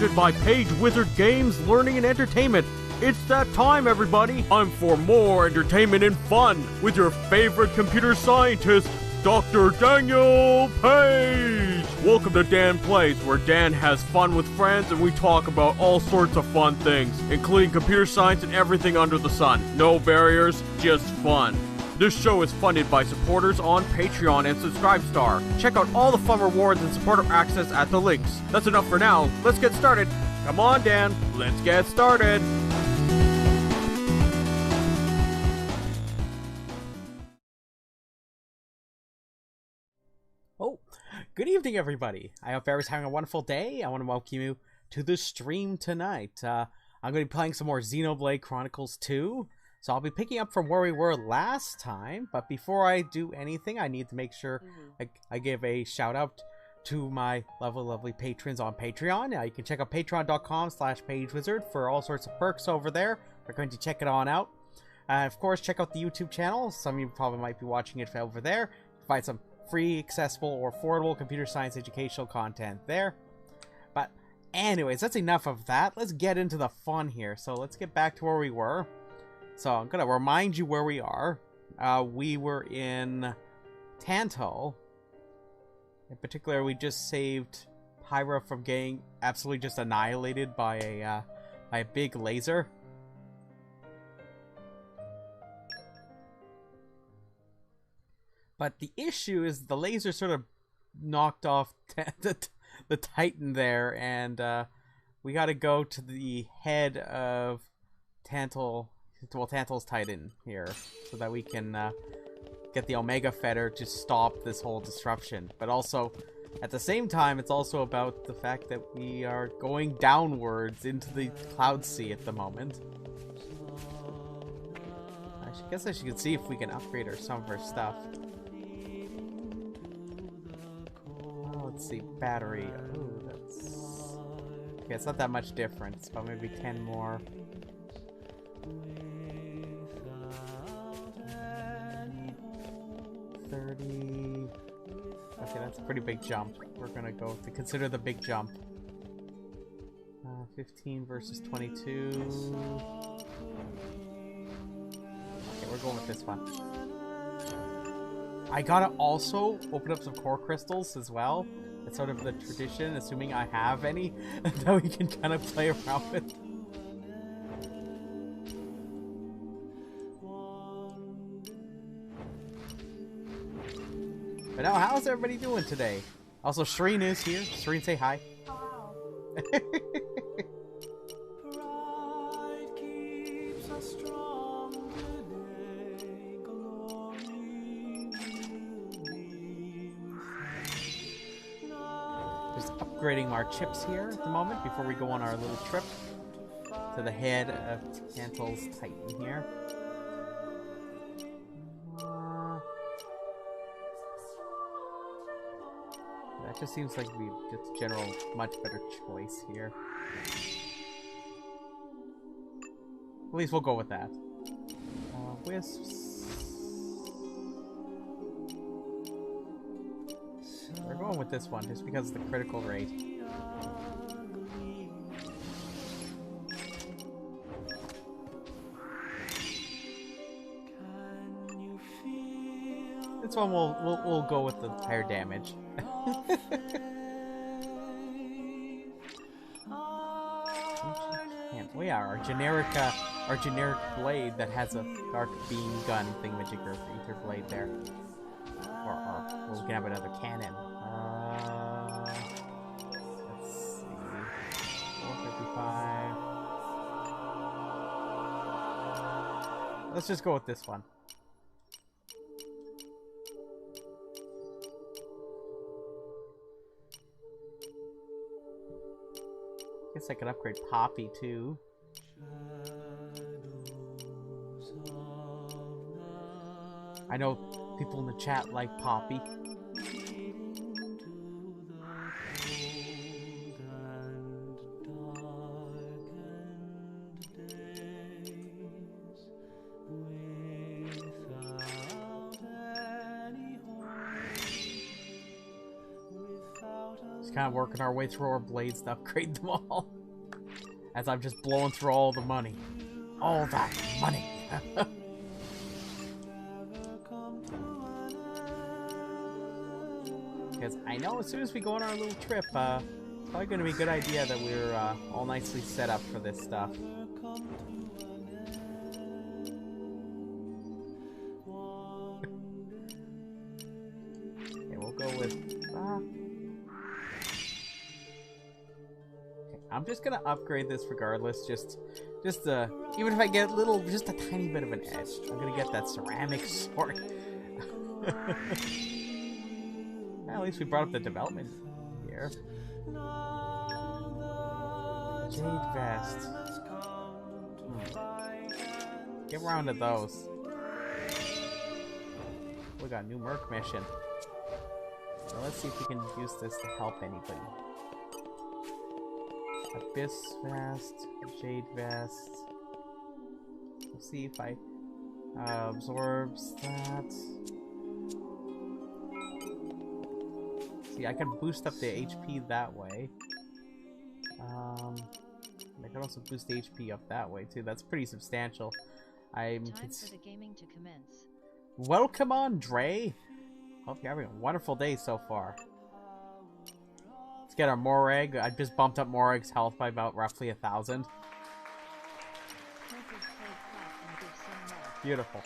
hosted by PageWizard Games, Learning and Entertainment. It's that time, everybody. Time for more entertainment and fun with your favorite computer scientist, Dr. Daniel Page. Welcome to Dan Plays, where Dan has fun with friends and we talk about all sorts of fun things, including computer science and everything under the sun. No barriers, just fun. This show is funded by supporters on Patreon and Subscribestar. Check out all the fun rewards and supporter access at the links. That's enough for now. Let's get started. Come on, Dan. Let's get started. Oh, good evening, everybody. I hope everyone's having a wonderful day. I want to welcome you to the stream tonight. I'm going to be playing some more Xenoblade Chronicles 2. So I'll be picking up from where we were last time, but before I do anything, I need to make sure I give a shout out to my lovely patrons on Patreon. Now you can check out patreon.com/PageWizard for all sorts of perks over there. We're going to check it on out. Of course, check out the YouTube channel. Some of you probably might be watching it over there. Find some free, accessible, or affordable computer science educational content there. But anyways, that's enough of that. Let's get into the fun here. So let's get back to where we were. So I'm going to remind you where we are. We were in Tantal. In particular, we just saved Pyra from getting absolutely just annihilated by a big laser. But the issue is the laser sort of knocked off the Titan there, and we got to go to the head of Tantal. Well, Tantal's Titan here, so that we can get the Omega Fetter to stop this whole disruption. But also, at the same time, it's also about the fact that we are going downwards into the Cloud Sea at the moment. I guess I should see if we can upgrade some of our stuff. Oh, let's see, battery. Ooh, that's... Okay, it's not that much different. It's about maybe 10 more. 30. Okay, that's a pretty big jump. We're gonna go to consider the big jump. 15 versus 22. Okay, we're going with this one. I gotta also open up some core crystals as well. It's sort of the tradition, assuming I have any, that we can kind of play around with. But now, how's everybody doing today? Also, Shreen is here. Shreen, say hi. Hello. Just upgrading our chips here at the moment before we go on our little trip to the head of Tantal's Titan here. That just seems like the just general much better choice here. At least we'll go with that. Wisps. We're going with this one just because of the critical rate. This one we'll go with the higher damage. We are our generic blade that has a dark beam gun thingamajigger ether blade there. Or we can have another cannon. Let's see. 455. Let's just go with this one. Guess I could upgrade Poppy too. I know people in the chat like Poppy. Just kind of working our way through our blades to upgrade them all. As I'm just blowing through all the money. All that money. Because I know as soon as we go on our little trip, probably going to be a good idea that we're all nicely set up for this stuff. Okay, we'll go with... Okay, I'm just going to upgrade this regardless, just even if I get just a tiny bit of an edge. I'm going to get that ceramic sword. Well, at least we brought up the development here. Jade vest. Get around to those. We got a new Merc mission. So let's see if we can use this to help anybody. Abyss vest, Jade vest. Let's see if I absorbs that. See, I can boost up the HP that way. I can also boost the HP up that way too. That's pretty substantial. Time for the gaming to commence. Welcome on, Dre. Hope you're having a wonderful day so far. Let's get our Morag. I just bumped up Morag's health by about roughly 1,000. Beautiful.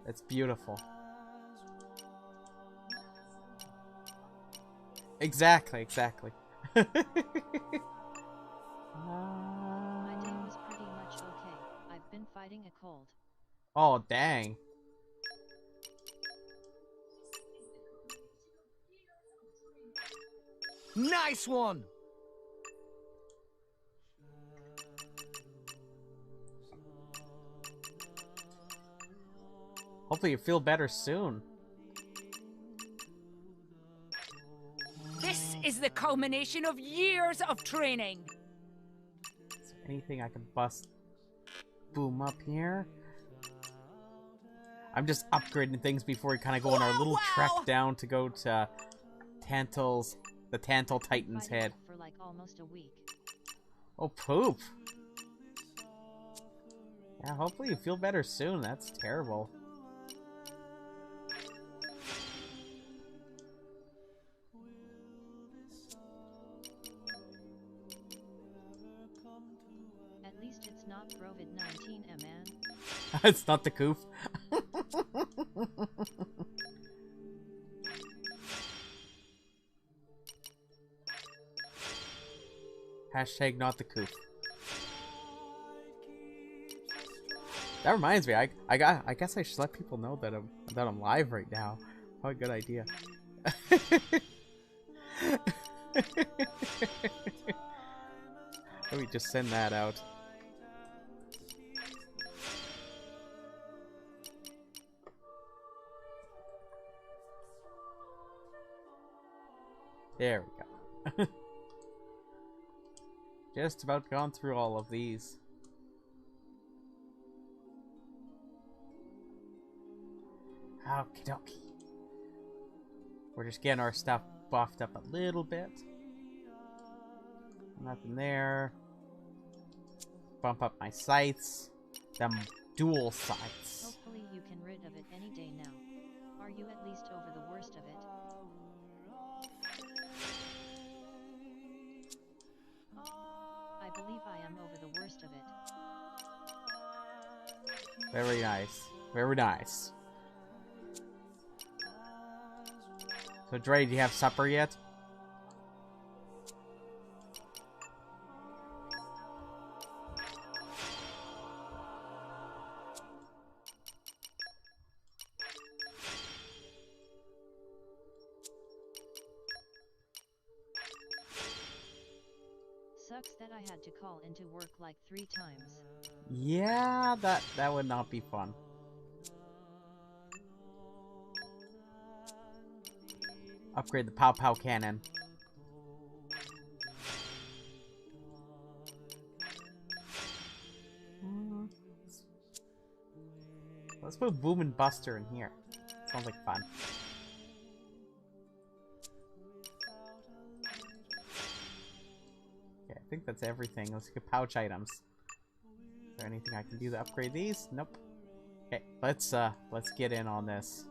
It's beautiful. Exactly. My day was pretty much okay. I've been fighting a cold. Oh, dang. Nice one! Hopefully you feel better soon. This is the culmination of years of training. Is there anything I can bust? Boom up here. I'm just upgrading things before we kind of go on our little trek down to go to the Tantal Titan's head. For like almost a week. Oh, poop. Yeah, hopefully you feel better soon. That's terrible. At least it's not COVID-19, man. It's not the coof. Hashtag not the coof. That reminds me, I guess I should let people know that I'm live right now. What a good idea. Let me just send that out. There we go. Just about gone through all of these. Okie dokie. We're just getting our stuff buffed up a little bit. Nothing there. Bump up my sights. Them dual sights. Hopefully you can rid of it any day now. Are you at least over the worst of it? I believe I am over the worst of it. Very nice. Very nice. So, Dre, do you have supper yet? Sucks that I had to call into work like 3 times. Yeah, that would not be fun. Upgrade the Pow Pow Cannon. Let's put Boom and Buster in here. Sounds like fun. think that's everything. Let's get pouch items. Is there anything I can do to upgrade these? Nope. Okay, let's get in on this.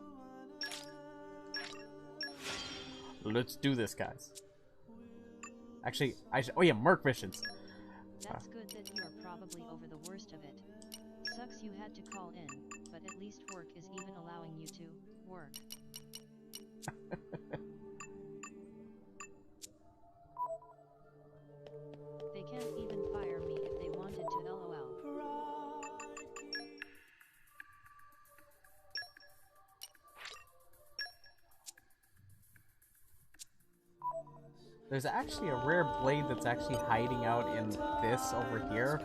Let's do this, guys. Actually, oh yeah, Merc missions. That's good that you are probably over the worst of it. Sucks you had to call in, but at least work is even allowing you to work. They can't even fire me if they wanted to, lol. There's actually a rare blade that's actually hiding out in this over here.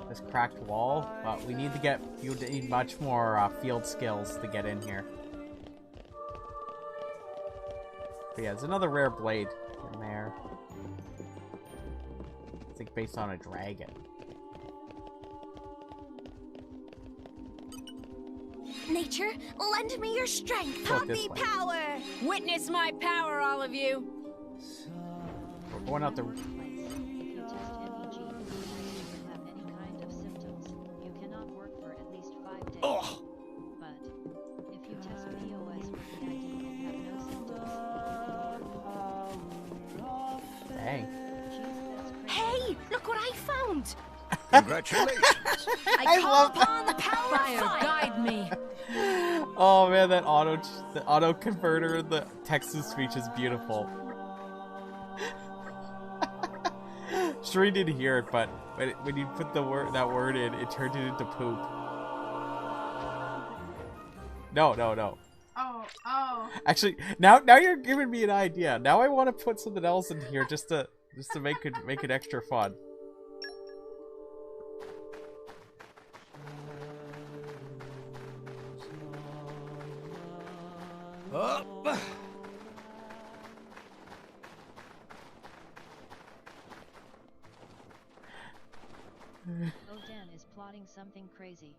This cracked wall. But we need to get... You need much more field skills to get in here. But yeah, there's another rare blade in there. I think based on a dragon. Nature, lend me your strength. Go this Happy way. power. Witness my power, all of you. We're going out the... If you test MEG and have any kind of symptoms, you cannot work for at least 5 days. Oh. But if you test POS with the ID and have no symptoms, you can work. Dang. Jeez, that's crazy. Hey, look what I found. Congratulations. I call love upon the power of Fire, fire. guide me. Oh man, that auto converter in the text-to-speech is beautiful. Sure, didn't hear it, but when you put that word in, it turned it into poop. No. Oh. Actually, now you're giving me an idea. Now I want to put something else in here just to make it extra fun. Up. Odan is plotting something crazy.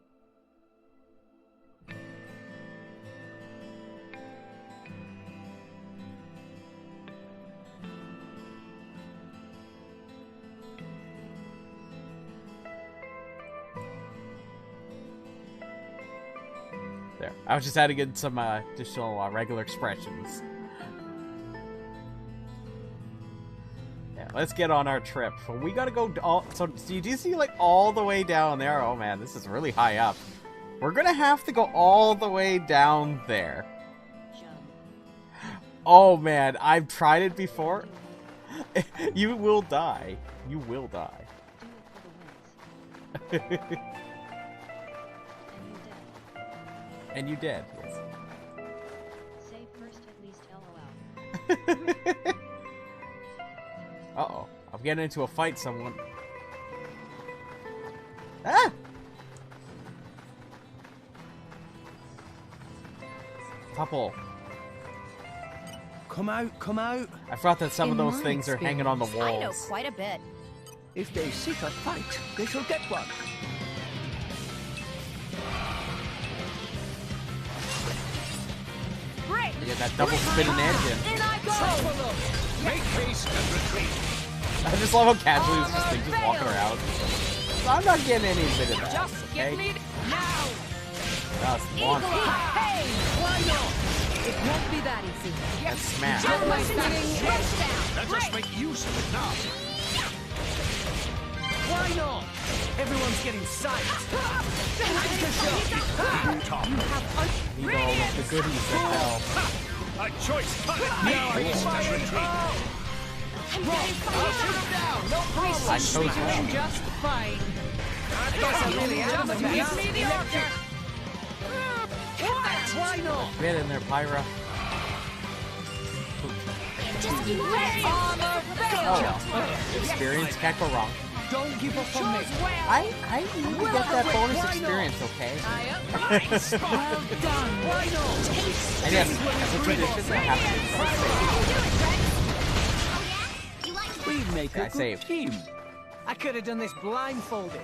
There. I was just adding in some additional regular expressions. Yeah, let's get on our trip. We gotta go all... So you do see, like, all the way down there? Oh, man, this is really high up. We're gonna have to go all the way down there. Jump. Oh, man, I've tried it before. You will die. You will die. Do it for the wins. And you dead. And you did, yes. Save first at least, lol. Uh-oh. I'm getting into a fight, someone. Ah! Couple. Come out. I forgot that some of In those my things are hanging on the walls. I know quite a bit. If they seek a fight, they shall get one. Break. Yeah, that double spinning engine. In I go. Make haste and retreat. I just love how casually this just thing just walking around. So I'm not getting any bit of that. Just okay? give me now. That's one. Hey, why not? It won't be that easy. That's smash. Just my stunning touchdown. Let us make use of it now. Why not? Everyone's getting psyched. Need all of the goodies of hell. A choice cut. Now haste and retreat. I chose well. Just fine. Guess I really am a give me the order. Why not? Get in there, Pyra. Just keep Armor fail. Oh well. Experience can't go wrong. Don't give up on me. I need to get that bonus experience, okay? Well done. Why not? And yes, as a tradition, that happens. You like We make Yeah, I a good saved. team. I could have done this blindfolded.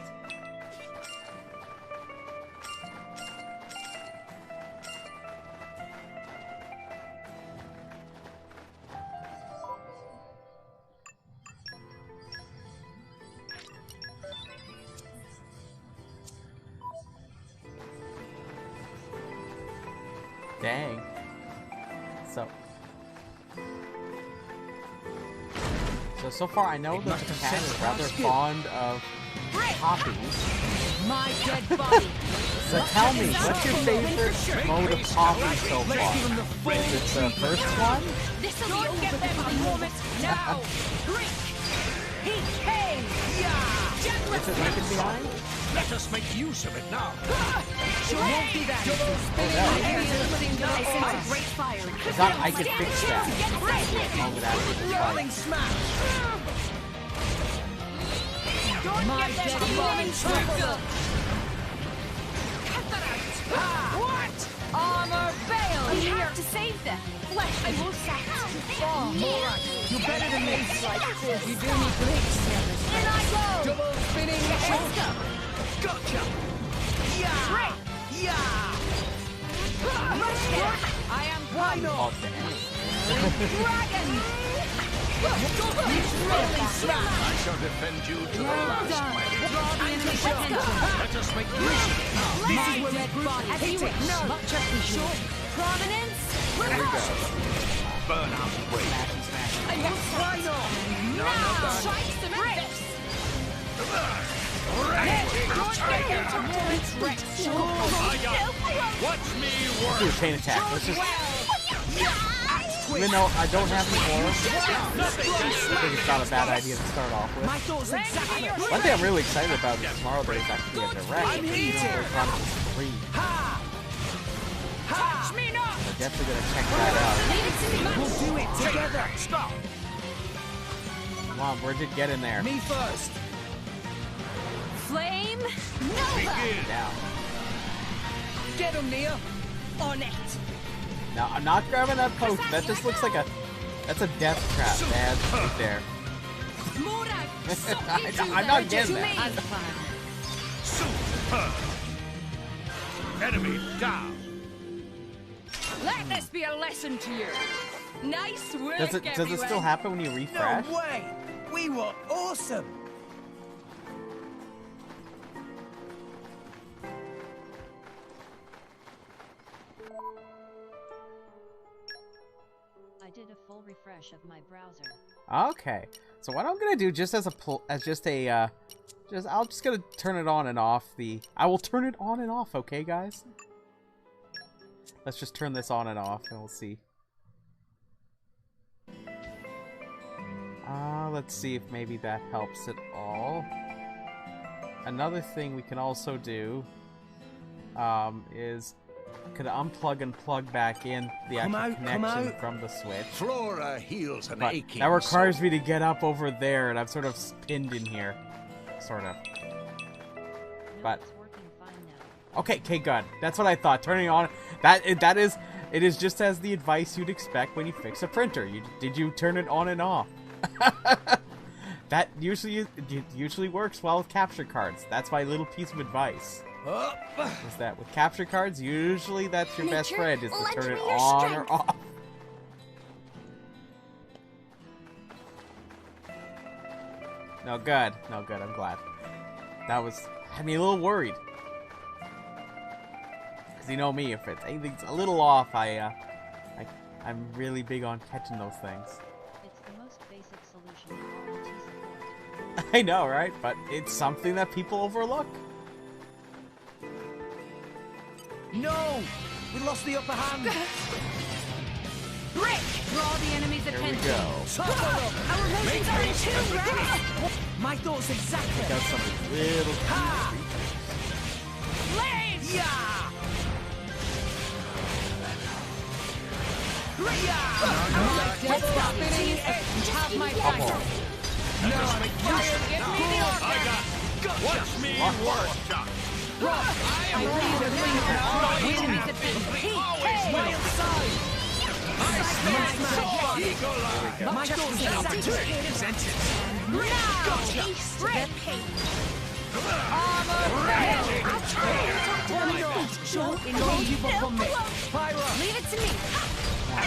Dang. So far I know that the cat is rather fond of poppies. My dead body. So tell me, what's your favorite mode of poppy so far? Is it the first one? Don't get them a moment now. Drink. Heat. Hey. Yeah. Is it Lincoln Behind? Let us make use of it now. Won't be that. Great fire. I thought I could fix that. Moment after the Rolling fight. smash. My dead body. What? Armor veil. We have to save them. Flesh. I will set. Oh, Morak, you're better than me. You do me great service. In I go. Double spinning. Let's go. Gotcha. Yeah. Yeah. I am Why not? Oh, dang. dragon. Rolling smash. I shall defend you to the last, my lady. Draw the enemy's attention. Let us make use of it now. My dead body. As you wish. Much appreciated. Prominence. Burn out and wait. I will Why not? now. Strike the bricks. I got. Watch me work. Do a chain attack. Let's just. Even though I don't have the aura, I think it's not a bad idea to start off with. My thoughts exactly. One thing I'm really excited about is tomorrow there's actually a direct. Xenoblade Chronicles 3. Touch me not. I'm definitely gonna check that out. We'll do it together. Stop. Come on, Bridget, get in there. Me first. Flame Nova. Begin. Down. Get him, Nia. On it. Now, I'm not grabbing that potion. That just looks like that's a death trap, man, right there. I'm not getting that. Superb. Enemy down. Let this be a lesson to you. Nice work, Does it still happen when you refresh? No way. We were awesome. I did a full refresh of my browser. Okay. So what I'm gonna do, I'm just gonna turn it on and off. I will turn it on and off. Okay, guys. Let's just turn this on and off, and we'll see. Let's see if maybe that helps at all. Another thing we can also do is could unplug and plug back in the actual connection from the Switch. Flora heals an But aching that requires soul. me to get up over there, and I'm sort of pinned in here. Sort of. No, But- it's working fine now. Okay, good. That's what I thought. Turning on it is just as the advice you'd expect when you fix a printer. Did you turn it on and off? That usually works well with capture cards. That's my little piece of advice. Is that with capture cards, usually that's your best friend, is to turn it on or off. No good. I'm glad. That had me a little worried. Because you know me, if anything's a little off, I'm really big on catching those things. It's the most basic solution to quality support. I know, right? But it's something that people overlook. No. We lost the upper hand. Break. Draw the enemy's Here we attention. go. Our motions are in tune, right? My thoughts exactly. Got something little. Blaze. Yeah. Let's stop spinning and have my back. Let us make use of it now. Give me the order. I got. Watch me work. I leave the ring now. The enemy's attention. Wild side. My thoughts exactly. Presented. Now. Break. Armor veil. Leave it to me. Now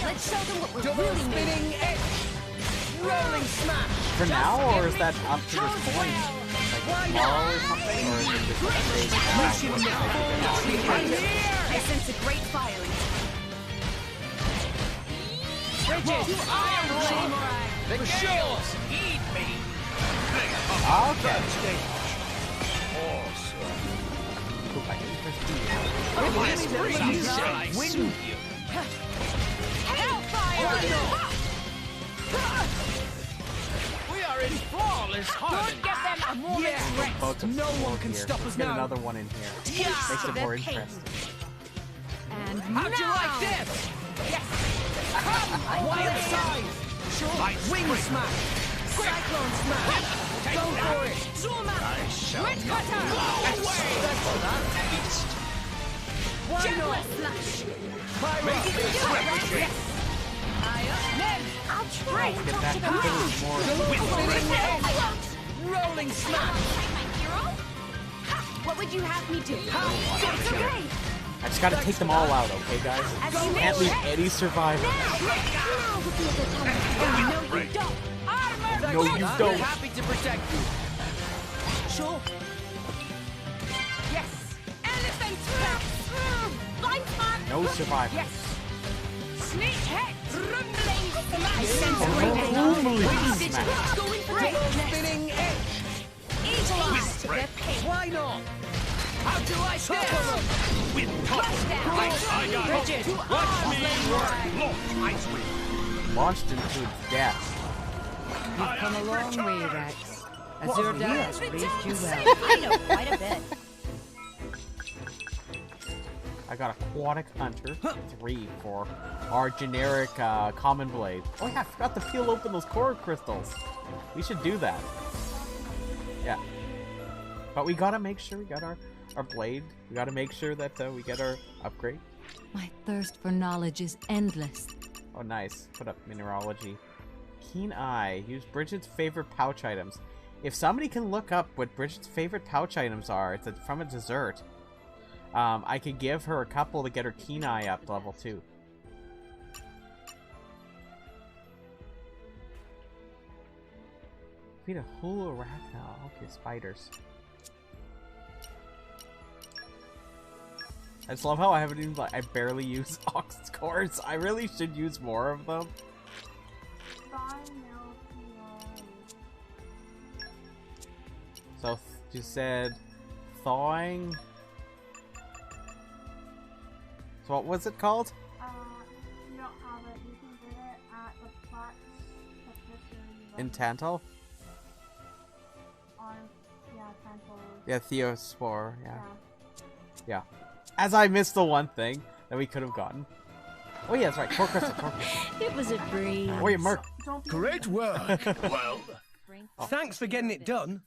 let's show them what we're Double really made. spinning edge. Rolling smash. For now, or is that up to this point? Like tomorrow or something? Or is it just like days now? I'm here. I sense a great fire in it. Bridges, iron blade. The gales eat me. Okay. Awesome. Oop, I didn't press B. Yes, please, shall I soothe you? Hellfire! We are in flawless harmony. Don't give them a moment's rest. Both of No them one can here. stop Let's us get now. another one in here. Yeah. Makes it more The pain. interesting. And How'd you now. like this? Yes. Wild side. Wing smash. Cyclone smash. Go for it. Zoom out. I shall Red not cutter. feast. Why not? Jetblast slash. Fire Make up. this replicate. Yes. Men. I'll try. Get that confidence more. Rolling smash. What would you have me do? It's okay. I just gotta take them all out, okay, guys? As you Can't wish. leave any survivors. Now would be a good time. No, you don't. Armor. No, you I'm don't. happy to protect you. Sure. Yes. Elephant. Blind man. No survivors. Yes. Snake head. Rumbling smash. Rumbling Sense smash. Going for it. Spinning edge. Eagleist. The pain. Why not? How'd you like this? With Rush down. I got it. Bridges. Watch me work. Launch ice wing. Launched into its death. You've Come a long way, Rex. As your dad has raised you well. I know quite a bit. I got Aquatic Hunter 3 for our generic common blade. Oh yeah, I forgot to peel open those core crystals. We should do that. Yeah. But we gotta make sure we got our blade. We gotta make sure that we get our upgrade. My thirst for knowledge is endless. Oh nice. Put up mineralogy. Keen Eye. Use Bridget's favorite pouch items. If somebody can look up what Bridget's favorite pouch items are, it's from a dessert. I could give her a couple to get her Keen Eye up to level 2. Feed a hula arachno. Okay, spiders. I just love how I haven't even, I barely use ox cores. I really should use more of them. So, you said thawing. So what was it called? You don't have it. You can get it at the Plax technician. In Tantal? On, yeah, Tantal. Yeah, Theospore, yeah. Yeah. Yeah. As I missed the one thing that we could have gotten. Oh yeah, that's right. Core crystal, core crystal. It was a breeze. Oh yeah, Merc. Don't be Great work. Well, Thanks for getting it done.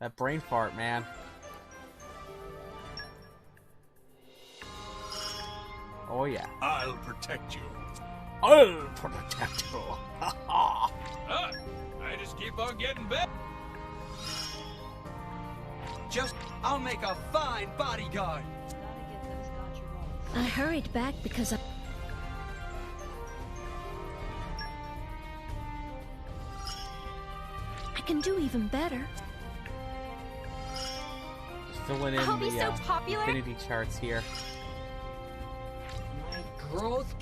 That brain fart, man. Oh yeah. I'll protect you. I'll protect you. I just keep on getting better. I'll make a fine bodyguard. Gotta get those gotcha rolls. I hurried back because I can do even better. Just filling in I'll be the so popular. affinity charts here. Growth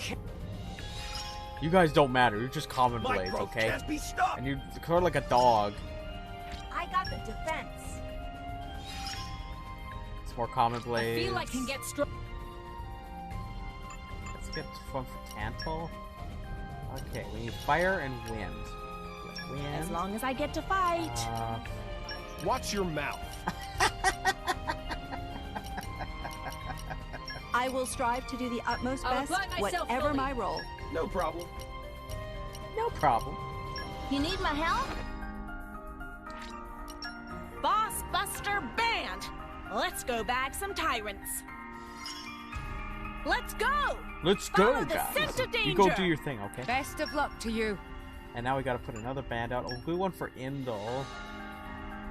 You guys don't matter. You're just common My blades, growth okay? can't be stopped. And you're sort of like a dog. I got the defense. It's more common blades. I feel I can get strong. Let's get one for Tantal. Okay, we need fire and wind. Wind. As long as I get to fight. Watch your mouth. I will strive to do the utmost I'll best, apply myself whatever fully. my role. No problem. No problem. You need my help? Boss Buster Band! Let's go bag some tyrants. Let's go! Let's go, Follow the guys. scent of You go do danger. your thing, okay? Best of luck to you. And now we gotta put another band out. Oh, good one for Indol.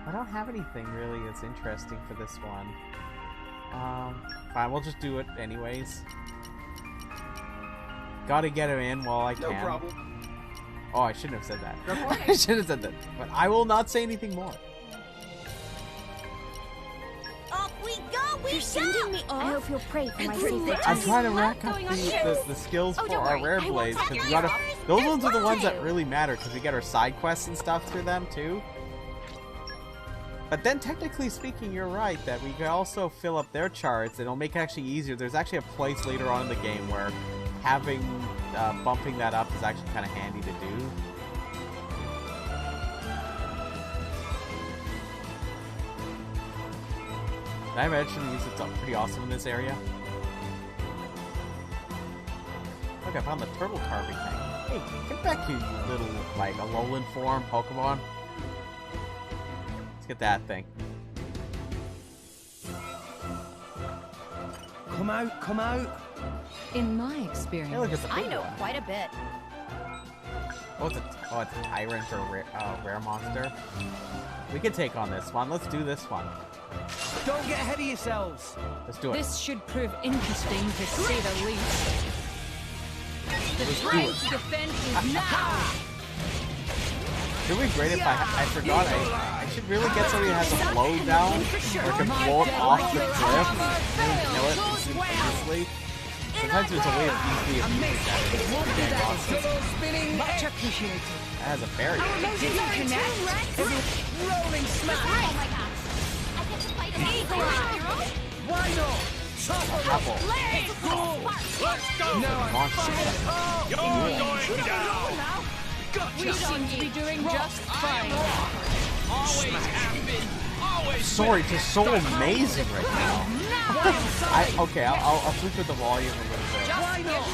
I don't have anything really that's interesting for this one. Fine, we'll just do it anyways. Gotta get him in while I can. No problem. Oh, I shouldn't have said that. I should have said that. But I will not say anything more. Off we go! You're sending me off? I hope you'll pray for my safety. I'm trying to rack up the skills for our rare blades because we gotta. Those ones are the ones that really matter because we get our side quests and stuff through them too. But then, technically speaking, you're right that we can also fill up their charts and it'll make it actually easier. There's actually a place later on in the game where having bumping that up is actually kind of handy to do. Did I mention use it's pretty awesome in this area? Look, I found the turtle carving thing. Hey, get back here, you little, like, Alolan form Pokemon. Let's get that thing. Come out, come out. In my experience, Hey, look, it's a big I know one. quite a bit. Oh, it's a tyrant or a rare monster. We can take on this one. Let's do this one. Don't get ahead of yourselves. Let's do it. this should prove interesting to say the least. The Let's do time it. to defend is now. It would be great if I forgot I should really get somebody that has a blow down or can blow it off the cliff and kill it instantaneously. Sometimes there's a way of easily abusing that. It's pretty dang awesome. Much appreciated. That has a berry. Didn't connect. Rolling smash. Oh my gosh. I get to fight an eagle. Why not? Apple. Let's go! No, I'm Launch You're going down! We seem to be doing just fine. Always have been! Always Sorry, it's so amazing right now. Okay, I'll switch with the volume a little bit. Why not?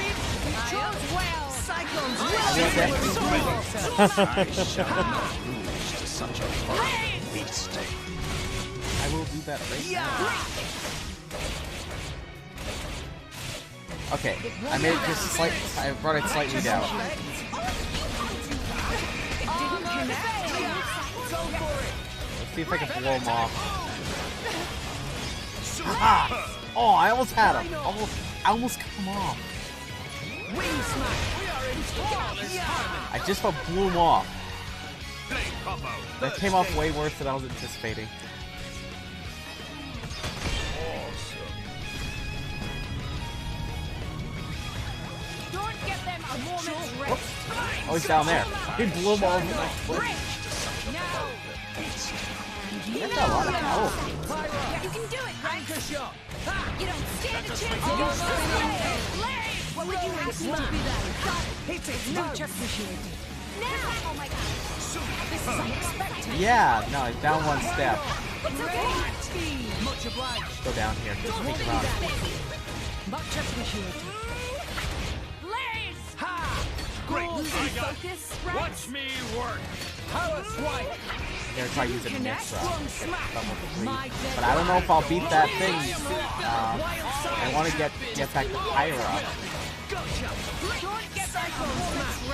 I will do that right now. Okay, I made it just slightly. I brought it slightly down. Let's see if I can blow him off. Ah! Oh, I almost had him. I almost cut him off. I just about blew him off. That came off way worse than I was anticipating. Don't give them a moment's rest. Oh, he's down there. He blew him off. That's a lot of health. You can do it, right? Anchor shot. You don't stand a chance against this blade. What would you have me to be then? Hit it. Much appreciated. Now! Oh my god. This is unexpected. Yeah, no, it's down one step. It's okay. Much obliged. Go down here. Just sneak around. Much appreciated. Blaze! Ha! Great! Losing focus, right? Watch me work! Power swipe. Gonna try using this One smack. but I don't know if I'll beat that thing. I want to get back to Pyra.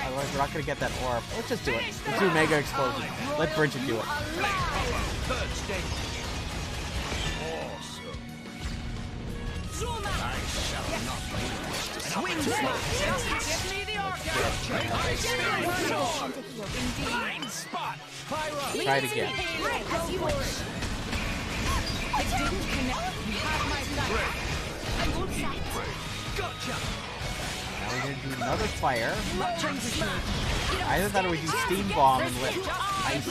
Otherwise, we're not gonna get that orb. Let's just do it. Let's do Mega Explosion. Let Bridget do it. Third stage. Swing smash. Give me the Blind spot! Pyra. Try it again. Right, as you wish. It didn't connect. You have my back. Gotcha. Now we're gonna do another fire. Much appreciated. I thought we do Steam Bomb and let Ice.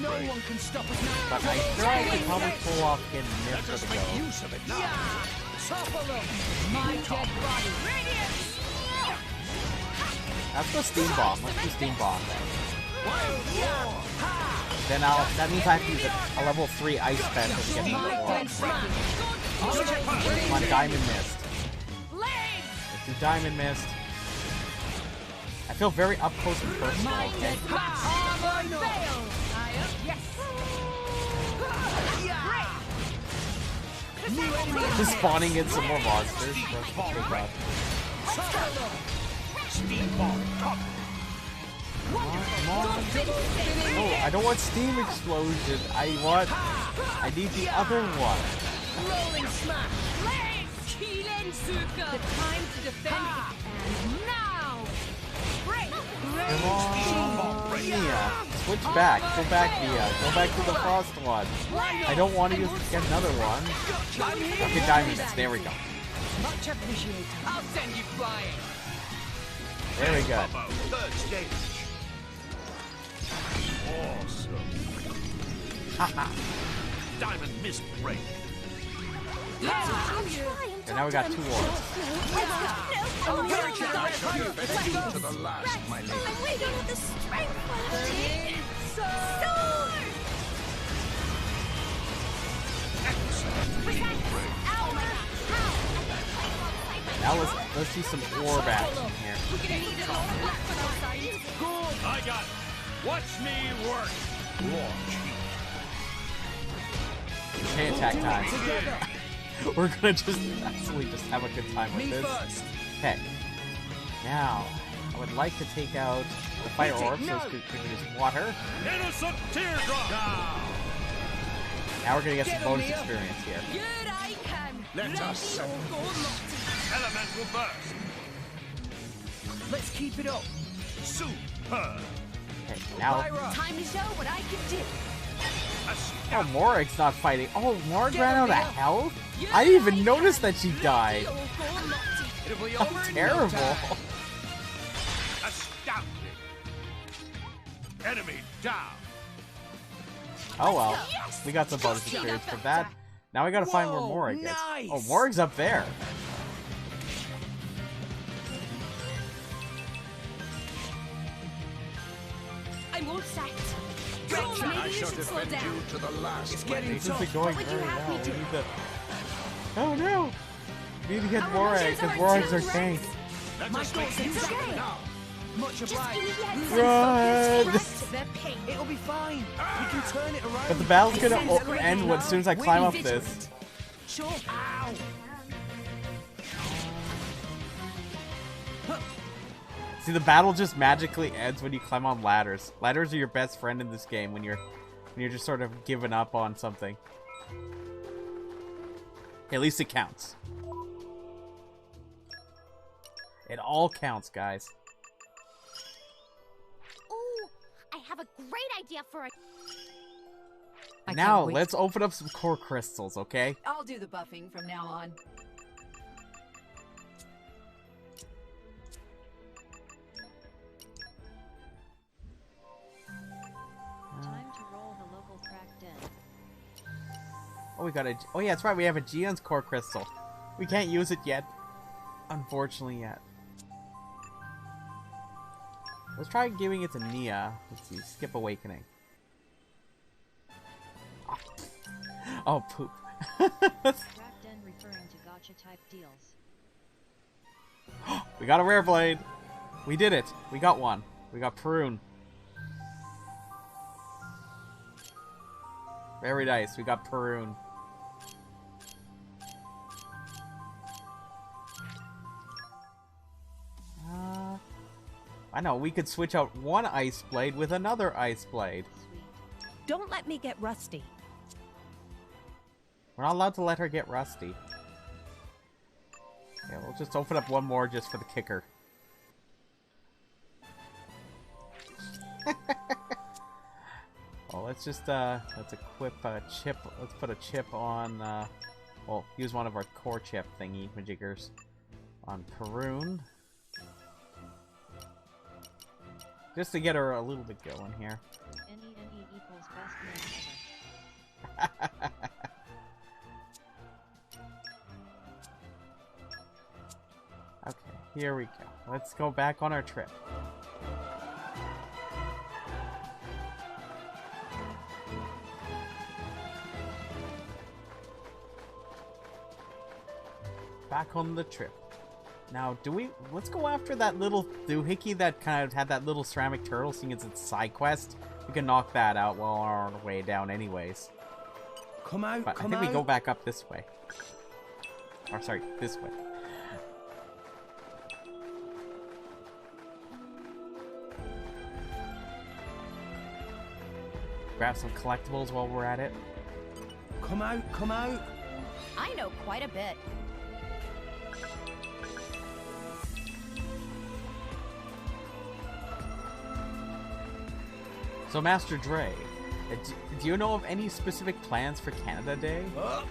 No one can stop us now. But I feel I could probably pull off getting this for the go. Use of it now. Topple them. My dead body. Let's go Steam Bomb. Let's do Steam Bomb then. Then that means I have to use a level 3 Ice Special to get another orb. Come on, Diamond Mist. Let's do Diamond Mist. I feel very up close and personal, okay? Just spawning in some more monsters. Oh god. Steam bomb. Top. Come on. Oh, I don't want Steam Explosion. I need the other one. Rolling smash. The time to defend is now. Come on, Mia. Switch back. Go back, Mia. Go back to the frost one. I don't want to get another one. Okay, diamond. There we go. Much appreciated. I'll send you flying. There we go. Third stage. Awesome. Haha. Diamond missed break. And now we got 2 orbs. To the last, my lady. We don't have the strength for it. Sword! Ow, my God. Now let's see some orb action here. I got it. Watch me work. Launch. Okay, attack time. We're gonna just absolutely just have a good time with this. Okay. Now, I would like to take out the fire orb, so it's good to use water. Innocent teardrop. Now we're gonna get some bonus experience here. Here I come. Let us elemental burst. Let's keep it up. Superb. Okay, now. Time to show what I can do. Oh, Morag's not fighting. Oh, Morag ran out of health? I didn't even notice that she died. It'll be How over in no terrible. time. Astounding. Enemy down. Oh well, we got some bonus experience from that. Now we gotta find where Whoa, Morag is. nice. Oh, Morag's up there. I'm all set. I Maybe you shall should slow defend down. you to the last. It's my getting lady. This is going would you very have well. me We do? need to. Oh no! We need to get Our Morag emotions because are Morag's our too tank. Let My us make thoughts use of exactly. it now. Much Just obliged. give me the heads Run! and focus right to the pain. It'll be fine. We can turn it around. But the battle's gonna Sense great end as soon as I now. climb up Be this. vigilant. Sure. Ow. See, the battle just magically ends when you climb on ladders. Ladders are your best friend in this game when you're just sort of giving up on something. At least it counts. It all counts, guys. Ooh, I have a great idea for a... I Now, can't wait. let's open up some core crystals, okay? I'll do the buffing from now on. Time to roll the local cracked in. Oh, we got a... Oh, yeah, that's right. We have a Geon's core crystal. We can't use it yet. Unfortunately, yet. Let's try giving it to Nia. Let's see. Skip Awakening. Oh, poop. Cracked in referring to gotcha type deals. We got a rare blade. We did it. We got one. We got Prune. Very nice. We got Prune. I know. We could switch out one ice blade with another ice blade. Sweet. Don't let me get rusty. We're not allowed to let her get rusty. Yeah, we'll just open up one more just for the kicker. Well, let's just let's equip a chip. Let's put a chip on. Well, use one of our core chip thingy majiggers on Perun, just to get her a little bit going here. NE equals best name ever. Okay, here we go. Let's go back on our trip. Back on the trip. Now, let's go after that little doohickey that kind of had that little ceramic turtle, seeing as it's side quest. We can knock that out while we're on our way down anyways. Come out. But I Come think out. we go back up this way. Or sorry, this way. Grab some collectibles while we're at it. Come out. Come out. I know quite a bit. So, Master Dre, do you know of any specific plans for Canada Day?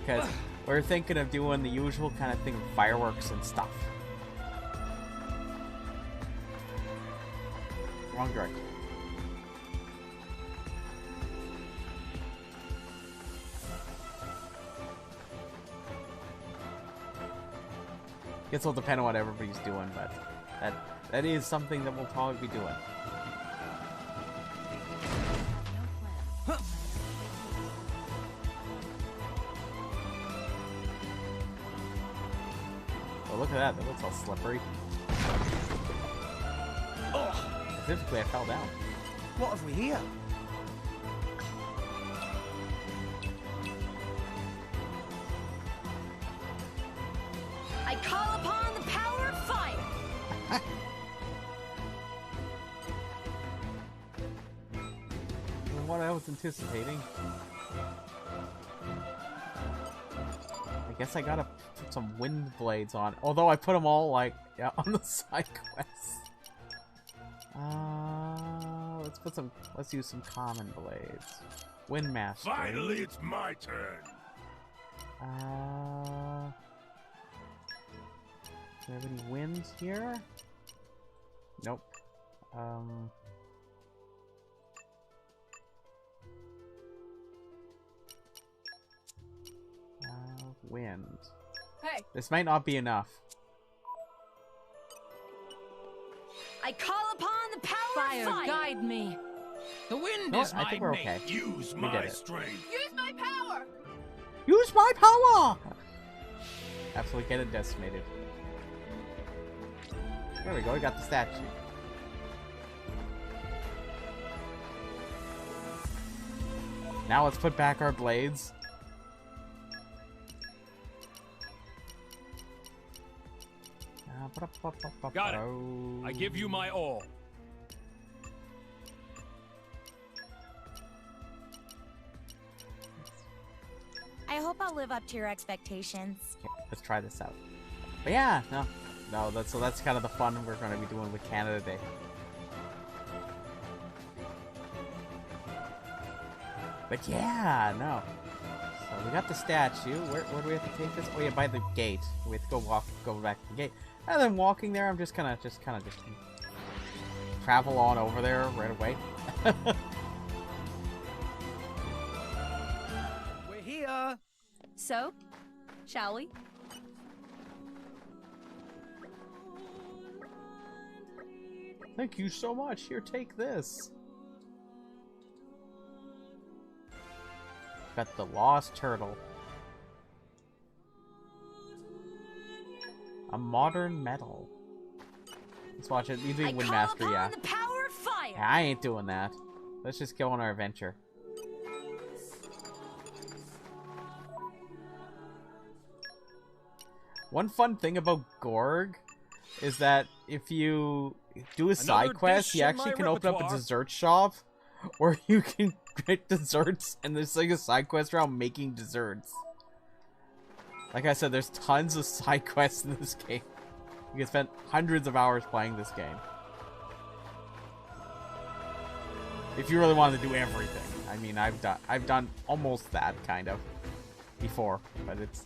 Because we're thinking of doing the usual kind of thing of fireworks and stuff. Wrong direction. Guess it'll depend on what everybody's doing, but that is something that we'll probably be doing. Oh, look at that. That looks all slippery. Specifically, I fell down. What have we here? I call upon the power of fire. What I was anticipating. I guess I gotta put some wind blades on. Although I put them all like on the side quests. Let's use some common blades. Wind master. Finally, it's my turn. Do I have any winds here? Nope. Wind. Hey, This might not be enough. I call upon the power Fire, of fire. guide me. The wind No, is I my think we're mate. okay. Use We my did it. strength. Use my power. Use my power! Absolutely get it decimated. There we go, we got the statue. Now let's put back our blades. Got it. I give you my all. I hope I'll live up to your expectations. Okay, let's try this out. But yeah, no, that's kind of the fun we're going to be doing with Canada Day. But yeah, no. So we got the statue. Where do we have to take this? Oh yeah, by the gate. We have to go back to the gate. And then walking there, I'm just kind of travel on over there right away. We're here. So, shall we? Thank you so much. Here, take this. Got the lost turtle. A modern metal. Let's watch it. You do Wind Master, yeah. The power of fire. Yeah, I ain't doing that. Let's just go on our adventure. One fun thing about Gorg is that if you do a side quest, you actually can open up a dessert shop where you can get desserts, and there's like a side quest around making desserts. Like I said, there's tons of side quests in this game. You can spend hundreds of hours playing this game. If you really wanted to do everything. I mean, I've done almost that, kind of, before. But it's,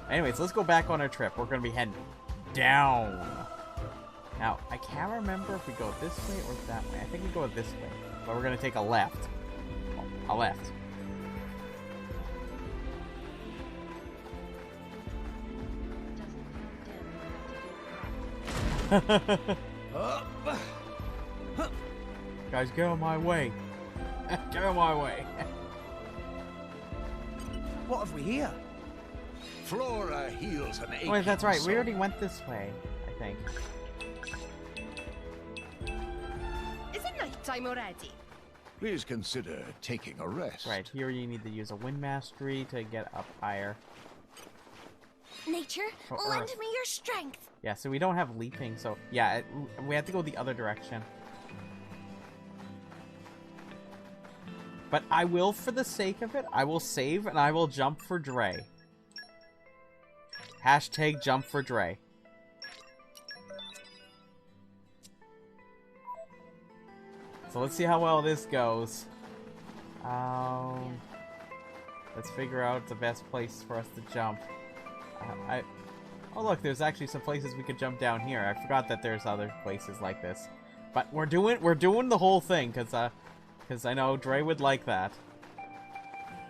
Anyways, let's go back on our trip. We're going to be heading down. Now, I can't remember if we go this way or that way. I think we go this way. But we're going to take a left. A left. Guys, get out of my way. Get out of my way. What have we here? Flora heals an aching Wait, that's right. soul. We already went this way, I think. Is it night time already? Please consider taking a rest. Right, here you need to use a wind mastery to get up higher. Nature, Oh, lend Earth. me your strength. Yeah, so we don't have leaping, so yeah, we have to go the other direction. But I will, for the sake of it, I will save and I will jump for Dre. Hashtag jump for Dre. So let's see how well this goes. Let's figure out the best place for us to jump. Oh look, there's actually some places we could jump down here. I forgot that there's other places like this. But we're doing the whole thing because I know Dre would like that.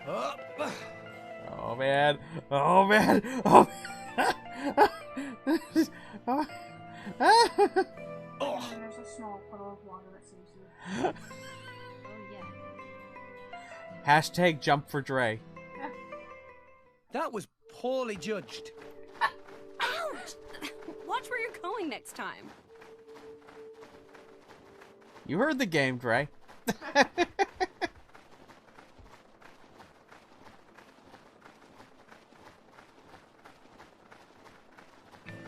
Oh man! Oh man! Oh man! And there's a small puddle of water that seems to. Oh yeah. Hashtag jump for Dre. That was poorly judged. Ouch! Watch where you're going next time. You heard the game, Dre.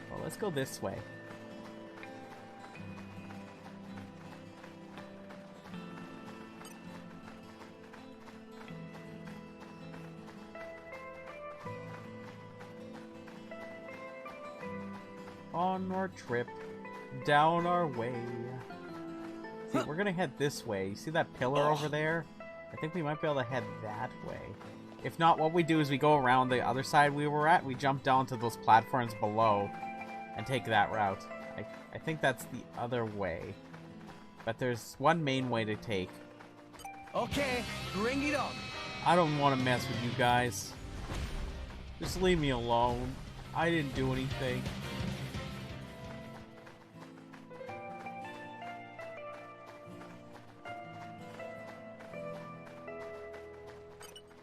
Well, let's go this way. On our trip, down our way. See, we're gonna head this way. You see that pillar over there? I think we might be able to head that way. If not, what we do is we go around the other side we were at, we jump down to those platforms below, and take that route. I think that's the other way. But there's one main way to take. Okay, bring it on. I don't want to mess with you guys. Just leave me alone. I didn't do anything.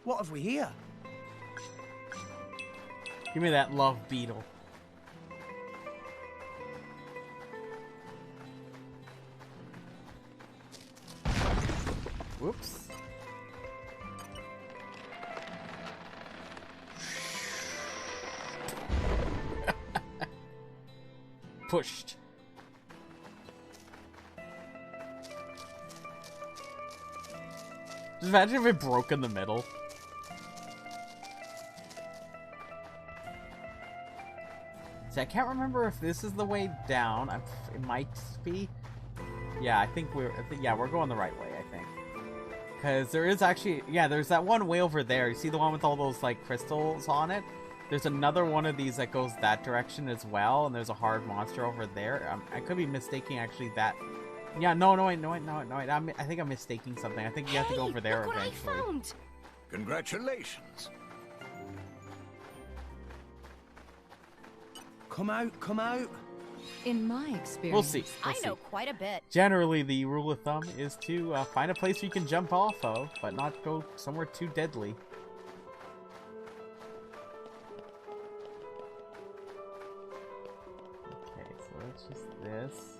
What have we here? Give me that love beetle. Whoops. Pushed. Just imagine if it broke in the middle. See, I can't remember if this is the way down. It might be. Yeah, I think we're going the right way, I think. Because there is actually, yeah, there's that one way over there. You see the one with all those, like, crystals on it? There's another one of these that goes that direction as well, and there's a hard monster over there. I could be mistaking, actually, that... Yeah, no, wait. I think I'm mistaking something. I think you have to go over there look eventually. What I found. Congratulations. Come out. In my experience, We'll see. I know quite a bit. Generally, the rule of thumb is to find a place you can jump off of, but not go somewhere too deadly. Okay, so that's just this.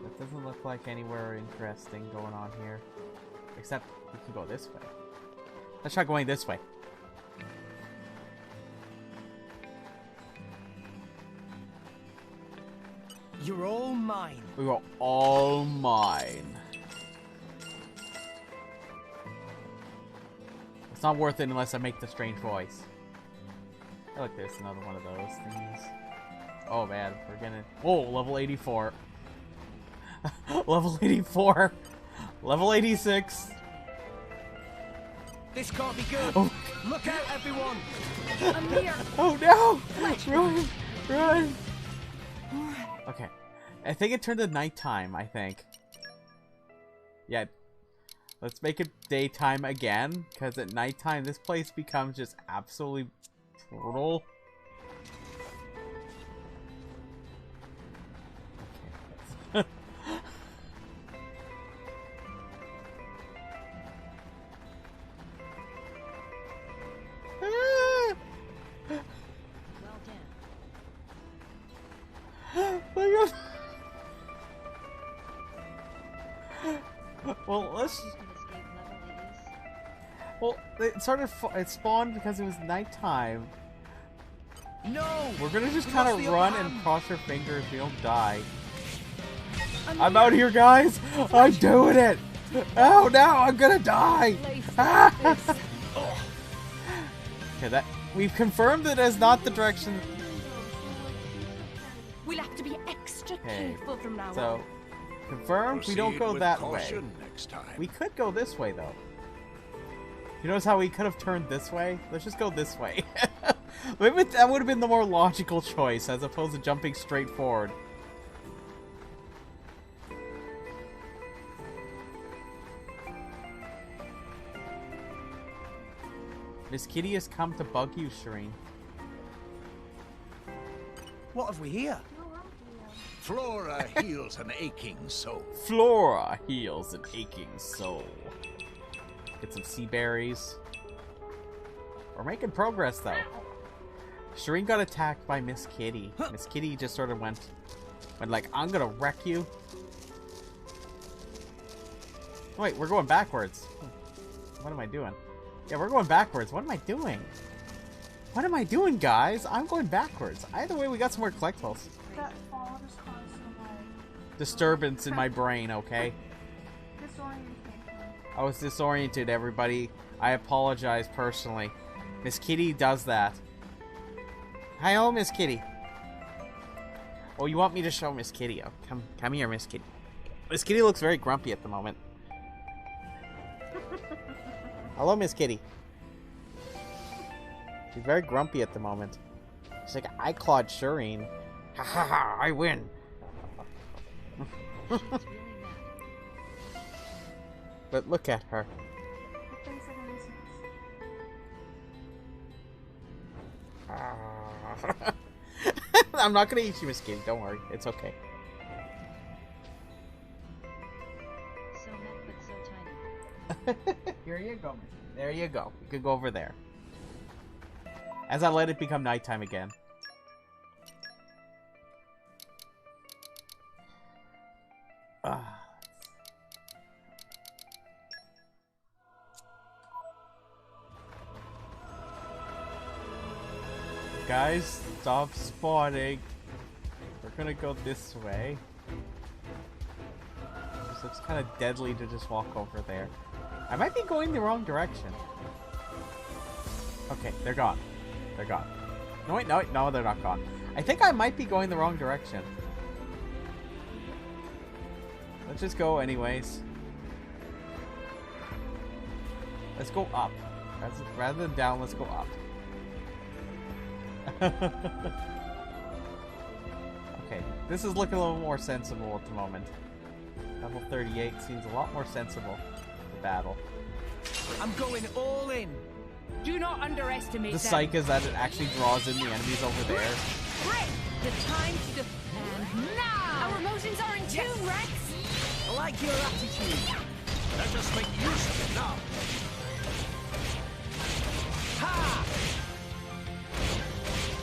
That doesn't look like anywhere interesting going on here. Except we can go this way. Let's try going this way. You're all mine. We go all mine. It's not worth it unless I make the strange voice. I look, there's another one of those things. Oh man, we're gonna... Whoa, level 84. Level 84. Level 86. This can't be good. Oh. Look out, everyone. Amir. Oh no! Run! Okay. I think it turned to nighttime, I think. Yeah. Let's make it daytime again, because at nighttime this place becomes just absolutely brutal. Okay. Well done. Well, let's... You can escape level 80s. Well, it spawned because it was nighttime. No. We're gonna just We kind lost of the run upper and hand. cross our fingers we don't die. Amir. I'm out here, guys! I'm doing it! Oh no, I'm gonna die! Ah! Okay, that... We've confirmed it as not the direction... We'll have to be extra a careful from now So, on. confirmed, we don't Proceed go with that way. caution next time. We could go this way, though. You notice how we could have turned this way? Let's just go this way. Maybe that would have been the more logical choice, as opposed to jumping straight forward. Miss Kitty has come to bug you, Shireen. What have we here? Flora heals an aching soul. Flora heals an aching soul. Get some sea berries. We're making progress, though. Shireen got attacked by Miss Kitty. Miss Kitty just sort of went like, I'm gonna wreck you. Wait, we're going backwards. What am I doing? Yeah, we're going backwards. What am I doing? What am I doing, guys? I'm going backwards. Either way, we got some more collectibles. That fall just caused some like Disturbance in my brain, okay? disorientation. I was disoriented, everybody. I apologize personally. Miss Kitty does that. Hello, Miss Kitty. Oh, you want me to show Miss Kitty? Oh, come here, Miss Kitty. Miss Kitty looks very grumpy at the moment. Hello, Miss Kitty. She's very grumpy at the moment. She's like, I clawed Shireen. Ha ha ha, I win. She's really mad. But look at her. It thinks it is I'm not gonna eat you, Miss Kitty. Don't worry. It's okay. So mad but so tiny. Here you go. There you go. You can go over there. As I let it become nighttime again. Guys, stop spawning. We're gonna go this way. This looks kind of deadly to just walk over there. I might be going the wrong direction. Okay, they're gone. They're gone. No, wait, no, they're not gone. I think I might be going the wrong direction. Let's just go anyways. Let's go up. Rather than down, let's go up. Okay, this is looking a little more sensible at the moment. Level 38 seems a lot more sensible. The battle. I'm going all in. Do not underestimate The them. psych is that it actually draws in the enemies over there. Great! The time to defend now! Our emotions are in tune, Rex! I like your attitude. Let us make use of it now. Ha!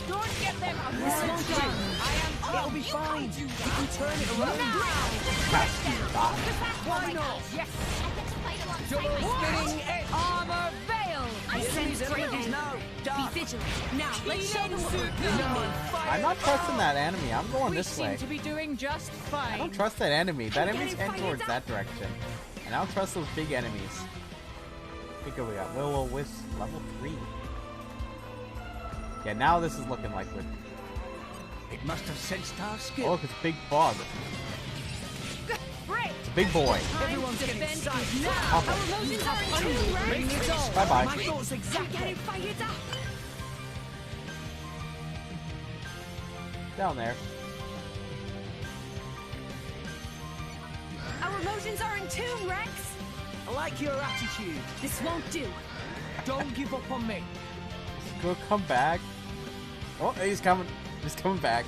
Don't get them a This won't do. I am It'll be fine. You can turn it around. Why not? Yes! Double spinning edge. Armor veil! I sense great Enemies end. now. Be Dark. vigilant. Now, let's show them what we're good at. I'm not trusting that enemy. I'm going We this seem way. to be doing just I fine. don't trust that enemy. That I'm enemy's getting heading fired towards up. that direction. And I don't trust those big enemies. I think we got Will-O-Wisp level 3. Yeah, now this is looking like good. It must have sensed our Oh, skill. look, it's a big bug. Great! It's a big boy. Everyone's getting Defend psyched. is now! Awful. Our emotions are in tune, Bring Rex! it on. Bye-bye. My thoughts I'm exactly. getting fired up! Down there. Our emotions are in tune, Rex! I like your attitude. This won't do. Don't give up on me. Go come back. Oh, he's coming. He's coming back.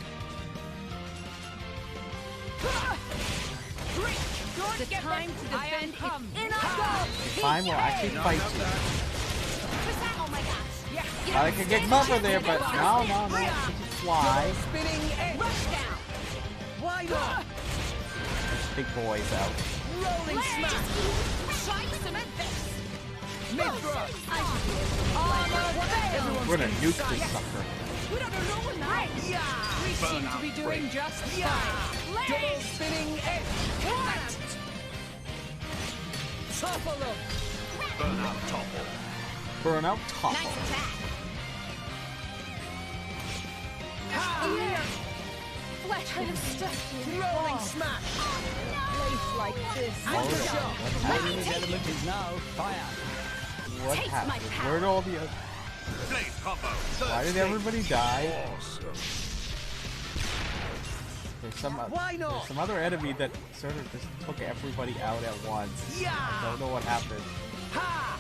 Great! Don't The get time them. to I am defend come. is in our goal! Time will actually fight you. Oh my gosh! Yes! Thought I could get cover there, but no. She can fly. Spinning edge. Rush down! Why not? Big boys out. Rolling smash. Try to cement this! Mid-thrust. Armor veil! We're gonna nuke this sucker. We don't know now! We seem to be doing just Yeah. fine. Double spinning edge. What? Topple them. Burn out topple. Burn out top. Nice attack! flesh kind of stuff. Rolling smash. Place like this. Anchor shot. Lightning element is now fire. What Taste my happened? power. Where'd all the other... Blade combo. Why did everybody die? Awesome. There's some, Why not? there's some other enemy that sort of just took everybody out at once. I Yeah. don't know what happened. Ha.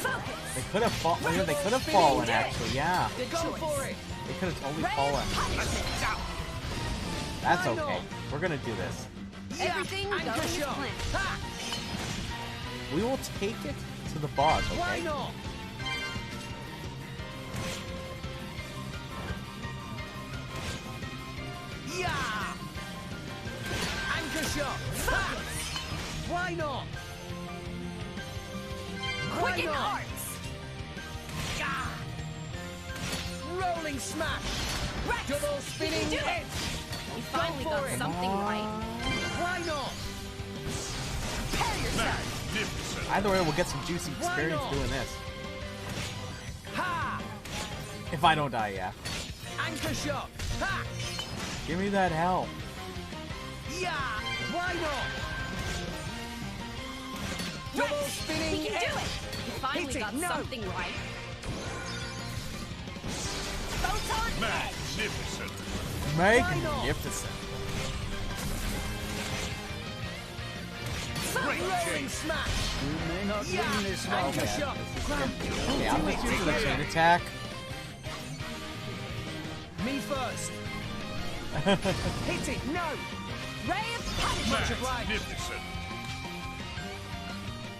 Focus. They could have fallen. They could have fallen actually. Yeah, Go for it. they could have totally Ray fallen. of punishment. That's Why okay. not? We're gonna do this. Yeah. Everything Anchor going as shot. planned. Ha. We will take it to the boss. Why Okay. not? Yeah. Anchor shot. Ha. Why not? Why Quicken not? arts. Yeah. Rolling smash. Rex. Double You spinning can do it. edge. We finally for got it. something right. Why not? Prepare yourself. Magnificent. Either way, we'll get some juicy Why experience not? doing this. Ha. If I don't die, yeah. Anchor shot. Ha. Give me that help. Yeah. Why not? Rex, Double spinning we can edge. do it. We finally Hit it, got no. something right. Photon edge. Magnificent. Magnificent. Great Rolling change. smash. You may not Yeah. win this one. Anchor man, shot. Okay, I'm just using the chain attack. Me first. Hit it. No. Ray of punishment. Much obliged. Magnificent.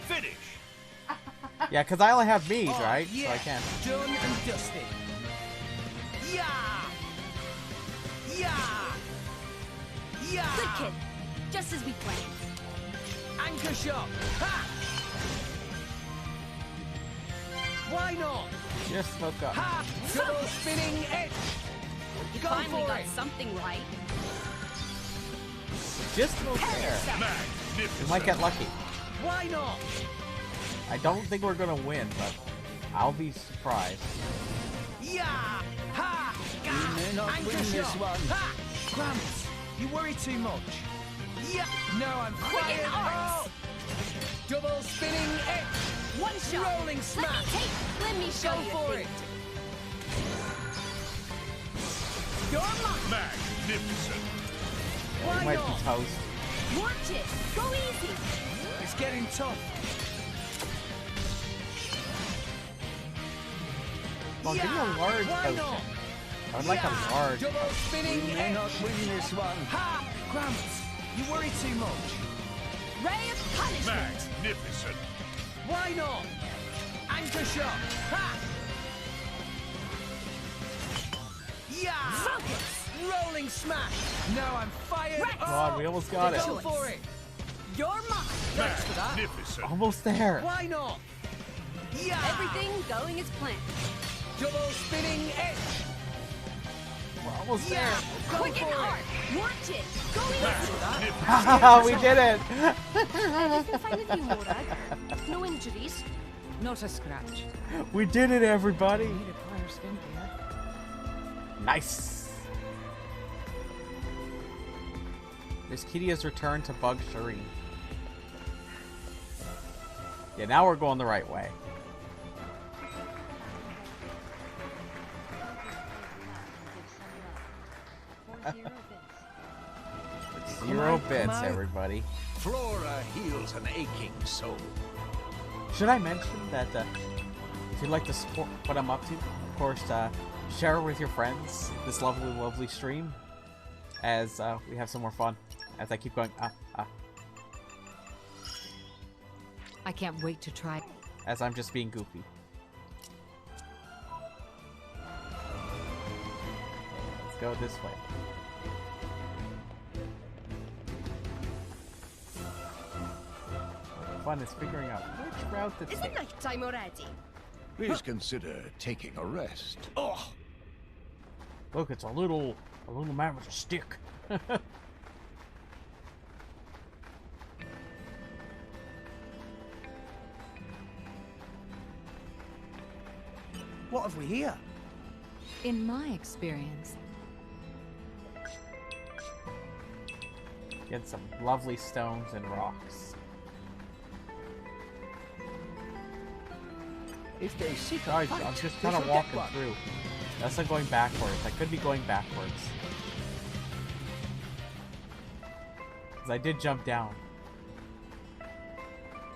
Finish. Yeah, because I only have beads, Oh, right? Yeah. So I can't. Done and dusted. Yeah. Yeah. Yeah. Good kid. Just as we planned. Anchor shot. Ha. Why not? Just spoke up. Ha. Double spinning edge. We Go finally for got it. something right. Just spoke Prepare there. yourself. Magnificent. We might get lucky. Why not? I don't think we're gonna win, but I'll be surprised. Yeah. Ha. You may not Anchor win this shot. one. Ha. Gramps, you worry too much. Yeah. No, I'm Quicken fired. arts. Oh. Double spinning edge. One shot. Rolling smash. Let me show Go you for a it. thing. You're mine. Magnificent. Yeah, Why we might not? be toast. Watch it. Go easy. It's getting tough. Well, give me a Yeah, large why potion. not? I would like Yeah. a large. Double spinning You may edge. not win this one. Ha! Gramps, you worry too much. Ray of punishment. Magnificent. Why not? Anchor shot. Ha! Yeah! Focus. Rolling smash. Now I'm fired. Rex. Come on, we almost got it. Go for it. You're mine. Thanks for that. Magnificent. Almost there. Why not? Yeah! Everything going as planned. Double spinning edge. We're almost Yeah! Go Quicken for art. it. Watch it. Go easy. there. We did it. Everything fine with you, Morag? No injuries? Not a scratch. We did it, everybody. Need a fire skincare. Nice. Miss Kitty has returned to Bug Shireen. Yeah, now we're going the right way. It's 0 bits, everybody. Flora heals an aching soul. Should I mention that if you'd like to support what I'm up to, of course, share with your friends this lovely, lovely stream as we have some more fun as I keep going I can't wait to try. as I'm just being goofy. Let's go this way. The fun is figuring out which route to Is take. it night time already? Please consider taking a rest. Oh, Look, it's a little man with a stick. What have we here? In my experience, Get some lovely stones and rocks. If they seek a Guys, fight, I'm just they kind of shall get walking one. through. That's not going backwards. I could be going backwards. Because I did jump down.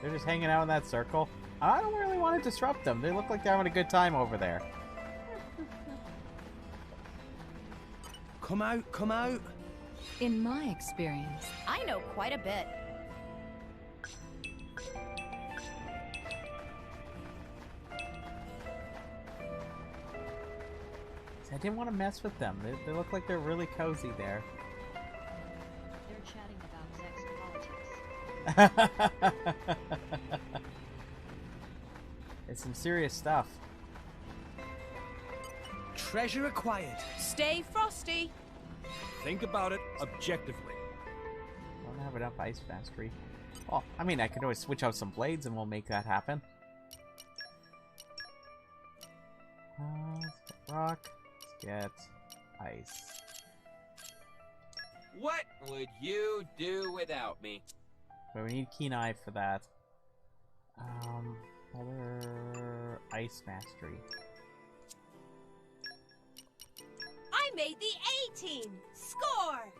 They're just hanging out in that circle. I don't really want to disrupt them. They look like they're having a good time over there. Come out, come out. In my experience, I know quite a bit. I didn't want to mess with them. They look like they're really cozy there. They're chatting about sex politics. It's some serious stuff. Treasure acquired. Stay frosty. Think about it objectively. I don't have enough ice mastery. Well, I mean, I could always switch out some blades and we'll make that happen. Let's get rock. Let's get ice. What would you do without me? But we need keen eye for that. Other ice mastery. I made the A team. Score.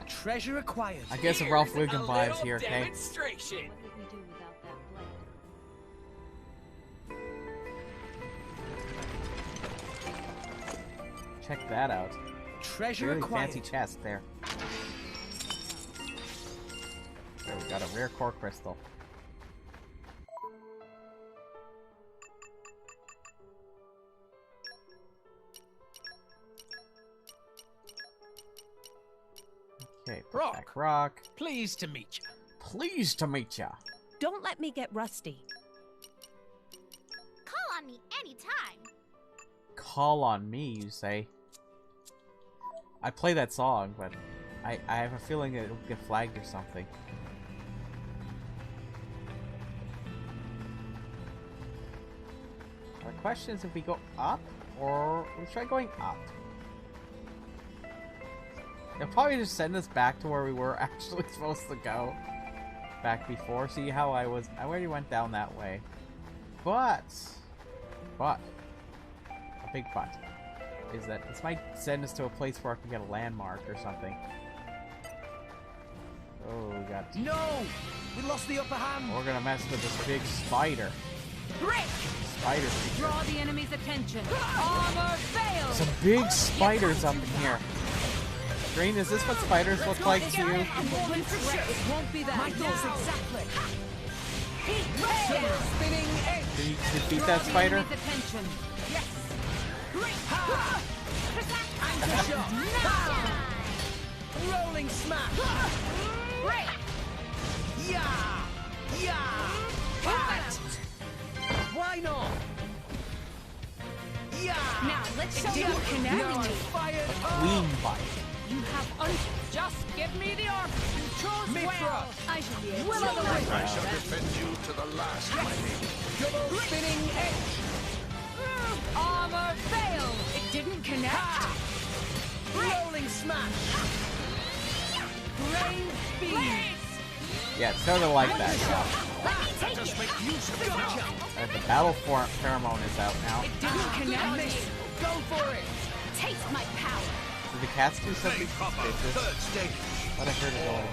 Treasure acquired. I guess if Ralph Here's Wiggum a vibes little here, okay? demonstration. What would we do without that blade? Check that out. Treasure Really acquired. fancy chest there. There, we got a rare core crystal. Okay, Rock. rock. Pleased to meet you. Pleased to meet ya. Don't let me get rusty. Call on me anytime. Call on me, you say? I play that song, but I have a feeling that it'll get flagged or something. The question is if we go up, or let's try going up. It'll probably just send us back to where we were actually supposed to go back before. See how I already went down that way. But, a big but, is that this might send us to a place where I can get a landmark or something. Oh, we got... No! We lost the upper hand. We're gonna mess with this big spider. Break! Spider creature. draw the enemy's attention. Armor failed. Some big spiders up in here. Green, is this what spiders look like to you? It won't be that. My thoughts exactly. Spinning edge. Did you defeat Draw that the spider? enemy's attention. Yes. Anchor shot. Rolling smash. Break. Yeah! Yeah! Perfect. Why not? Yeah! Now let's show Didn't you connect. Now I'm connect. fired up. Queen bite. You have just give me the arm. You chose Mid well. thrust. I shall be able Will o' the wisp. I shall defend you to the last, my lady. Double spinning edge. Armor failed. It didn't connect. Rolling smash. Brave beast. Yeah, it's sort of like that, yeah. Let us make use of it now. The battle pheromone is out now. It didn't connect. Go for it. Taste my power. Did the cats do something Play proper. suspicious? Third stage. What I heard it going.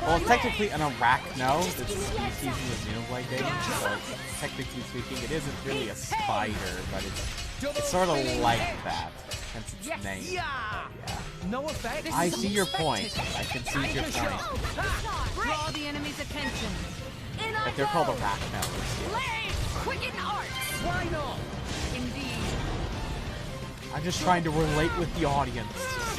Well, technically an arachno, the species in the Xenoblade days, so technically speaking, it isn't really a spider, but it's sort of like that, hence its name. Yeah! Yeah. No effect. I see your point. I can see your point. Draw the enemy's attention. But they're called arachnos. Quicken arts. Why not? Indeed. I'm just trying to relate with the audience.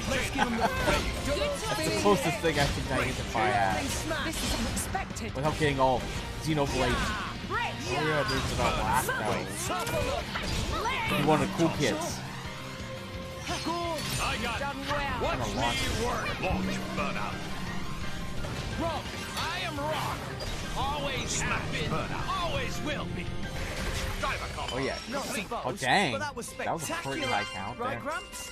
Let's give him the That's the closest thing I can identify as. This is unexpected. Without getting all Xenoblade. Oh yeah, there's about arachnos. You're one of the cool kids. I got Done well. Watch Gonna launch me work. Launch burnout. Rock. I am Rock. Always have been. Always will be. Drive a combo. Oh yeah. Not supposed, Oh dang. but that was That was a pretty spectacular. high count Right, there. Gramps?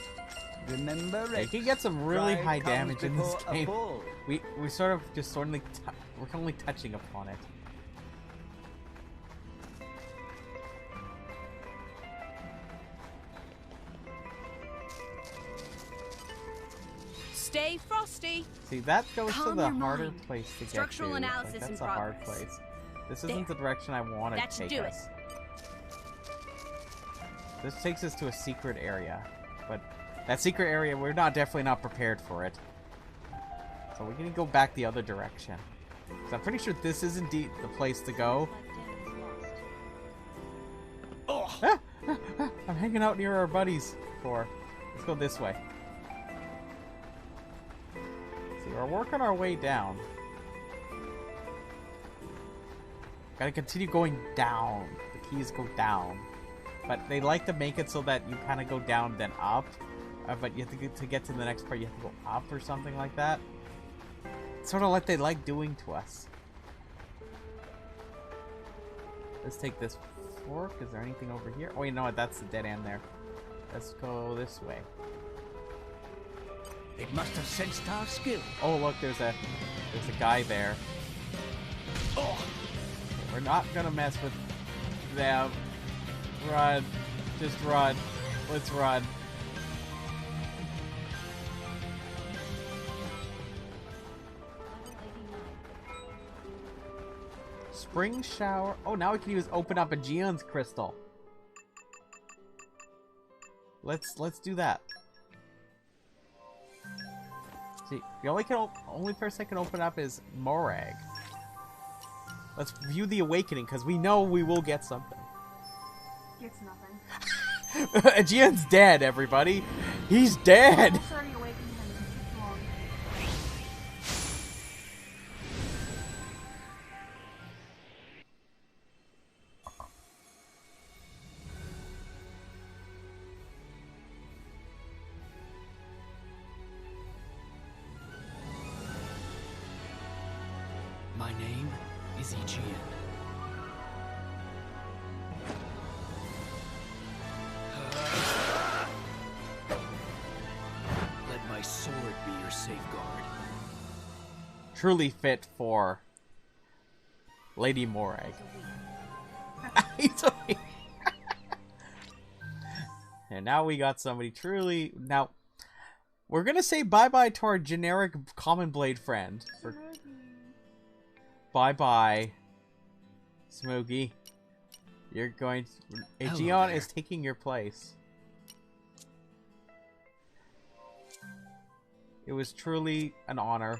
Remember, You can get some really high damage in this game. Bull. We sort of just we're only touching upon it. Stay frosty. See, that goes to Calm the your harder mind. place to get to. Structural analysis that's in a hard progress. place. This isn't the direction I want That to should take do us. This takes us to a secret area, but that secret area, we're definitely not prepared for it. So we're gonna go back the other direction. So I'm pretty sure this is indeed the place to go. Oh. I'm hanging out near our buddies. Let's go this way. See, we're working our way down. Gotta continue going down. The keys go down. But they like to make it so that you kind of go down then up. But you have to get to the next part, you have to go up or something like that. It's sort of what they like doing to us. Let's take this fork. Is there anything over here? Oh, you know what? That's the dead end there. Let's go this way. It must have sensed our skill. Oh, look, there's a guy there. Oh. We're not gonna mess with them. Run. Just run. Let's run. Spring shower. Oh, now we can open up a Geon's crystal. Let's do that. See, the only person I can open up is Morag. Let's view the awakening, because we know we will get something. Gets nothing. Aegeon's dead, everybody. He's dead. Almost already awakened him. It's long. My name is Aegeon. Let my sword be your safeguard. Truly fit for Lady Morag. He's a weak. And now we got somebody truly. Now, we're gonna say bye-bye to our generic common blade friend. Bye-bye, Smoogie. You're going to... Aegeon is taking your place. It was truly an honor.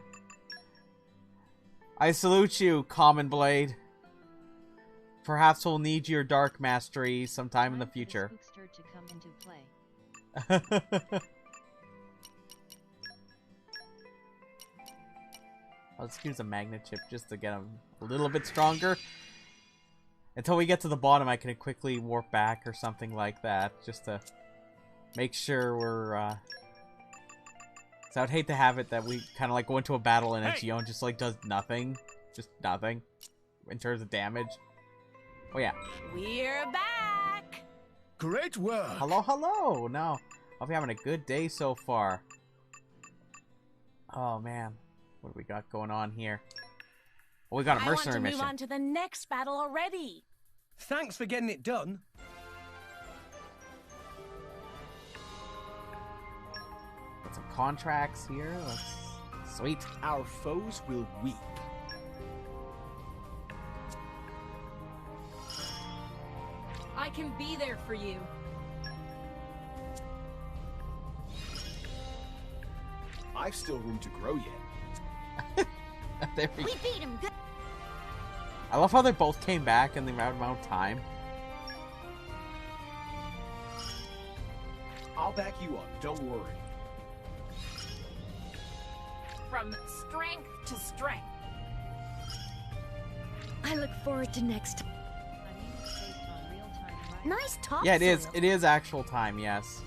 I salute you, Common Blade. Perhaps we'll need your dark mastery sometime in the future. To come into play. Let's use a magnet chip just to get him a little bit stronger. Until we get to the bottom, I can quickly warp back or something like that, just to make sure we're, So I'd hate to have it that we kind of like go into a battle and Aegeon just like does nothing. Just nothing. In terms of damage. Oh yeah. We're back! Great work! Hello, hello! No. Hope you're having a good day so far. Oh man. What do we got going on here? Oh, we got a mercenary mission. I want to move on to the next battle already. Thanks for getting it done. Got some contracts here. Sweet. Our foes will weep. I can be there for you. I've still room to grow yet. There we beat him good. I love how they both came back in the amount of time. I'll back you up, don't worry. From strength to strength. I look forward to next time. I mean, it's based on real-time environment. Nice talk. Yeah, it is. It is actual time, yes.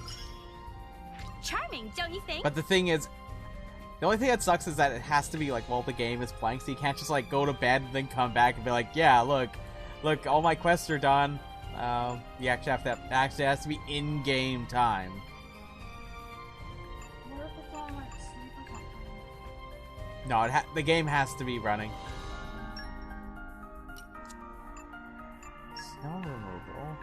Charming, don't you think? But the thing is, the only thing that sucks is that it has to be like while the game is playing, so you can't just like go to bed and then come back and be like, yeah, look, all my quests are done. You actually have to. Actually, it has to be in-game time. No, the game has to be running. Snow removal.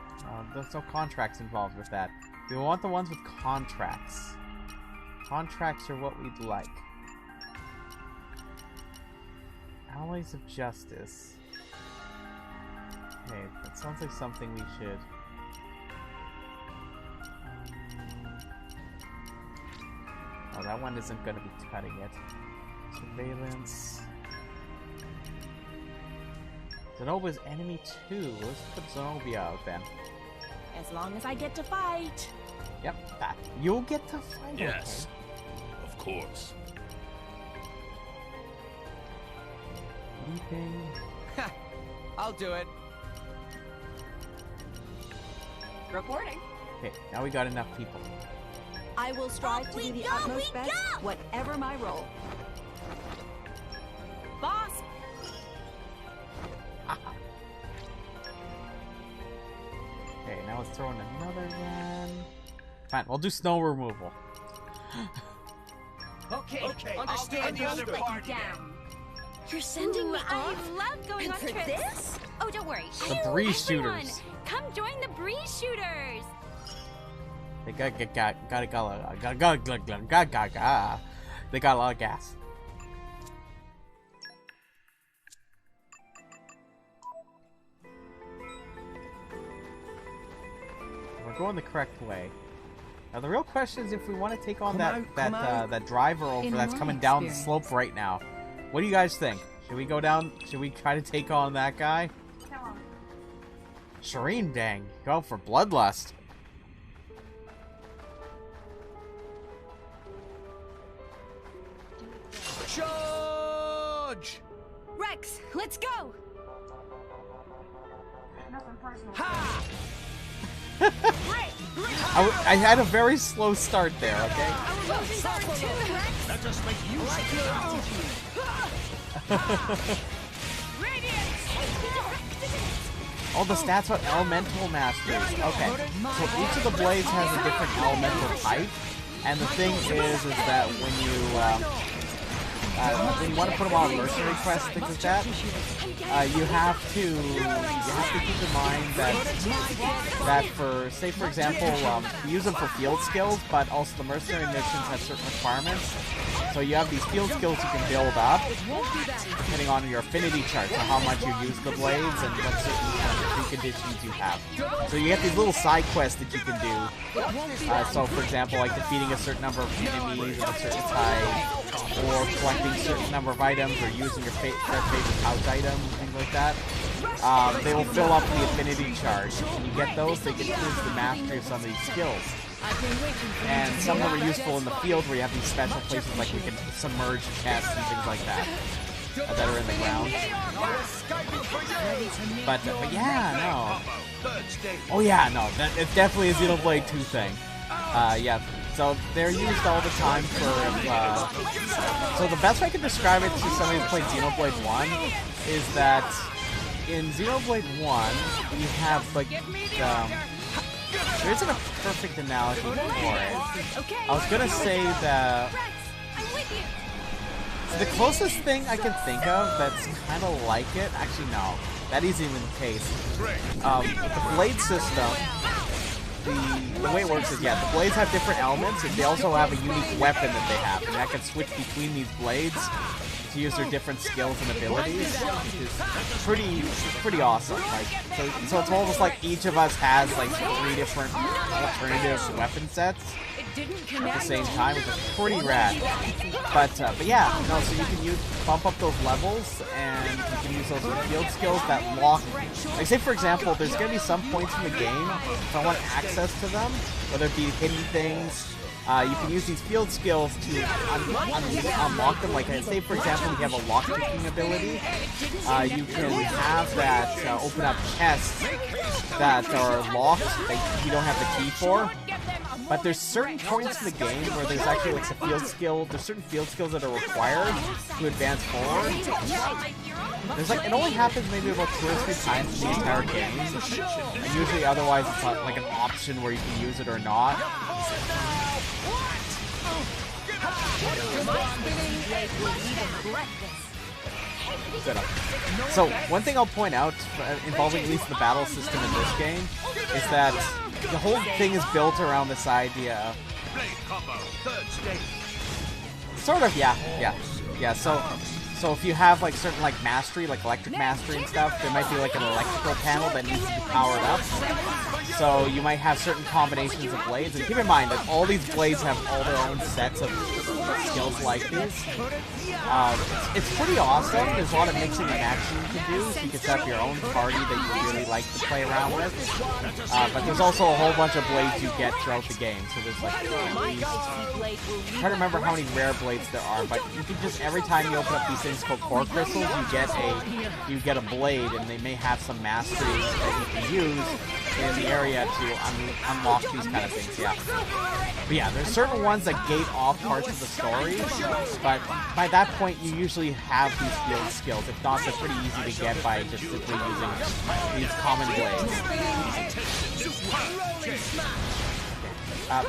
There's no contracts involved with that. We want the ones with contracts. Contracts are what we'd like. Alloys of Justice. Okay, that sounds like something we should... oh, that one isn't going to be cutting it. Surveillance. Zenobia's enemy 2. Let's put Zenobia out then. As long as I get to fight. Yep, that. You'll get to fight. Yes, of course. Leaping. I'll do it. Reporting. Okay, now we got enough people. I will strive to do the utmost best, whatever my role. Boss! Okay, now let's throw in another one. Fine, we'll do snow removal. Okay, understand the other part down. You're sending me I off? love going And on for trips. this? Oh, don't worry. The Ew, breeze everyone, shooters. come join the breeze shooters. They got a lot of gas. We're going the correct way. Now the real question is if we want to take on that driver over that's coming down the slope right now. What do you guys think? Should we go down? Should we try to take on that guy? Kill him. Shireen, dang, go for bloodlust. Charge! Rex, let's go! Nothing personal. Ha! I had a very slow start there, okay? That just makes you All the stats are elemental masters. Okay, so each of the blades has a different elemental type, and the thing is that when you want to put them on mercenary quests, things like that, you have to keep in mind that for, say for example, you use them for field skills, but also the mercenary missions have certain requirements. So you have these field skills you can build up, depending on your affinity chart, so how much you use the blades and what certain preconditions you have. So you get these little side quests that you can do. So for example, like defeating a certain number of enemies of a certain type, or collecting a certain number of items, or using your favorite house items, things like that. They will fill up the affinity chart. When you get those, they can improve the mastery of some of these skills. And some of them are useful in the field where you have these special places like we can submerge chests and things like that that are in the ground. But yeah, no. Oh yeah, no, it's definitely a Xenoblade 2 thing. Yeah, so they're used all the time for, so the best way I can describe it to somebody who's played Xenoblade 1 is that in Xenoblade 1, you have, like, there isn't a perfect analogy for it. I was gonna say that the closest thing I can think of that's kind of like it, actually no, that isn't even the case. The blade system, the way it works is, yeah, the blades have different elements, and they also have a unique weapon that they have, and that can switch between these blades to use their different skills and abilities, which is pretty awesome. Like, so it's almost like each of us has like 3 different alternative weapon sets at the same time, which is pretty rad. But yeah, no, so you can bump up those levels, and you can use those field skills that lock. Like, say for example, there's gonna be some points in the game if I want access to them, whether it be hidden things. You can use these field skills to unlock them. Like, say for example, you have a lock-picking ability. You can have that open up chests that are locked that you don't have the key for. But there's certain points in the game where there's actually like a field skill. There's certain field skills that are required to advance forward. There's like, it only happens maybe about 2 or 3 times in the entire game. And usually, otherwise, it's not like an option where you can use it or not. So, one thing I'll point out, involving at least the battle system in this game, is that the whole thing is built around this idea of... Sort of, yeah. So if you have like certain like mastery, like electric mastery and stuff, there might be like an electrical panel that needs to be powered up. So you might have certain combinations of blades, and keep in mind that all these blades have all their own sets of skills like these. It's pretty awesome. There's a lot of mixing and matching you can do, so you can set up your own party that you really like to play around with. But there's also a whole bunch of blades you get throughout the game. So there's like at least... I'm trying to remember how many rare blades there are, but you can just, every time you open up these things called core crystals, you get a blade, and they may have some mastery that you can use in the area to unlock these kind of things, yeah. But yeah, there's certain ones that gate off parts of the story, but by that point you usually have these field skills. If not, they're pretty easy to get by just simply using these common blades.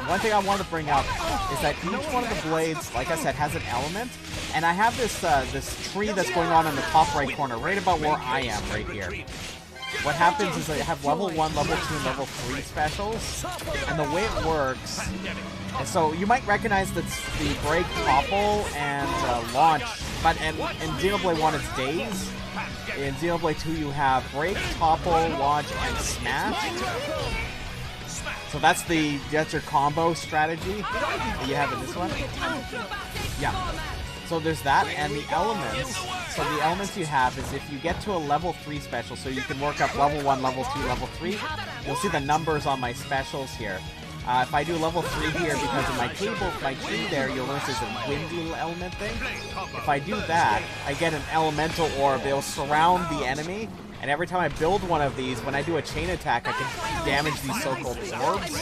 One thing I want to bring up is that each one of the blades, like I said, has an element, and I have this this tree that's going on in the top right corner, right about where I am, right here. What happens is I have level 1, level 2, and level 3 specials, and the way it works, and so you might recognize that the break, topple, and launch, but in Xenoblade 1 it's days. In Xenoblade 2 you have break, topple, launch, and smash. So that's your combo strategy that you have in this one. Yeah. So there's that, and the elements. So the elements you have is if you get to a level 3 special, so you can work up level 1, level 2, level 3, you'll see the numbers on my specials here. If I do level 3 here, because of my tree there, you'll notice there's a wind little element thing. If I do that, I get an elemental orb. It'll surround the enemy, and every time I build one of these, when I do a chain attack, I can damage these so-called orbs.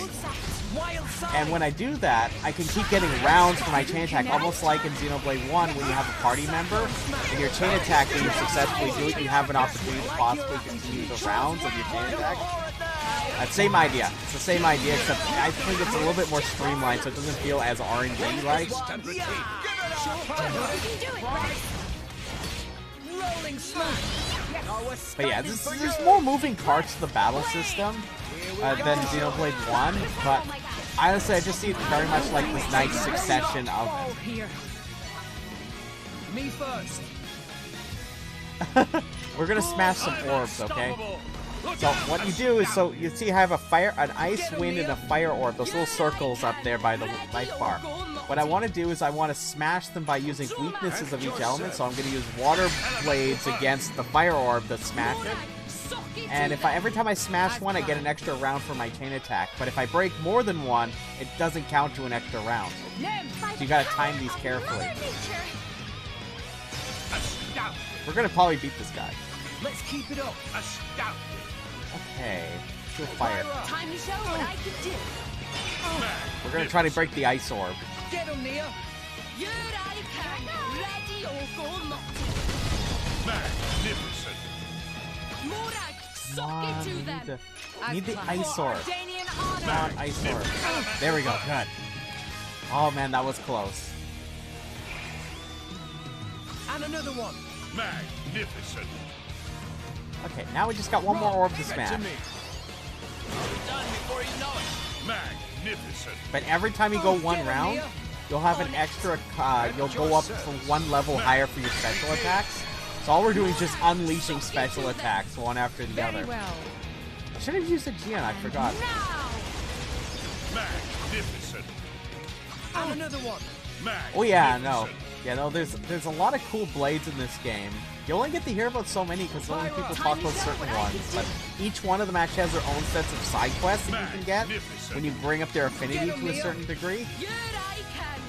And when I do that, I can keep getting rounds for my chain attack, almost like in Xenoblade 1 when you have a party member. In your chain attack, when you successfully do it, you have an opportunity to possibly continue the rounds of your chain attack. Same idea. It's the same idea, except I think it's a little bit more streamlined, so it doesn't feel as RNG-like. But yeah, there's more moving parts to the battle system than Xenoblade 1, but honestly, I just see it very much like this nice succession of... Me first. We're gonna smash some orbs, okay? So what you do is, so you see I have an ice, wind, and a fire orb, those little circles up there by the life bar. What I want to do is I want to smash them by using weaknesses of each element, so I'm going to use water blades against the fire orb to smash it. And if every time I smash one, I get an extra round for my chain attack. But if I break more than one, it doesn't count to an extra round. So you gotta time these carefully. We're gonna probably beat this guy. Let's keep it up. Okay. Still fire. Time to show what I can do. We're gonna try to break the ice orb. Get him, Nia. Magnificent. Need the ice orb. Come on, ice orb. There we go, good. Oh man, that was close. And another one. Magnificent. Okay, now we just got one more orb to smash. Magnificent. But every time you go one round, you'll have an extra, you'll go up from one level higher for your special attacks. So all we're doing is just unleashing special attacks one after the other. I should have used a Gion, I forgot. Magnificent. And another one. Oh yeah, no. Yeah, no, there's a lot of cool blades in this game. You only get to hear about so many because only people talk about certain ones. But each one of them actually has their own sets of side quests that you can get when you bring up their affinity to a certain degree.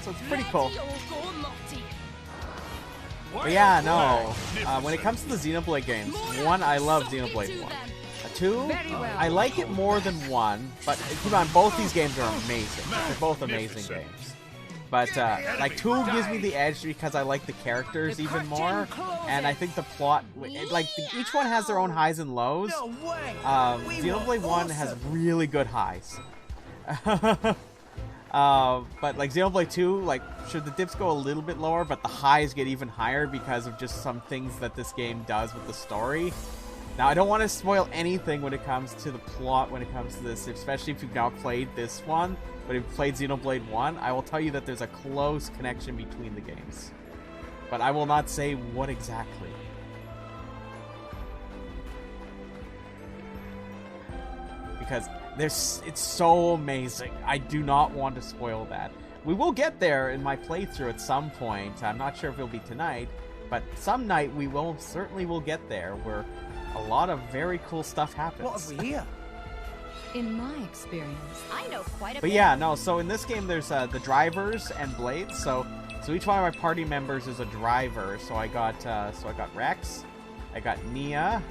So it's pretty cool. But yeah, no. When it comes to the Xenoblade games, 1, I love Xenoblade 1. 2, I like it more than 1, but keep on, both these games are amazing. They're both amazing games. But, like, 2 gives me the edge because I like the characters even more, and I think the plot, like, each one has their own highs and lows. Xenoblade 1 has really good highs. But like Xenoblade 2, like, sure, the dips go a little bit lower, but the highs get even higher because of just some things that this game does with the story. Now, I don't want to spoil anything when it comes to the plot, when it comes to this, especially if you've now played this one, but if you've played Xenoblade 1, I will tell you that there's a close connection between the games. But I will not say what exactly. Because it's so amazing. I do not want to spoil that. We will get there in my playthrough at some point. I'm not sure if it'll be tonight, but some night we certainly will get there where a lot of very cool stuff happens. What have we here? In my experience, I know quite a bit. But yeah, no, so in this game there's the drivers and blades. So each one of my party members is a driver. So I got Rex, I got Nia,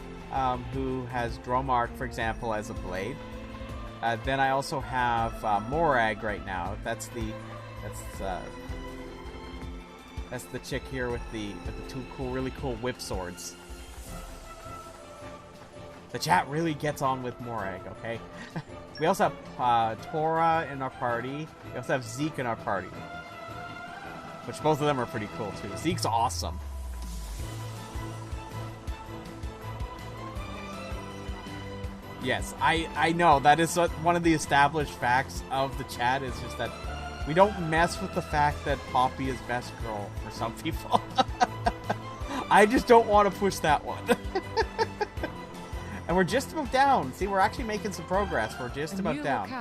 who has Dromark, for example, as a blade. Then I also have Morag right now. That's the chick here with the two really cool whip swords. The chat really gets on with Morag, okay? We also have Tora in our party. We also have Zeke in our party, which both of them are pretty cool too. Zeke's awesome. Yes, I know. That is one of the established facts of the chat, is just that we don't mess with the fact that Poppy is best girl for some people. I just don't want to push that one. And we're just about down. See, we're actually making some progress. We're just about down.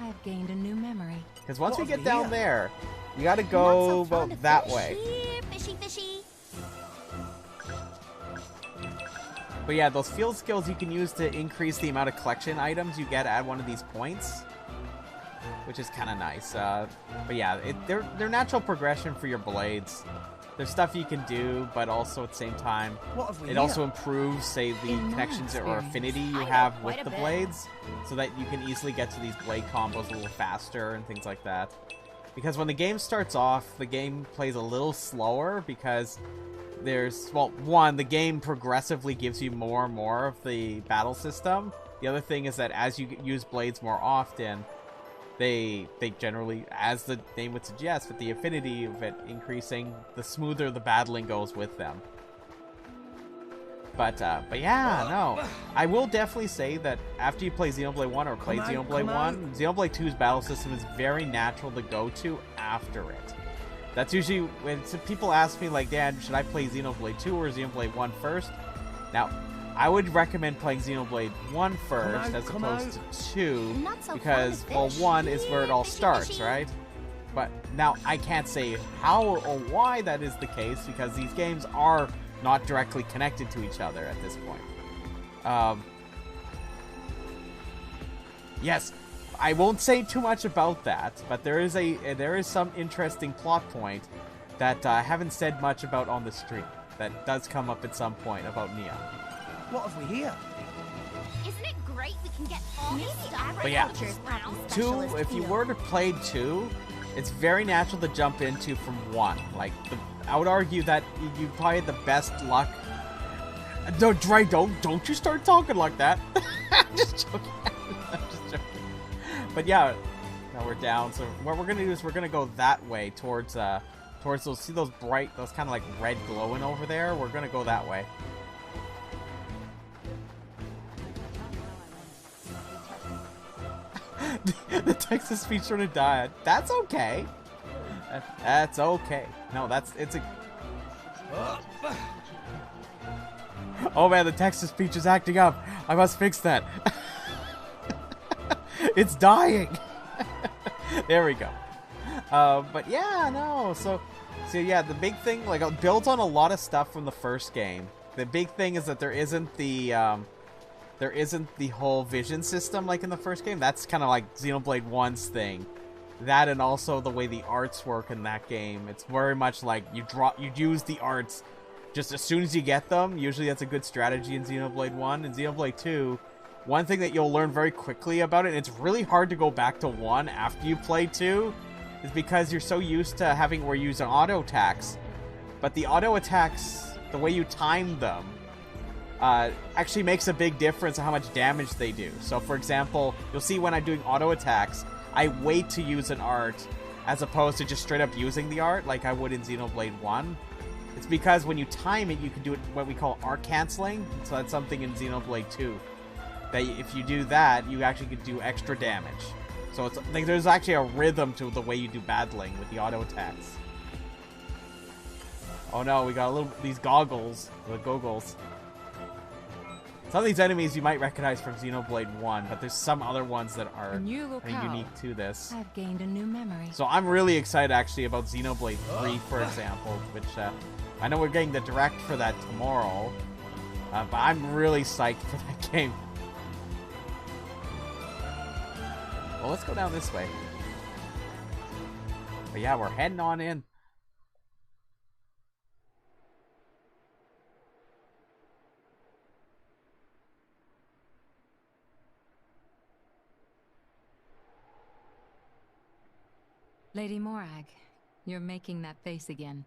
I have gained a new memory. Because once we get down there, you got to go about that way. Fishy, fishy. But yeah, those field skills you can use to increase the amount of collection items you get at one of these points, which is kind of nice. But yeah, they're natural progression for your blades. There's stuff you can do, but also at the same time, it also improves, say, the connections or affinity you have with the blades, so that you can easily get to these blade combos a little faster and things like that. Because when the game starts off, the game plays a little slower because there's, well, one, the game progressively gives you more and more of the battle system. The other thing is that as you use blades more often, they generally, as the name would suggest, with the affinity of it increasing, the smoother the battling goes with them. But yeah, no. I will definitely say that after you play Xenoblade 1 or played Xenoblade 1, Xenoblade 2's battle system is very natural to go to after it. That's usually when people ask me, like, Dad, should I play Xenoblade 2 or Xenoblade 1 first? Now, I would recommend playing Xenoblade 1 first as opposed to 2, because, well, 1 is where it all starts, right? But now, I can't say how or why that is the case, because these games are not directly connected to each other at this point. Yes, I won't say too much about that, but there is some interesting plot point that I haven't said much about on the stream that does come up at some point about Nia. What have we here? Isn't it great we can get all these stuff? But yeah, 2, if you were to play 2, it's very natural to jump into from 1. Like, I would argue that you probably had the best luck. No, Dre, don't you start talking like that. I'm just joking. I'm just joking. But yeah, now we're down. So what we're gonna do is we're gonna go that way towards those. See those bright, those kind of like red glowing over there? We're gonna go that way. The Texas speech sort of died. That's okay. That's okay. No, it's a. Oh man, the Texas speech is acting up. I must fix that. It's dying. There we go. But yeah, no. So yeah, the big thing, like, it builds on a lot of stuff from the first game. The big thing is that there isn't the whole vision system like in the first game. That's kind of like Xenoblade 1's thing. That, and also the way the arts work in that game. It's very much like you use the arts just as soon as you get them. Usually that's a good strategy in Xenoblade 1. And Xenoblade 2, one thing that you'll learn very quickly about it, and it's really hard to go back to 1 after you play 2, is because you're so used to having where you use auto attacks. But the auto attacks, the way you time them, actually makes a big difference in how much damage they do. So for example, you'll see when I'm doing auto attacks, I wait to use an art as opposed to just straight up using the art like I would in Xenoblade 1. It's because when you time it, you can do it what we call art canceling. So that's something in Xenoblade 2. That if you do that, you actually could do extra damage. So it's like there's actually a rhythm to the way you do battling with the auto attacks. Oh no, we got these goggles, the goggles. Some of these enemies you might recognize from Xenoblade 1, but there's some other ones that are unique to this. I've gained a new memory. So I'm really excited actually about Xenoblade 3, for example, which I know we're getting the direct for that tomorrow, but I'm really psyched for that game. Well, let's go down this way. But yeah, we're heading on in. Lady Morag, you're making that face again.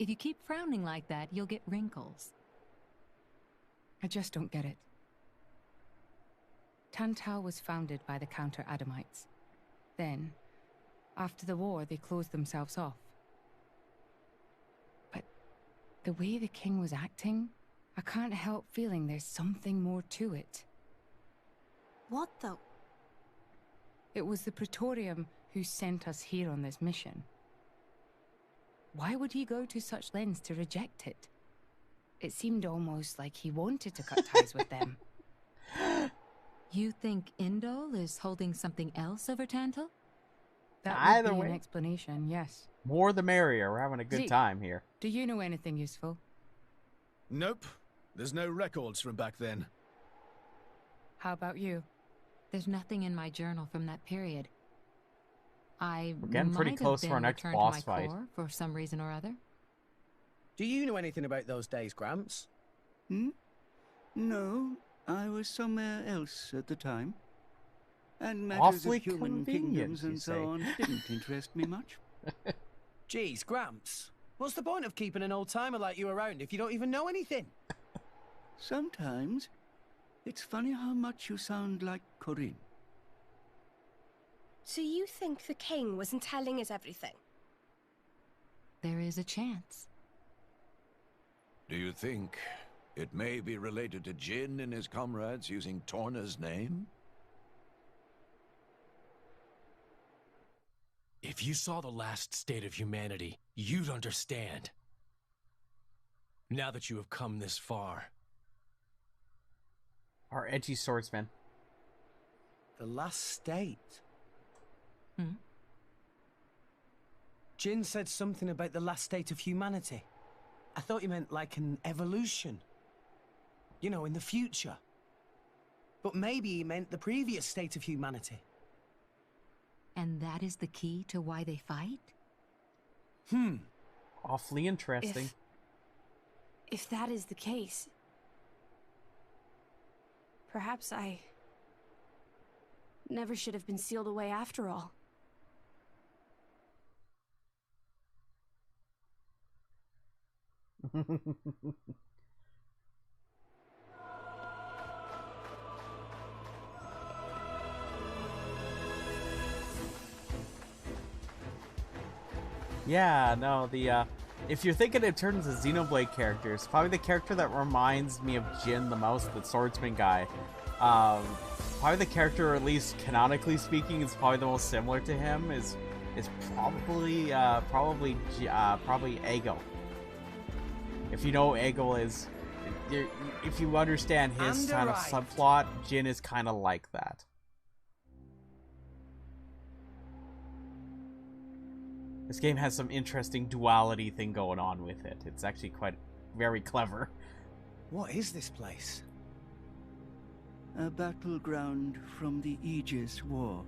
If you keep frowning like that, you'll get wrinkles. I just don't get it. Tantal was founded by the Counter-Adamites. Then, after the war, they closed themselves off. But the way the king was acting, I can't help feeling there's something more to it. What though? It was the Praetorium who sent us here on this mission. Why would he go to such lengths to reject it? It seemed almost like he wanted to cut ties with them. You think Indol is holding something else over Tantal? That would be an explanation, yes. More the merrier. We're having a good time here. Do you know anything useful? Nope. There's no records from back then. How about you? There's nothing in my journal from that period. We're getting pretty close to our next boss fight. For some reason or other. Do you know anything about those days, Gramps? No, I was somewhere else at the time. And matters of human kingdoms and so on didn't interest me much. Geez, Gramps. What's the point of keeping an old-timer like you around if you don't even know anything? Sometimes, it's funny how much you sound like Corinne. So you think the king wasn't telling us everything? There is a chance. Do you think it may be related to Jin and his comrades using Torna's name? If you saw the last state of humanity, you'd understand. Now that you have come this far. Our edgy swordsman. The last state? Jin said something about the last state of humanity. I thought you meant like an evolution. You know, in the future. But maybe he meant the previous state of humanity. And that is the key to why they fight? Awfully interesting. If that is the case, perhaps I never should have been sealed away after all. Yeah, no, if you're thinking in terms of Xenoblade characters, probably the character that reminds me of Jin the most, the swordsman guy, probably the character, at least canonically speaking, is probably the most similar to him, is probably Egil. If you know what Egil is, if you understand his kind of subplot, Jin is kind of like that. This game has some interesting duality thing going on with it. It's actually very clever. What is this place? A battleground from the Aegis War.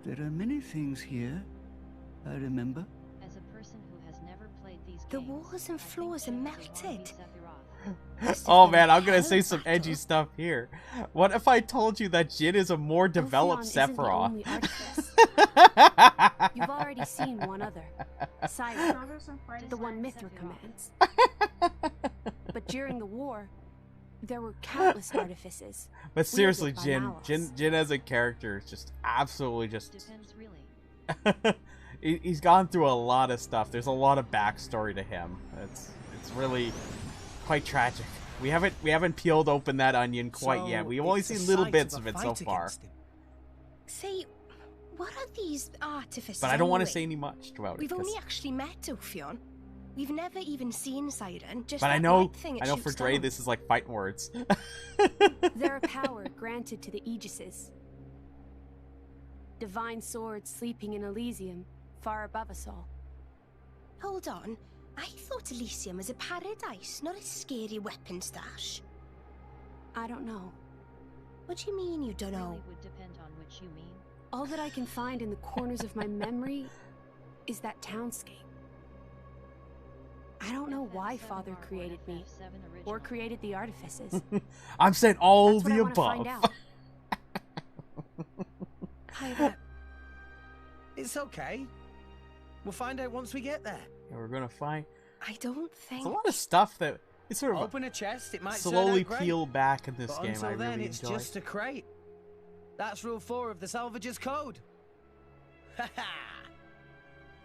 There are many things here, I remember. As a person who has never played these the walls and floors are melted. Oh man, I'm gonna say some edgy stuff here. What if I told you that Jin is a more developed Sephiroth? You've already seen one other, Cyrus, the one Mithra commands. But during the war, There were countless artifices. But seriously, wielded by Jin as a character is just absolutely just. Depends really. He's gone through a lot of stuff. There's a lot of backstory to him. It's really quite tragic. We haven't peeled open that onion quite yet. We've only seen little bits of it so far. Say, what are these artifices? But I don't want to anyway? say any much about it. We've only actually met Ophion. We've never even seen Siren. Just But that I know, white thing it for shoots Dre, down. this is like fighting words. They're a power granted to the Aegises. Divine swords sleeping in Elysium, far above us all. Hold on. I thought Elysium was a paradise, not a scary weapon stash. I don't know. What do you mean you don't know? Really would depend on which you mean. All that I can find in the corners of my memory is that townscape. I don't know why Father created me, or created the artifices. I'm saying all That's what the I wanna above. find out. Pirate. It's okay. We'll find out once we get there. Yeah, we're gonna find. I don't think. There's a lot of stuff that it's sort of Open a chest, it might slowly turn out great. peel back in this But game. until I then, really it's enjoy. just a crate. That's rule 4 of the Salvager's Code.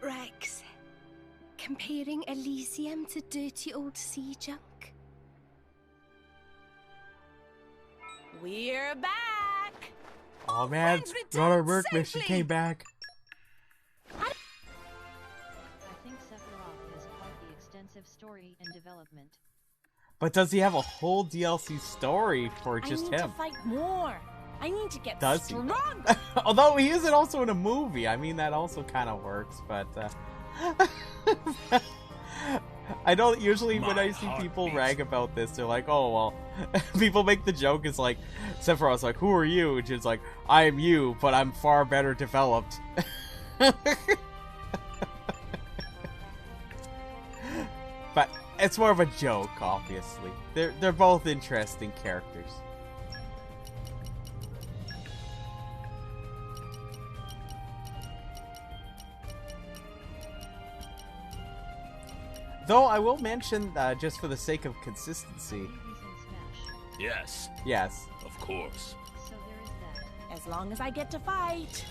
Rex, comparing Elysium to dirty old sea junk. We're back! Oh man, got our work mission came back. I think Sephiroth has quite the extensive story and development. But does he have a whole DLC story for just I need him? to fight more. I need to get Does he? stronger. Although he isn't also in a movie. I mean, that also kind of works, but I know that usually when I see people rag about this, they're like, oh, well, people make the joke, it's like, Sephiroth's like, who are you? And Jin's like, I am you, but I'm far better developed. But it's more of a joke, obviously. They're both interesting characters. Though I will mention, just for the sake of consistency. Yes. Yes. Of course. So there is that. As long as I get to fight.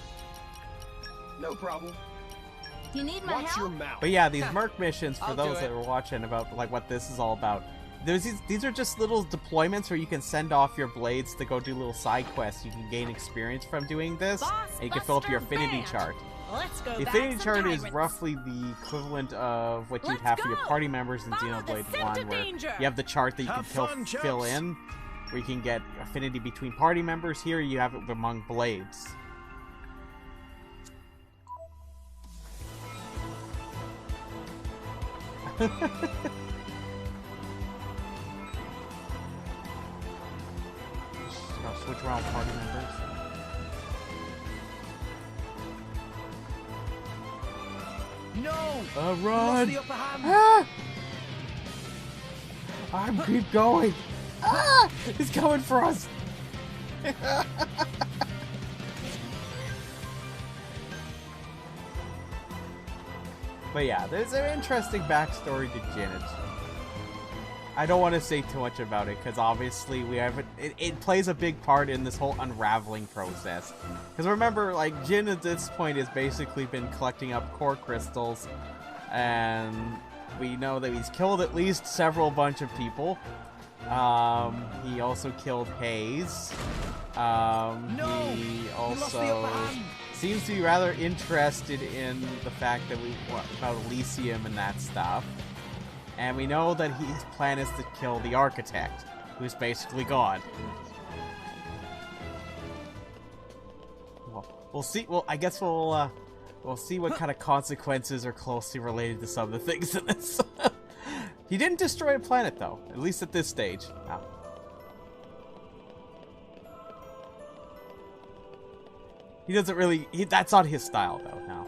No problem. You need my Watch help? your mouth. But yeah, these merc missions, for I'll those do that it. are watching about like what this is all about, these are just little deployments where you can send off your blades to go do little side quests. You can gain experience from doing this, and you can fill up your affinity Band. chart. Let's go The back affinity some chart is tyrants. roughly the equivalent of what you'd Let's have for your go! party members in Follow the Xenoblade scent 1, of where danger! you have the chart that you Have can fun, fill chaps. in, where you can get affinity between party members. Here you have it among blades. I'll switch around party members. No! Run! We lost the upper hand. Ah! I'm keep going. Ah! He's coming for us. But yeah, there's an interesting backstory to Jin. I don't want to say too much about it because obviously we haven't. It plays a big part in this whole unraveling process. Because remember, like Jin at this point has basically been collecting up core crystals, and we know that he's killed at least several bunch of people. He also killed Hayes. He also seems to be rather interested in the fact that about Elysium and that stuff. And we know that his plan is to kill the architect, who's basically God. Well, we'll see. Well, I guess we'll see what kind of consequences are closely related to some of the things in this. He didn't destroy a planet, though, at least at this stage. No. He doesn't really. That's not his style, though. No.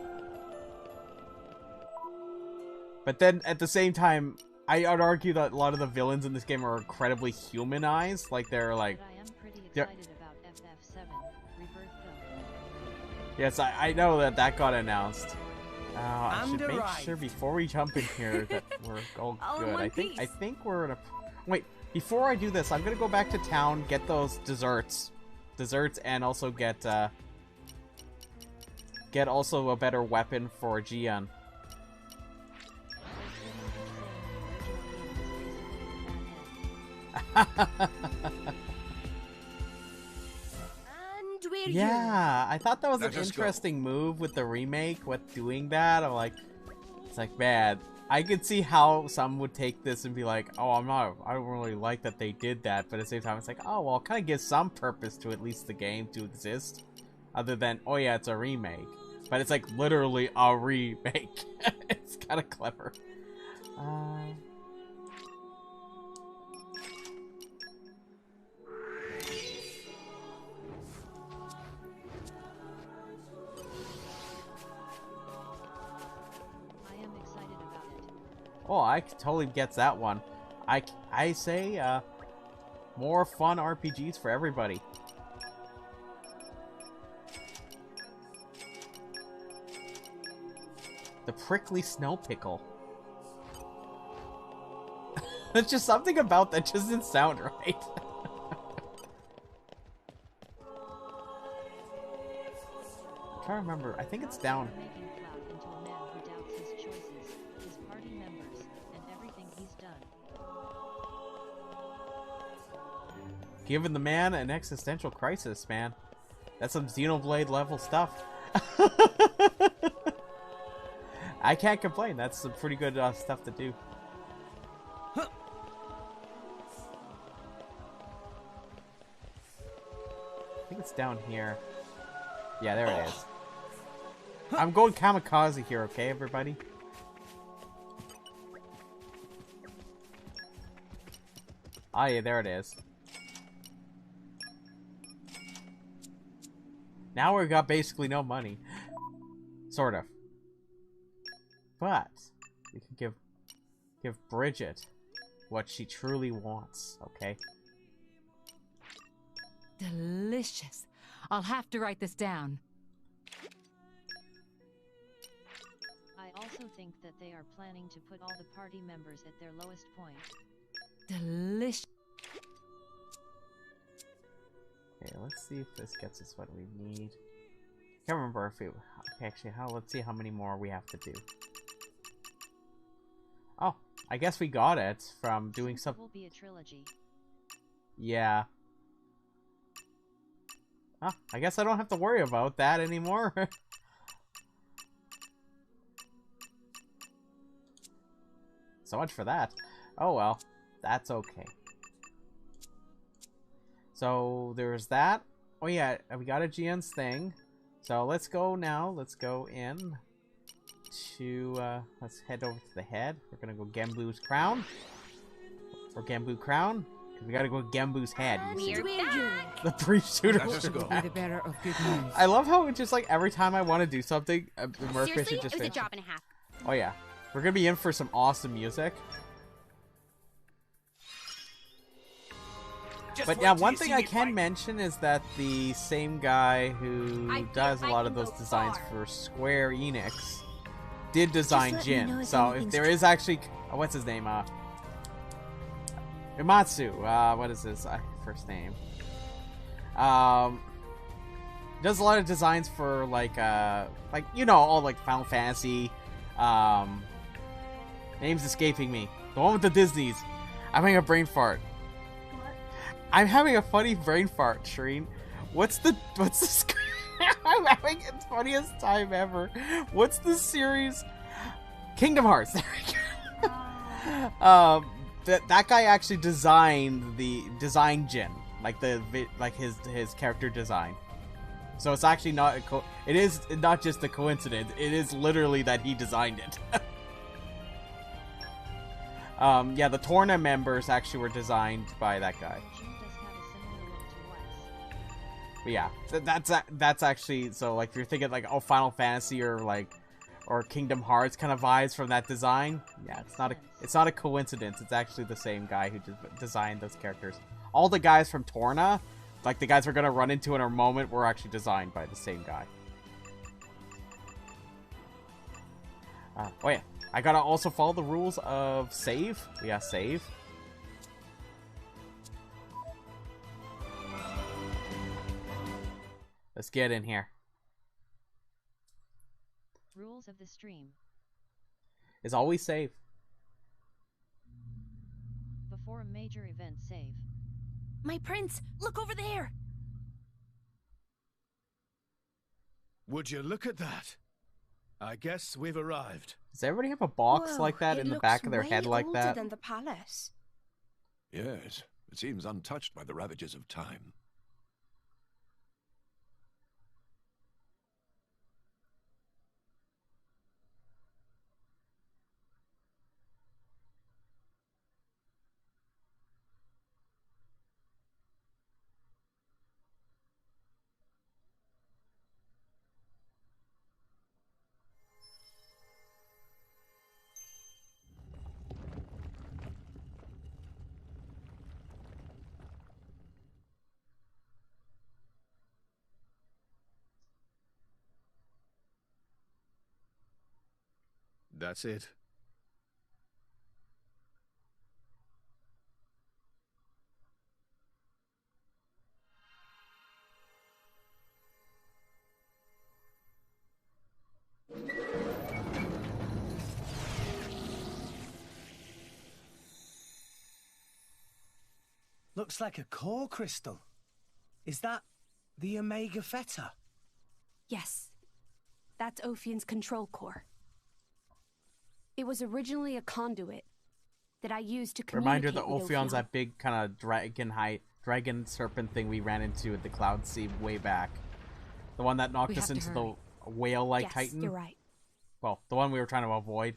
But then, at the same time, I'd argue that a lot of the villains in this game are incredibly humanized. Like, they're like... But I am pretty excited about FF7 Rebirth though. Yes, I know that got announced. I should make Underright. sure before we jump in here that we're all All in good. one I think piece. we're in a... Wait, Before I do this, I'm gonna go back to town, get those desserts, and also get also a better weapon for Gian. Yeah, I thought that was an interesting move with the remake, with doing that. I'm like, it's like, man, I could see how some would take this and be like, oh, I don't really like that they did that, but at the same time, it's like, oh, well, it kind of gives some purpose to at least the game to exist, other than, oh yeah, it's a remake. But it's like literally a remake. It's kind of clever. Oh, I totally gets that one. I say, more fun RPGs for everybody. The prickly snow pickle. There's just something about that just didn't sound right. I'm trying to remember. I think it's down. Giving the man an existential crisis, man. That's some Xenoblade level stuff. I can't complain. That's some pretty good stuff to do. I think it's down here. Yeah, there it is. I'm going kamikaze here, okay, everybody? Oh, yeah, there it is. Now we've got basically no money. Sort of. But we can give Bridget what she truly wants, okay? Delicious. I'll have to write this down. I also think that they are planning to put all the party members at their lowest point. Delicious. Okay, let's see if this gets us what we need. Can't remember if it actually let's see how many more we have to do. Oh, I guess we got it from doing some. Will be a trilogy. Yeah. Oh, I guess I don't have to worry about that anymore. So much for that. Oh well, that's okay. So there's that. Oh yeah, we got a GN's thing. So let's go now. Let's go in to let's head over to the head. We're gonna go Gembu's crown. Or Gembu crown. We gotta go Gembu's head. You see. The brief shooter. The bearer of good news. I love how it's just like every time I want to do something, the Merc Seriously? just It was a drop and a half. Oh yeah. We're gonna be in for some awesome music. But yeah, one thing I can mention is that the same guy who does a lot of those designs for Square Enix did design Jin. So if there is actually, what's his name? Uematsu. What is his first name? Does a lot of designs for like you know, all like Final Fantasy. Name's escaping me. The one with the Disneys. I'm having a brain fart. I'm having a funny brain fart, Shireen. What's the I'm having the funniest time ever. What's the series? Kingdom Hearts. There we go. That guy actually designed Jin, like his character design. So it's actually not it is not just a coincidence. It is literally that he designed it. Yeah, the Torna members actually were designed by that guy. But yeah, that's actually, so like if you're thinking like, oh, Final Fantasy or Kingdom Hearts kind of vibes from that design, yeah, it's not a coincidence. It's actually the same guy who designed those characters. All the guys from Torna, like the guys we're gonna run into in a moment, were actually designed by the same guy. Oh yeah, I gotta also follow the rules of save. Yeah, save. Let's get in here. Rules of the stream. Is always save. Before a major event, save. My prince, look over there! Would you look at that? I guess we've arrived. Does everybody have a box Whoa, like that in the back of their head like older that? Than the palace. Yes, it seems untouched by the ravages of time. That's it. Looks like a core crystal. Is that the Omega Fetter? Yes. That's Ophion's control core. It was originally a conduit that I used to communicate Reminder that with Ophion's Ophion. that big kind of dragon serpent thing we ran into at the Cloud Sea way back. The one that knocked We us have to into hurry. the whale-like Yes, titan. you're right. Well, the one we were trying to avoid.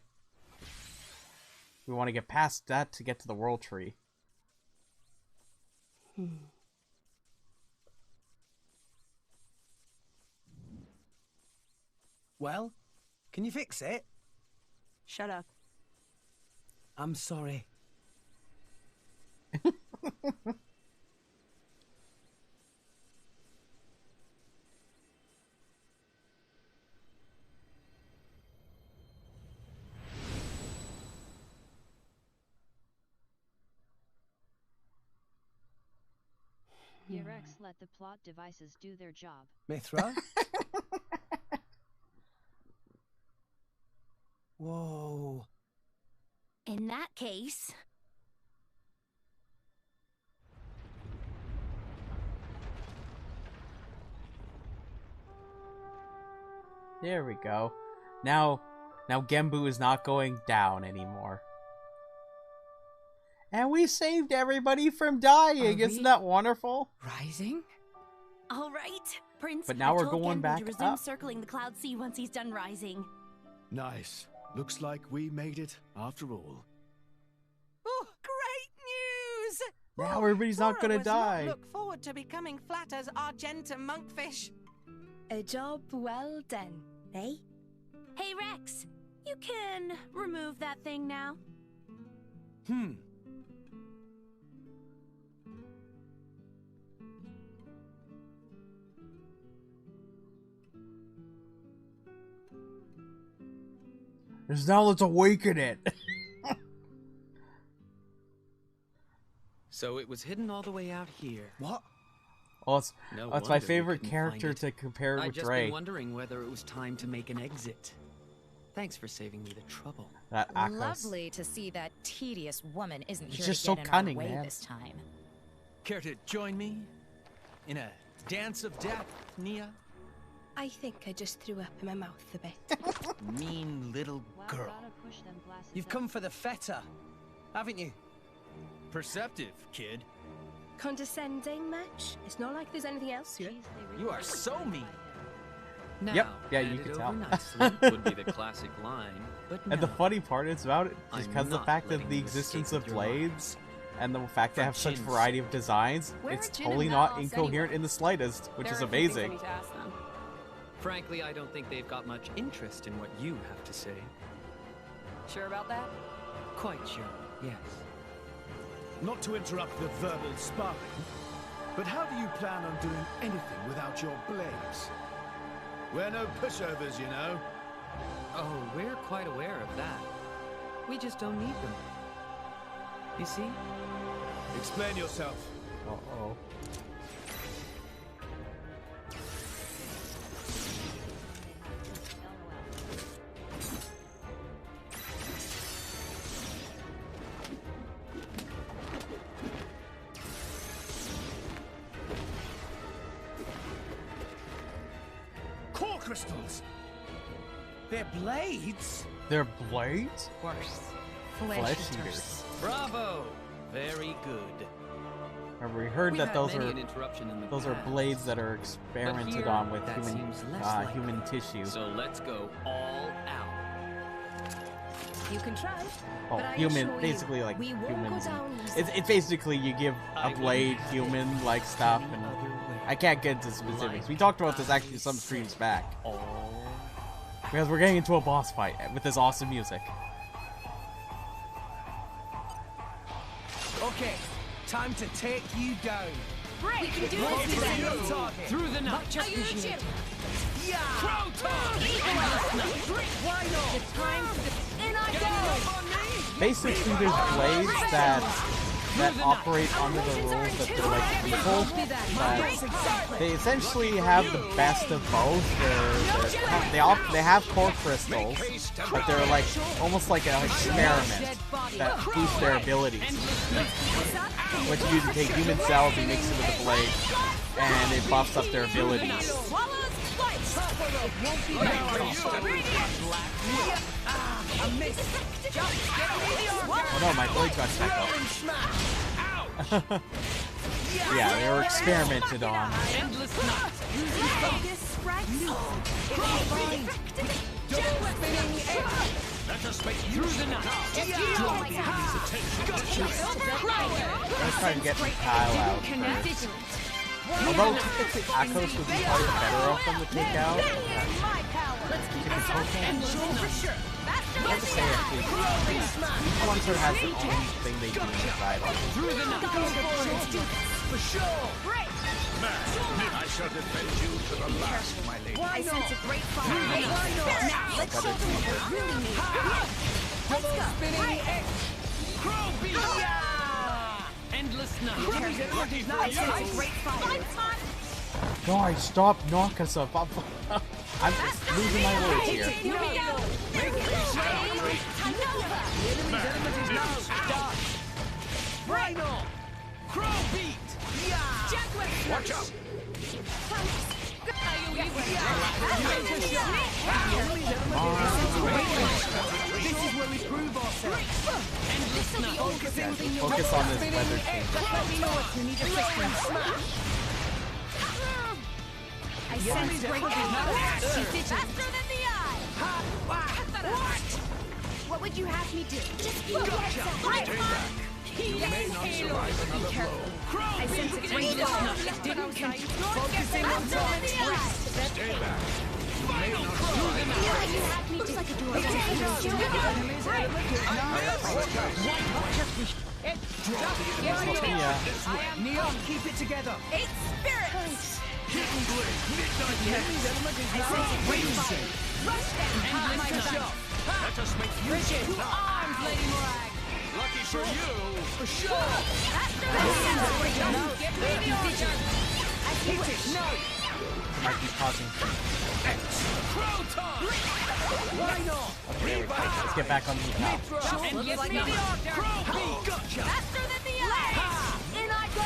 We want to get past that to get to the World Tree. Well, can you fix it? Shut up. I'm sorry. Yerex, let the plot devices do their job. Mithra? Whoa. In that case... There we go. Now Gembu is not going down anymore. And we saved everybody from dying. Isn't that wonderful? Rising? All right, Prince. But now I we're told going Genbu back to resume up. circling the Cloud Sea once he's done rising. Nice. Looks like we made it after all. Oh, great news! Now everybody's not Tora gonna was die. Look forward to becoming flat as Argentum monkfish. A job well done, eh? Hey, Rex, you can remove that thing now. Now let's awaken it. So it was hidden all the way out here. What? Well, it's No my wonder we favorite couldn't character find it. to compare I'd with just Drake. been wondering whether it was time to make an exit. Thanks for saving me the trouble. That Akos. Lovely to see that tedious woman isn't It's here just to so get in cunning, our way man. this time. Care to join me in a dance of death, Nia? I think I just threw up in my mouth a bit. Mean little girl. Gotta push them glasses You've up. come for the Fetter, haven't you? Perceptive, kid. Condescending much? It's not like there's anything else here. You are so mean. Now, Yep, yeah, hand you it can over tell. nicely would be the classic line, but And the no. funny part is about it is I'm because of the not fact of letting the you existence escape of with your blades and the fact they For have such Jin's variety of sake. designs, Where it's are Jin totally and not Malos incoherent anyway? in the slightest, which is amazing. Frankly, I don't think they've got much interest in what you have to say. Sure about that? Quite sure, yes. Not to interrupt the verbal sparring, but how do you plan on doing anything without your blades? We're no pushovers, you know. Oh, we're quite aware of that. We just don't need them. You see? Explain yourself. Uh-oh. crystals. They're blades? They're blades? Worse. Flesh eaters. Bravo! Very good. Remember, we heard We've that had those many are an interruption in the those are past, blades that are experimented here, on with that human seems less likely. human tissue. So let's go all out. You can try. Oh, but I human, assure basically you, like we won't humans. go down easy. It's basically you give a blade human like stuff, and I can't get into specifics. We talked about this actually some streams back. Because we're getting into a boss fight with this awesome music. Okay, time to take you down. Great! We can do Right this to today! your target. Through the night. Much appreciated. Yeah! Proton! Why not? The time for the... In I go! Basically, there's blades that operate under the rules that they're like lethal, but they essentially have the best of both. They have core crystals, but they're like almost like an experiment that boosts their abilities. What you do is take human cells and mix it with a blade, and it buffs up their abilities. Oh no, my blade got stuck up. Yeah, they were experimented on. Let us make through the night. Let's try to get Kyle out first. Although Akos would be probably better of them to take out. Hard to say actually. Each one sort of has their own thing they do inside of it. For sure. Great. I shall defend you to the last, my lady. I sense a great fire. Now let's show them what we really need. Let's go. Great. Crow beat! Endless night. I sense a great fire. Guys, stop knocking us up. I'm just losing my words here. Here we go. Why not? Crow beat! Watch out! This is where we prove ourselves. Focus on this weather change. Just let me know if you need assistance. I sense great faster than the eye. What would you have me do? Just be Stay back. You may not survive another blow. I sense a great didn't focusing on Stay back. You may not survive. Looks like a door. Neon, keep it together. Eight spirits. Hidden blade. I sense a great fire. Rush them. My shot. Let us make Richard, two arms, Lady Morag. lucky for you. For sure. Get ready, Richard. I hit it. No. Might be causing Why not? Okay, let's get back on the top. And give me the order. Faster than the eye. In I go.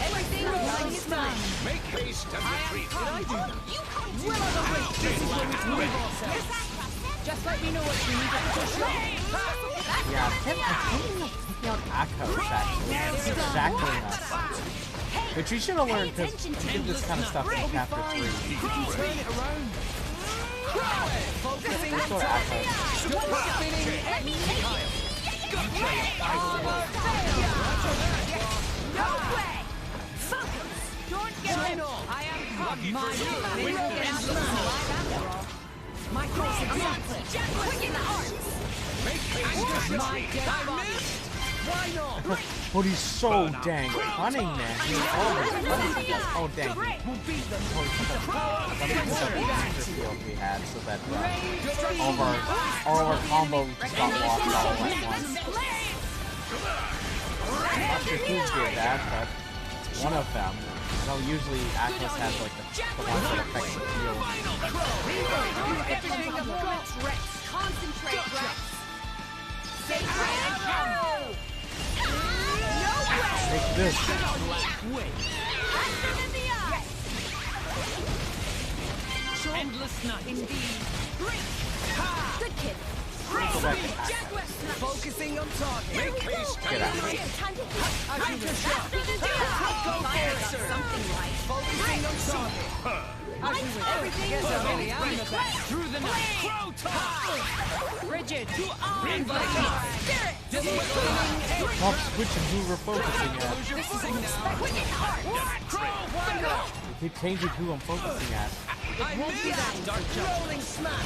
Everything going is done. Make haste and retreat. You come to will of the ring. This is where we move ourselves. Just let me know what you need to show. Yeah, I can't take out Akos actually. It's exactly enough. Which we should have learned because we did this kind of stuff in chapter 3. Turn it around. Focusing Let's go to Akos. Let me take it. No way. Focus. Don't get in. I am my we will get out of the life. My cross exactly. Quicken the arms. Make haste and retreat. I missed. Why not? But he's so dang cunning, man. He's always cunning. Oh, dang. We'll beat them. We had so that all of our combo just got lost all at once. I'm not sure who did that, but one of them. I know usually Akos has like the one that affects the field. Everything of limits, Rex. Concentrate, Rex. Stay ready. No way. Take this. Faster than the eye. Endless night. Indeed. Good kid. Focusing on target. Make haste. Get out. Something like focusing on target. Everything is really on the back. Through the night. Rigid. Stop switching who we're focusing at. This is You keep changing who I'm focusing at. It won't be that dark rolling smash.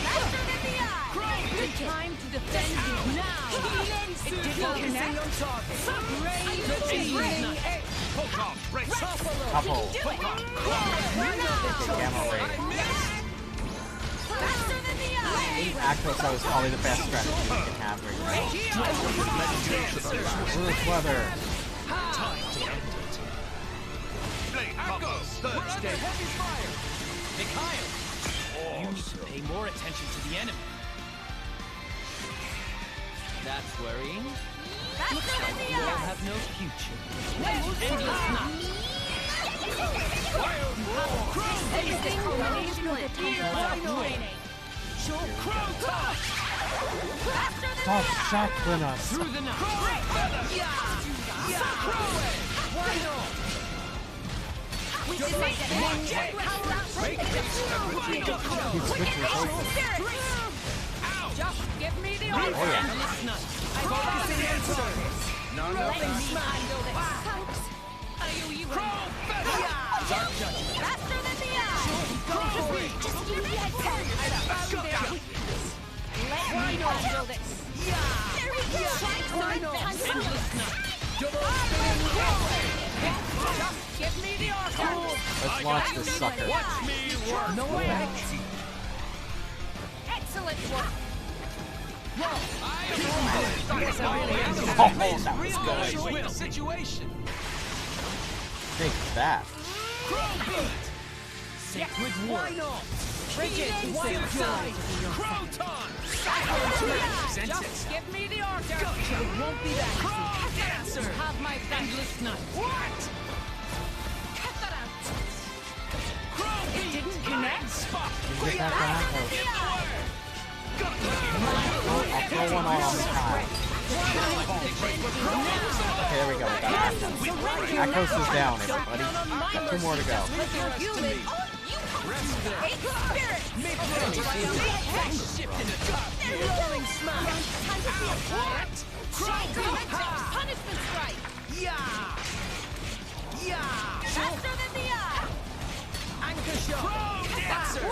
The time to defend is now. It didn't connect. Couple. Gamma ray. Actos, that was probably the best strategy you can have right now. Earth weather. We're under heavy fire. Mikhail, you need to pay more attention to the enemy. That's worrying. Looks like we'll have no future. Endless night. Wild roar. Stop shackling us. Through the night. Keep switching focus. Just give me the Oh yeah. Focusing on service. Let me handle this. Are you Faster than the eye. Just give me a head count. I found their weakness. Let me handle this. There we go. Endless night. Just give me the order. Let's launch this sucker. Watch me work. No way. Excellent work. Oh, that was good. Situation. Take that. Sacred why not? Rigid, wild side. Croton. Just give me the order. It won't be that easy. Dancer. Have my endless night. What? Cut that out. It didn't connect. You get that back? I'll throw one on the time. Okay, there we go. We got Actos. Actos is down, everybody. Got 2 more to go. Punishment strike. Faster than the eye. Anchor shot. Dancer.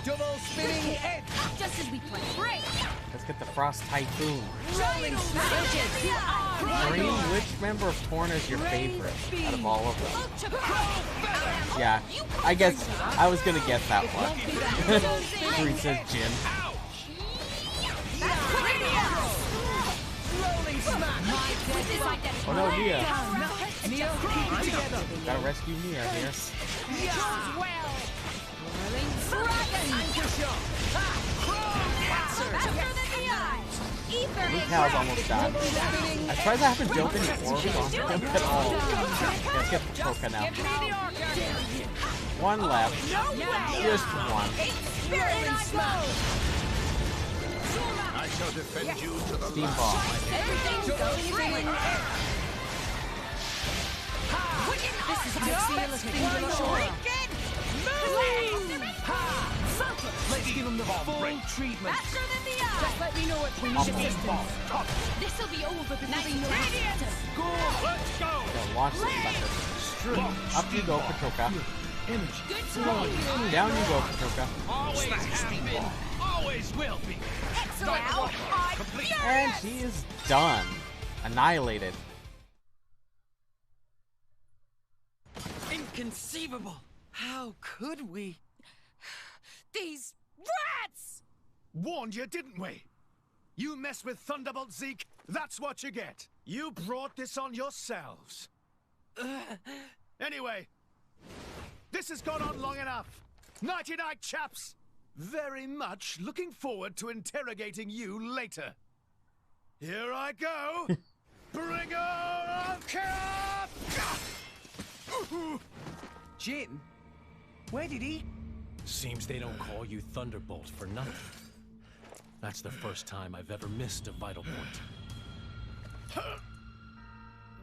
Double spinning head. Just as we planned. Break. Let's get the Frost Typhoon. Rolling Green, which member of Torn is your favorite out of all of them? Yeah, I guess I was gonna guess that one. Green says Jin. Oh no, Nia. Gotta rescue Nia here. Mikhail's almost done. As far as I haven't built any orbs on him at all. Let's get the Poka now. 1 left. Just 1. I shall defend you to the Steam last. Ball. This is Let's give him the full treatment. Just let me know what we need assistance. This'll be over before they know it's Go! Let's go! Go, launch the sucker. Up you go, Patoka. good to Down you go, Patoka. Always have been. Always will be. Excellent. And she is done. Annihilated. Inconceivable! How could we? These rats! Warned you, didn't we? You mess with Thunderbolt Zeke, that's what you get. You brought this on yourselves. Anyway, this has gone on long enough. Nighty-night, chaps. Very much looking forward to interrogating you later. Here I go. Bringer of Chaos! Jin? Where did he? Seems they don't call you Thunderbolt for nothing. That's the first time I've ever missed a vital point.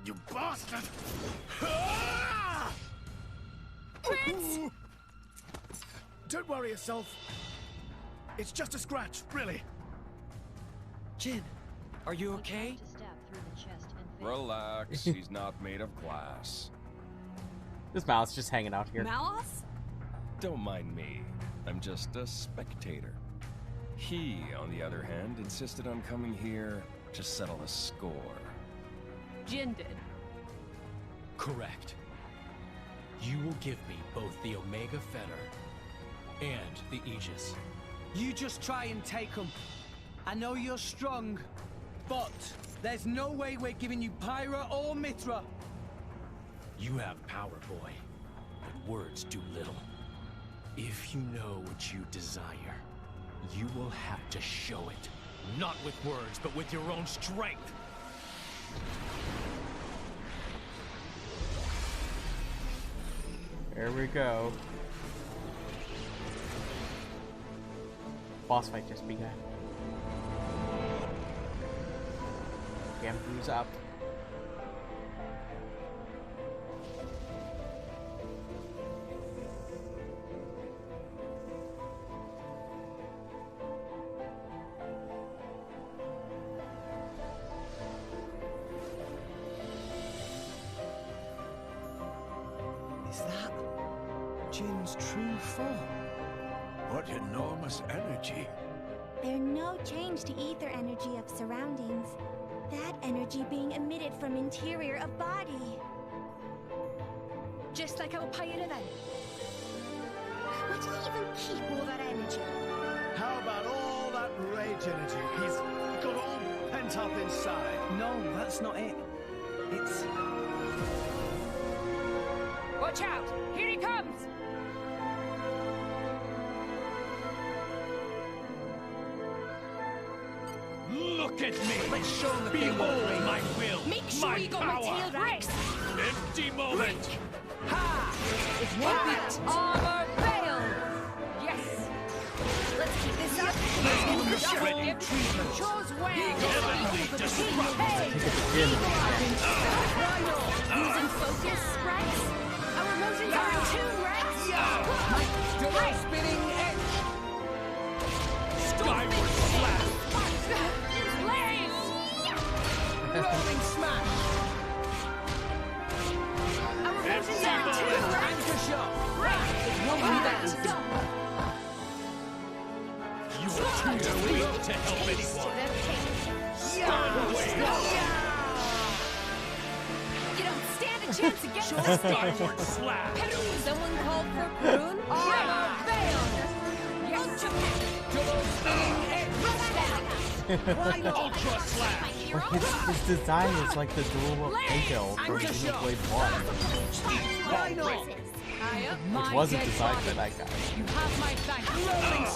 You bastard! Prince! Don't worry yourself. It's just a scratch, really. Jin, are you okay? Relax, he's not made of glass. This mouth's just hanging out here. Malice? Don't mind me. I'm just a spectator. He, on the other hand, insisted on coming here to settle a score. Jin did. Correct. You will give me both the Omega Fetter and the Aegis. You just try and take them. I know you're strong, but there's no way we're giving you Pyra or Mithra. You have power, boy, but words do little. If you know what you desire, you will have to show it. Not with words, but with your own strength. There we go. Boss fight just began. Gambu's up. Is that Jin's true form? What enormous energy. There's no change to ether energy of surroundings. That energy being emitted from interior of body. Just like our Pyra then. Where did he even keep all that energy? How about all that rage energy he's got all pent up inside? No, that's not it. It's... Watch out! Here he comes! Look at me! Let's show them the Behold my will! Make sure my you got power! my tail right. Empty moment! Ha! It's one bit armor failed! Yes! Let's keep this up! Let's get ready! Chose well! Heavenly destruction! Losing focus, Rex? Our emotions are in tune, Rex? Double spinning edge! Skyward slash! Rolling smash! Our emotions are in tune, Rex? Anchor shot! You are too weak to help anyone! Stand away! You don't stand a chance against the Skyward slash! Someone called for Prune? Armor failed! Yes! Double spinning edge! Ultra slash! His design is like the dual Echo from Xenoblade 1. Which wasn't designed by that guy. You have my thanks.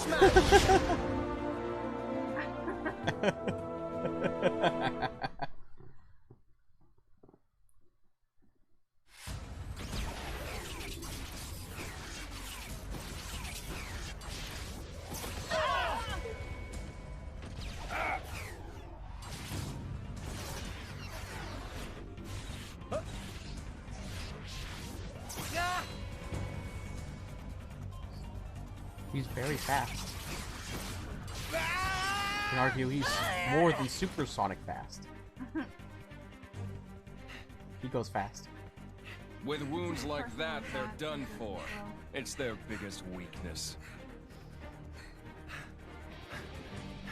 He's very fast. You can argue he's more than supersonic fast. He goes fast. With wounds like that, they're done for. It's their biggest weakness.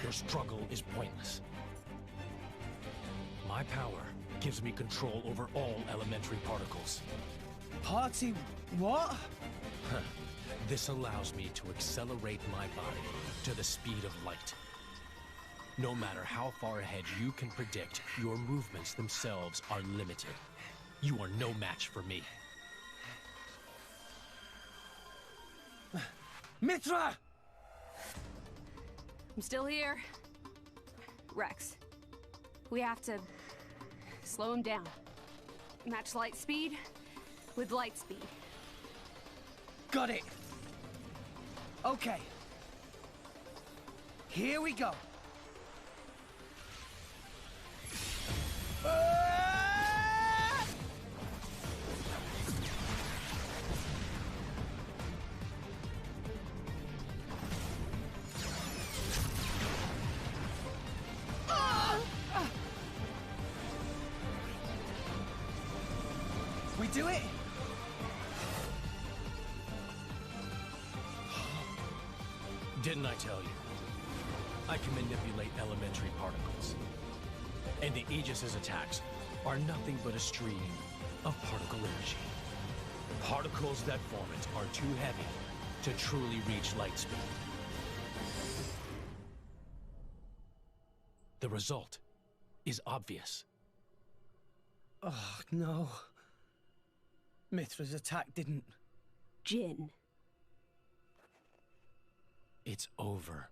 Your struggle is pointless. My power gives me control over all elementary particles. Party what? This allows me to accelerate my body to the speed of light. No matter how far ahead you can predict, your movements themselves are limited. You are no match for me. Mithra! I'm still here. Rex, we have to slow him down. Match light speed with light speed. Got it. Okay. Here we go. We do it? Didn't I tell you? I can manipulate elementary particles. And the Aegis's attacks are nothing but a stream of particle energy. Particles that form it are too heavy to truly reach light speed. The result is obvious. Oh, no. Mithra's attack didn't... Jin. It's over,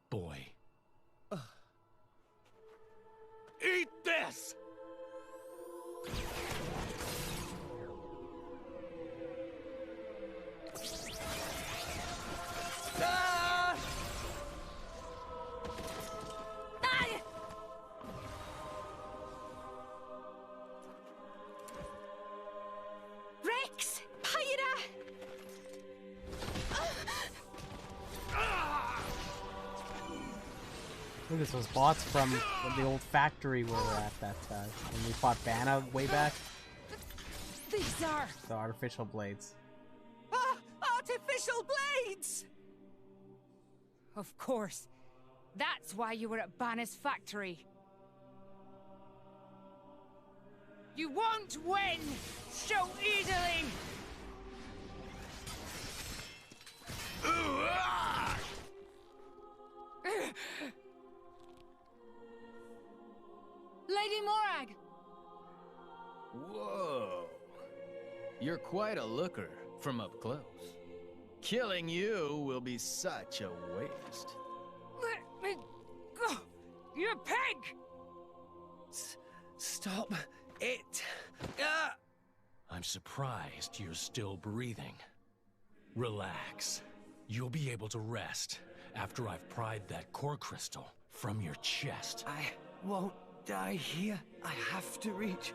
boy. Eat this! Ah! Rex! Pyra! Look at those bots from the old factory we were at that when we fought Vanna way back. These are The artificial blades. artificial blades! Of course. That's why you were at Banner's factory. You won't win so easily! Lady Morag! Whoa. You're quite a looker from up close. Killing you will be such a waste. Let me go! You pig! Stop it! I'm surprised you're still breathing. Relax. You'll be able to rest after I've pried that core crystal from your chest. I won't die here. I have to reach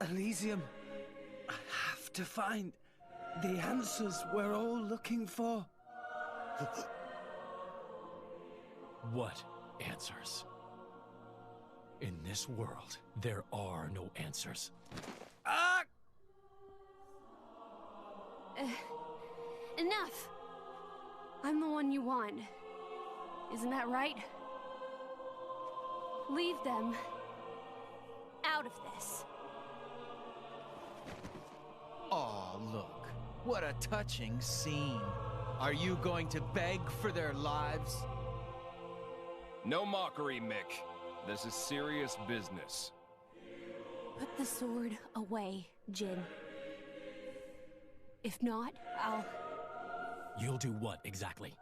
Elysium. I have to find the answers we're all looking for. What answers? In this world, there are no answers. Enough! I'm the one you want. Isn't that right? Leave them out of this. Aw, look. What a touching scene. Are you going to beg for their lives? No mockery, Mick. This is serious business. Put the sword away, Jin. If not, You'll do what exactly?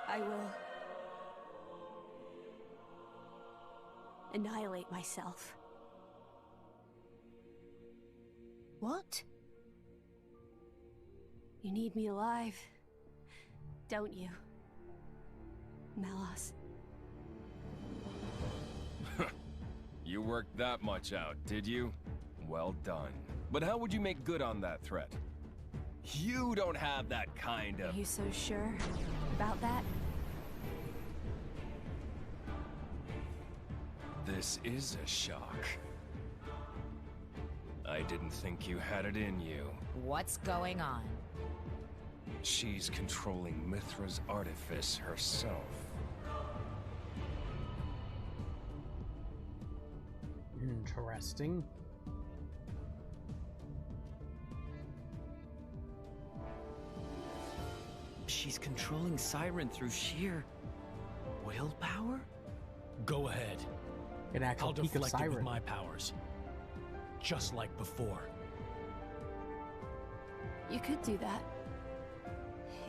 I will annihilate myself. What? You need me alive, don't you, Melos? You worked that much out, did you? Well done. But how would you make good on that threat? You don't have that kind of... Are you so sure about that? This is a shock. I didn't think you had it in you. What's going on? She's controlling Mithra's artifice herself. Interesting. She's controlling Siren through sheer willpower? Go ahead. An actual I'll peak of deflect it with Siren. my powers. Just like before. You could do that.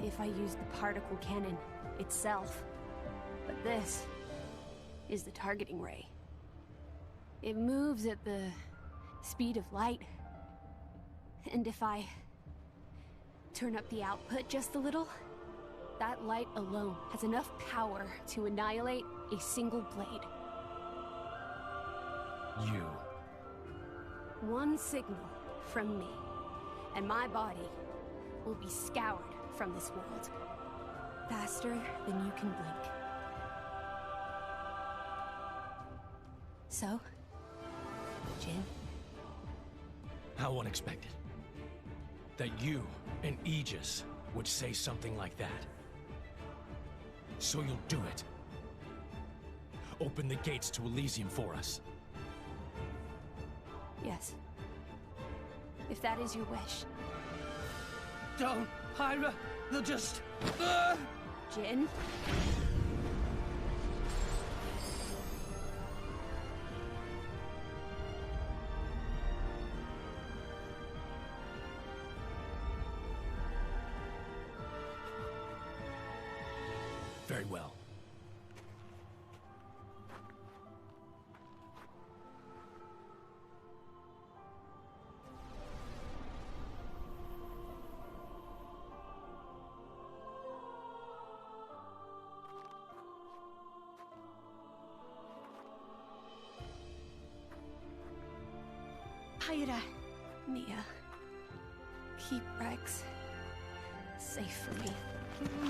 If I used the particle cannon itself. But this is the targeting ray. It moves at the speed of light. And if I Turn up the output just a little. That light alone has enough power to annihilate a single blade. You. One signal from me, and my body will be scoured from this world. Faster than you can blink. So, Jin? How unexpected. That you and Aegis would say something like that. So you'll do it. Open the gates to Elysium for us. Yes. If that is your wish. Don't, Hyra! They'll just... Jin? Very well. Hyra, Mia. Keep Rex safe for me.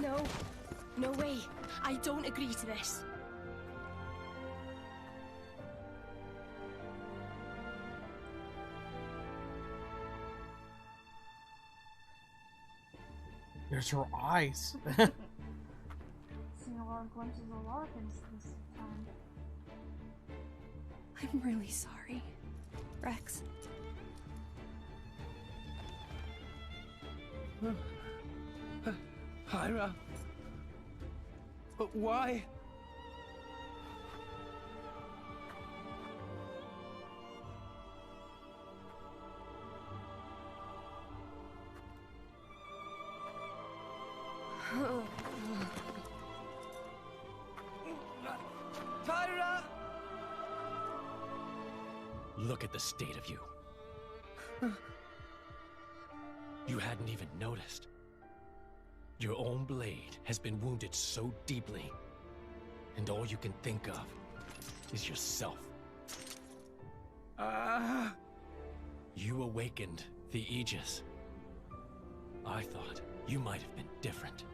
No. No way. I don't agree to this. There's your eyes. Seen a lot of glimpses of a lot of things this time. I'm really sorry, Rex. Hyra? But why? Hyra! Look at the state of you. You hadn't even noticed. Your own blade has been wounded so deeply, and all you can think of is yourself. You awakened the Aegis. I thought you might have been different,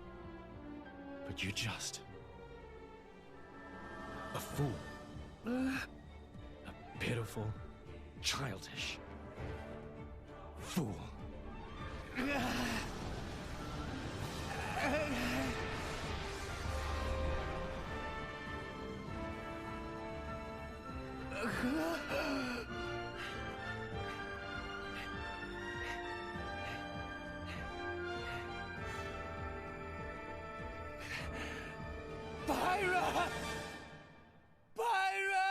but you're just a fool. A pitiful, childish fool. Pyra! Pyra!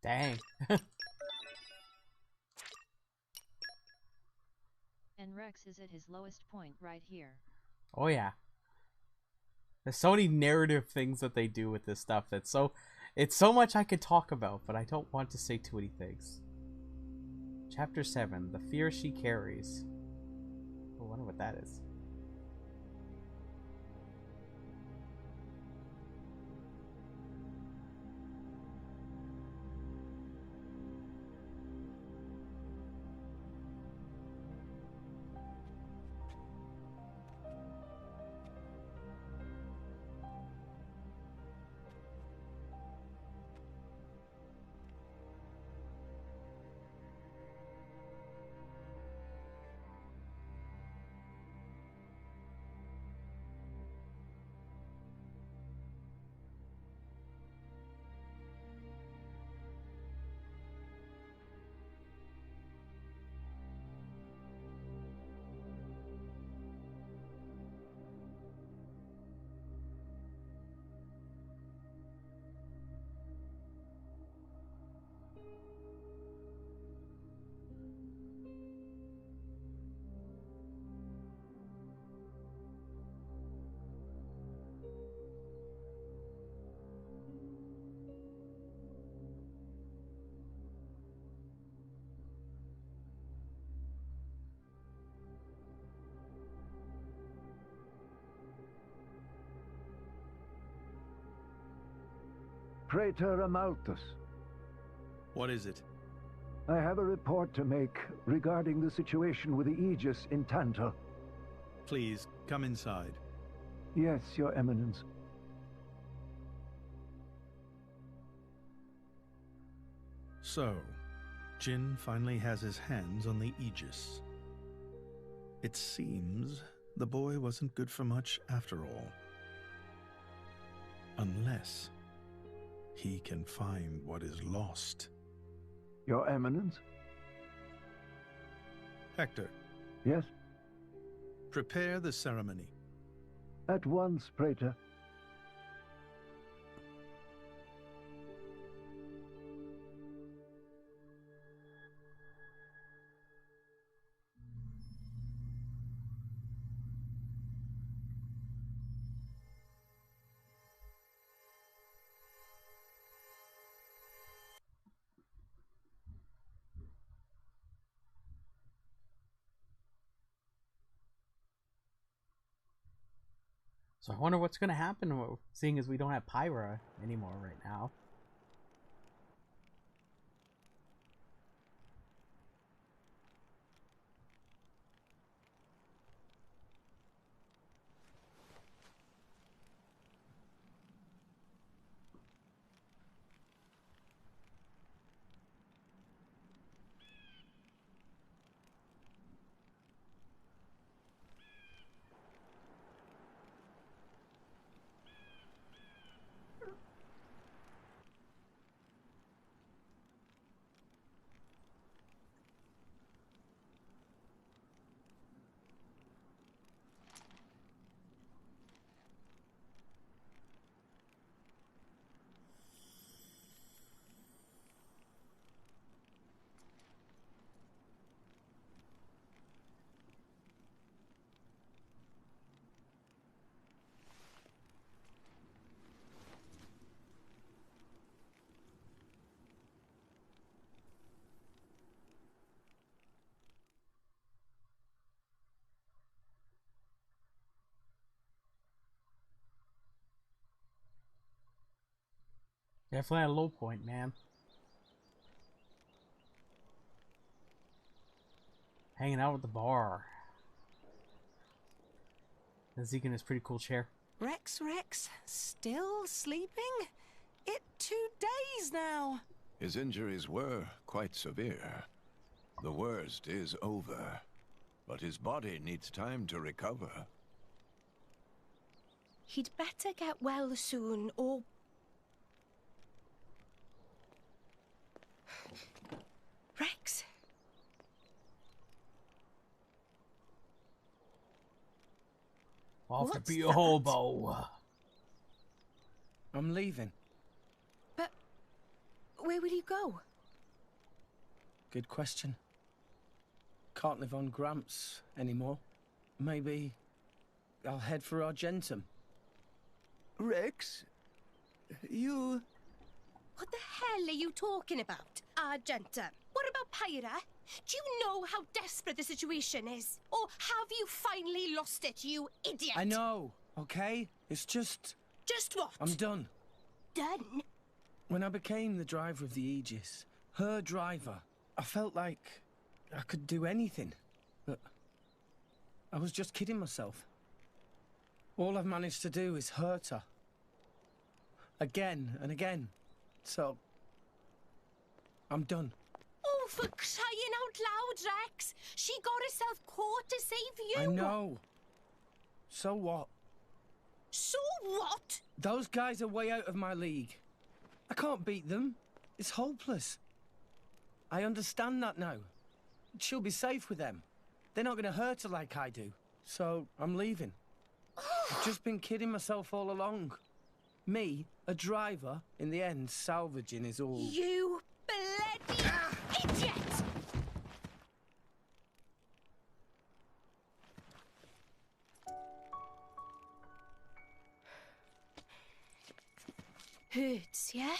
Dang. And Rex is at his lowest point right here. Oh yeah. There's so many narrative things that they do with this stuff that's it's so much I could talk about, but I don't want to say too many things. Chapter 7, The Fear She Carries. Oh, I wonder what that is. Praetor Amalthus. What is it? I have a report to make regarding the situation with the Aegis in Tantal. Please, come inside. Yes, Your Eminence. So, Jin finally has his hands on the Aegis. It seems the boy wasn't good for much after all. Unless he can find what is lost. Your Eminence? Hector. Yes? Prepare the ceremony. At once, Praetor. So I wonder what's going to happen, seeing as we don't have Pyra anymore right now. Definitely at a low point, man. Hanging out at the bar. And Zeke in his pretty cool chair. Rex, still sleeping? It 2 days now. His injuries were quite severe. The worst is over. But his body needs time to recover. He'd better get well soon, or... Rex? Off to be a hobo. I'm leaving. But where will you go? Good question. Can't live on Gramps anymore. Maybe I'll head for Argentum. Rex, you... What the hell are you talking about, Argentum? What about Pyra? Do you know how desperate the situation is? Or have you finally lost it, you idiot? I know, okay? It's just... Just what? I'm done. Done? When I became the driver of the Aegis, her driver, I felt like I could do anything. But I was just kidding myself. All I've managed to do is hurt her. Again and again. So, I'm done. Oh, for crying out loud, Rex! She got herself caught to save you! I know. So what? So what? Those guys are way out of my league. I can't beat them. It's hopeless. I understand that now. She'll be safe with them. They're not going to hurt her like I do. So, I'm leaving. I've just been kidding myself all along. Me, a driver, in the end, salvaging is all... You bloody idiot! Hurts, yeah?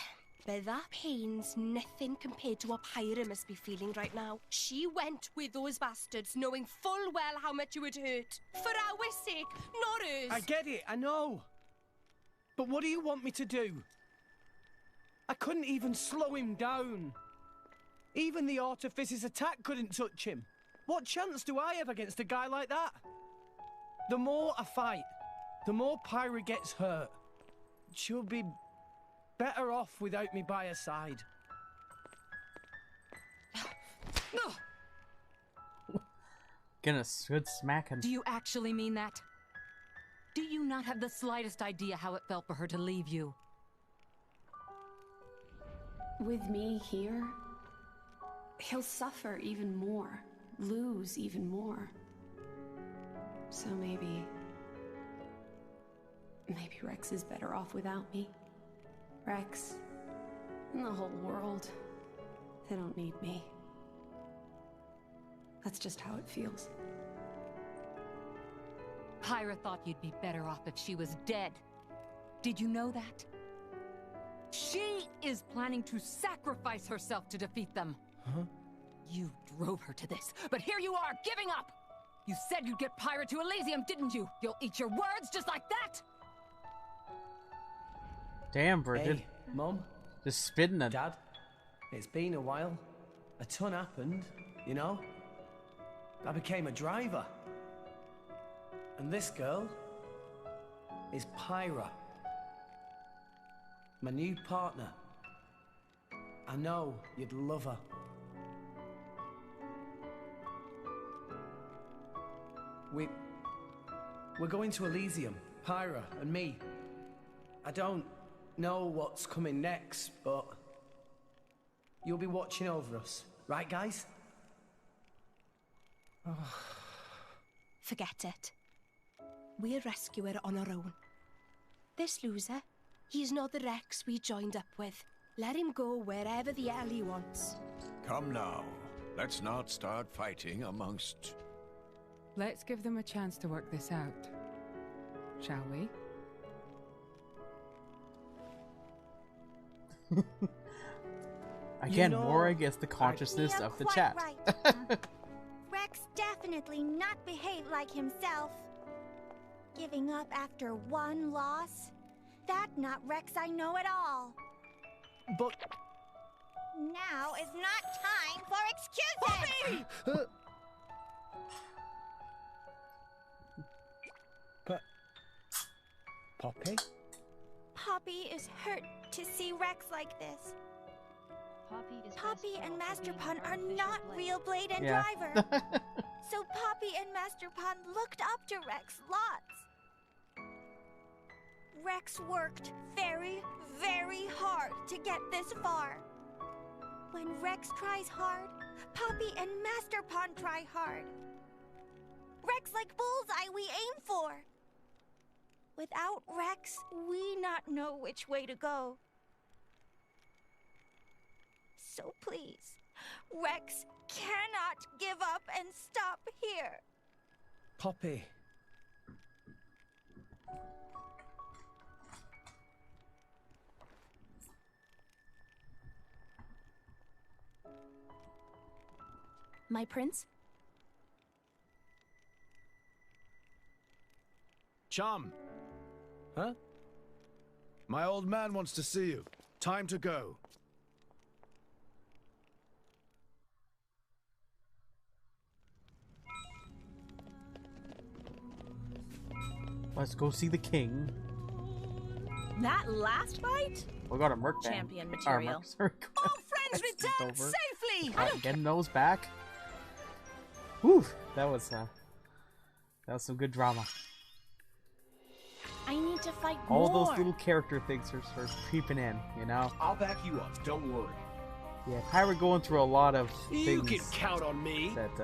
But that pain's nothing compared to what Pyra must be feeling right now. She went with those bastards knowing full well how much it would hurt. For our sake, not hers. I get it, I know. But what do you want me to do? I couldn't even slow him down. Even the Artifice's attack couldn't touch him. What chance do I have against a guy like that? The more I fight, the more Pyra gets hurt. She'll be better off without me by her side. Gonna good smack him. Do you actually mean that? Do you not have the slightest idea how it felt for her to leave you? With me here, he'll suffer even more, lose even more. So maybe Rex is better off without me. Rex and the whole world, they don't need me. That's just how it feels. Pyra thought you'd be better off if she was dead. Did you know that? She is planning to sacrifice herself to defeat them. Huh? You drove her to this, but here you are, giving up! You said you'd get Pyra to Elysium, didn't you? You'll eat your words just like that? Damn, Bridget. Hey, Mom. Just spitting it. Dad, it's been a while. A ton happened, you know? I became a driver. And this girl is Pyra. My new partner. I know you'd love her. We're going to Elysium, Pyra and me. I don't know what's coming next, but you'll be watching over us, right, guys? Forget it. We'll rescue her on our own. This loser, he's not the Rex we joined up with. Let him go wherever the hell he wants. Come now. Let's not start fighting amongst... Let's give them a chance to work this out. Shall we? Again, Mora gets the consciousness of the chat. Right. Rex definitely not behaved like himself. Giving up after one loss? That not Rex I know at all. But... Now is not time for excuses! Poppy? Poppy is hurt to see Rex like this. Poppy and Master Pun are not real Blade and Driver. So Poppy and Master Pun looked up to Rex lots. Rex worked very, very hard to get this far. When Rex tries hard, Poppy and Master Pun try hard. Rex like bullseye we aim for. Without Rex, we not know which way to go. So please, Rex cannot give up and stop here. Poppy. My prince? Chum. Huh? My old man wants to see you. Time to go. Let's go see the king. That last fight? We got a Merc band. Champion material. All friends return safely! Getting those back. Whew, that was some good drama. I need to fight All more. those little character things are sort of creeping in, you know? I'll back you up, don't worry. Yeah, Pyra going through a lot of You things can count on me. that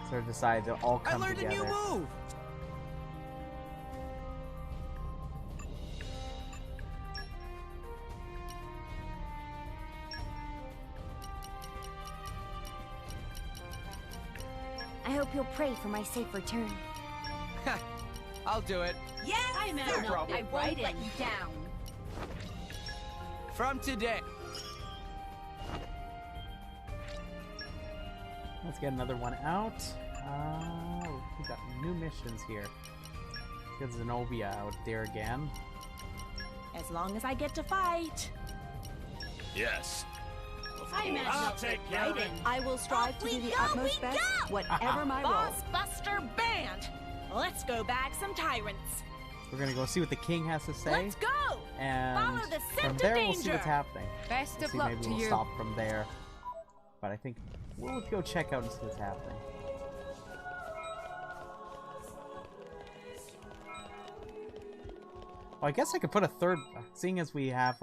sort of decide to all come I learned together. a new move! I hope you'll pray for my safe return. I'll do it. Yes, I know. sir. I won't let you down. From today. Let's get another one out. We got new missions here. Get Zenobia out there again. As long as I get to fight. Yes. I'll take care of it. I will strive to do the utmost best, whatever my role. Boss Buster Band! Let's go bag some tyrants. We're gonna go see what the king has to say. Let's go! And Follow the scent from of there, danger. we'll see what's happening. Best We'll of see, luck maybe to we'll you. stop from there. But I think we'll go check out and see what's happening. Well, I guess I could put a third, seeing as we have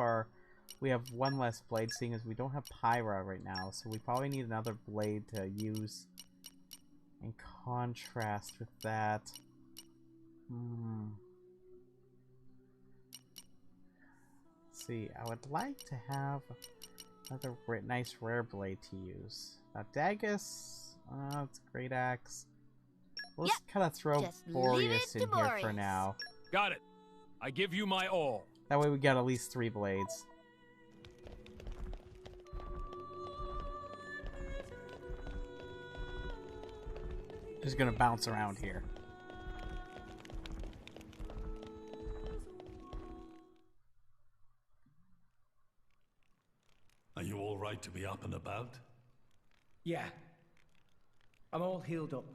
one less blade, seeing as we don't have Pyra right now, so we probably need another blade to use in contrast with that. Let's see, I would like to have another nice rare blade to use. Dagus, it's a great axe. We'll just kind of throw Boreas in here for now. Got it. I give you my all. That way we got at least 3 blades. Just gonna bounce around here. Are you all right to be up and about? Yeah. I'm all healed up.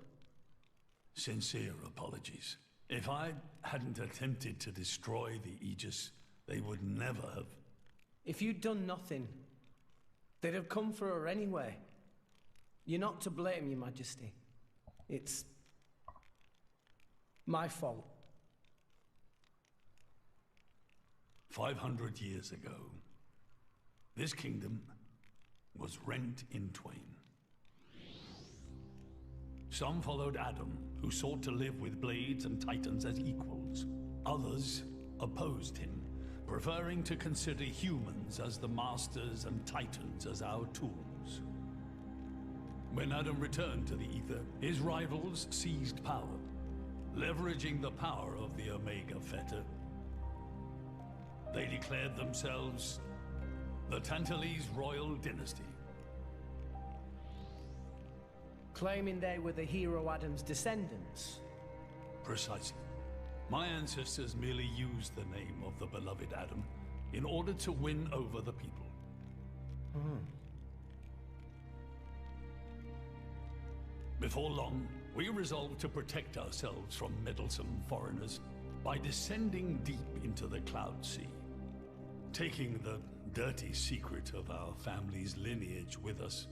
Sincere apologies. If I hadn't attempted to destroy the Aegis, they would never have. If you'd done nothing, they'd have come for her anyway. You're not to blame, Your Majesty. It's my fault. 500 years ago, this kingdom was rent in twain. Some followed Adam, who sought to live with blades and titans as equals. Others opposed him, preferring to consider humans as the masters and titans as our tools. When Adam returned to the Ether, his rivals seized power, leveraging the power of the Omega Fetter. They declared themselves the Tantalese royal dynasty. Claiming they were the hero Adam's descendants. Precisely. My ancestors merely used the name of the beloved Adam in order to win over the people. Before long, we resolved to protect ourselves from meddlesome foreigners by descending deep into the Cloud Sea, taking the dirty secret of our family's lineage with us.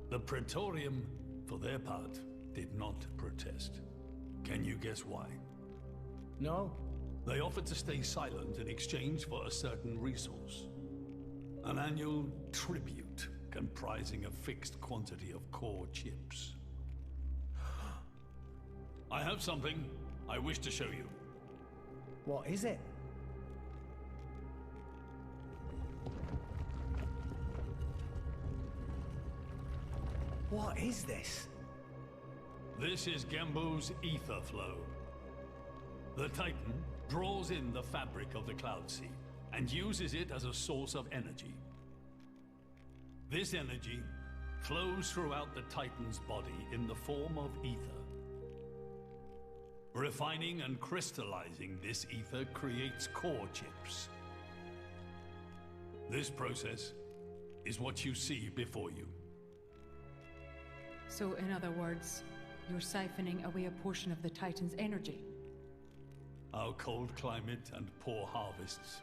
The Praetorium, for their part, did not protest. Can you guess why? No. They offered to stay silent in exchange for a certain resource. An annual tribute comprising a fixed quantity of core chips. I have something I wish to show you. What is it? What is this? This is Gembu's ether flow. The Titan draws in the fabric of the Cloud Sea and uses it as a source of energy. This energy flows throughout the Titan's body in the form of ether. Refining and crystallizing this ether creates core chips. This process is what you see before you. So, in other words, you're siphoning away a portion of the Titan's energy. Our cold climate and poor harvests,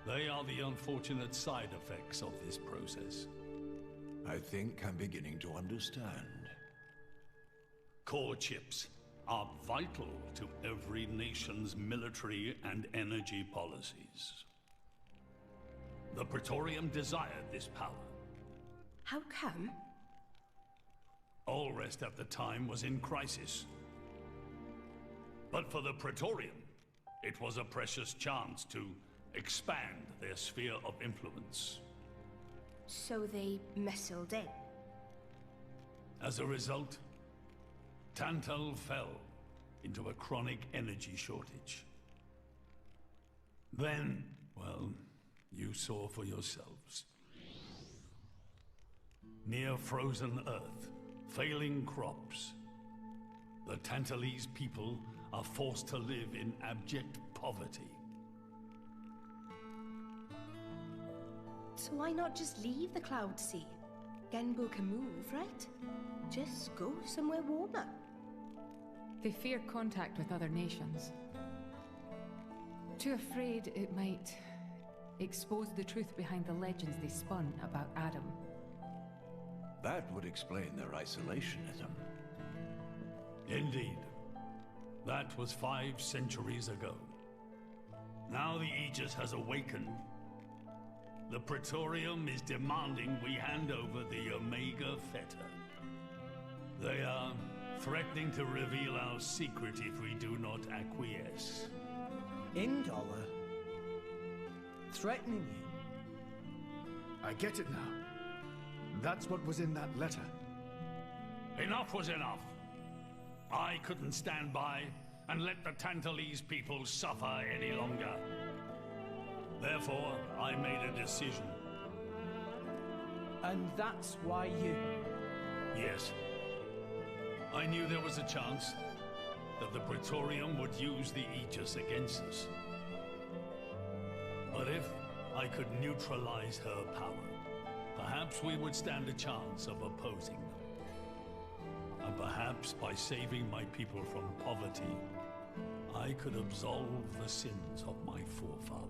they are the unfortunate side effects of this process. I think I'm beginning to understand. Core chips are vital to every nation's military and energy policies. The Praetorium desired this power. How come? Allrest at the time was in crisis. But for the Praetorium, it was a precious chance to expand their sphere of influence. So they missiled in. As a result, Tantal fell into a chronic energy shortage. Then, well, you saw for yourselves. Near frozen Earth, failing crops, the Tantalese people are forced to live in abject poverty. So why not just leave the Cloud Sea? Genbu can move, right? Just go somewhere warmer. They fear contact with other nations. Too afraid it might expose the truth behind the legends they spun about Adam. That would explain their isolationism. Indeed. That was 5 centuries ago. Now the Aegis has awakened. The Praetorium is demanding we hand over the Omega Fetter. They are threatening to reveal our secret if we do not acquiesce. Indollar? Threatening you? I get it now. That's what was in that letter. Enough was enough. I couldn't stand by and let the Tantalese people suffer any longer. Therefore, I made a decision. And that's why you... Yes. I knew there was a chance that the Praetorium would use the Aegis against us. But if I could neutralize her power, perhaps we would stand a chance of opposing them. And perhaps by saving my people from poverty, I could absolve the sins of my forefathers.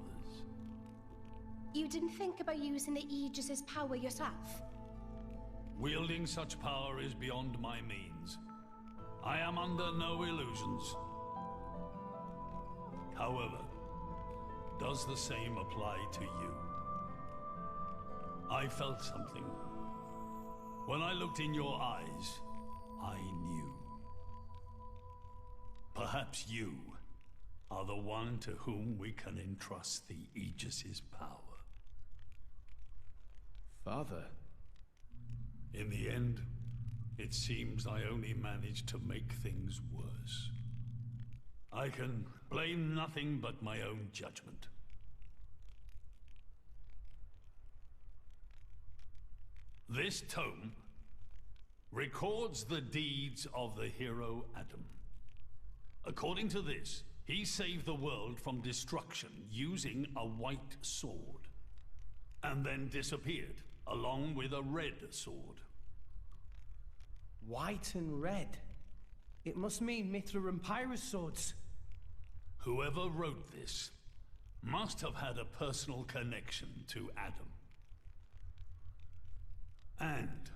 You didn't think about using the Aegis's power yourself? Wielding such power is beyond my means. I am under no illusions. However, does the same apply to you? I felt something. When I looked in your eyes, I knew. Perhaps you are the one to whom we can entrust the Aegis's power. Father? In the end, it seems I only managed to make things worse. I can blame nothing but my own judgment. This tome records the deeds of the hero Adam. According to this, he saved the world from destruction using a white sword, and then disappeared, along with a red sword. White and red? It must mean Mithra and Pyrrhus swords. Whoever wrote this must have had a personal connection to Adam. And,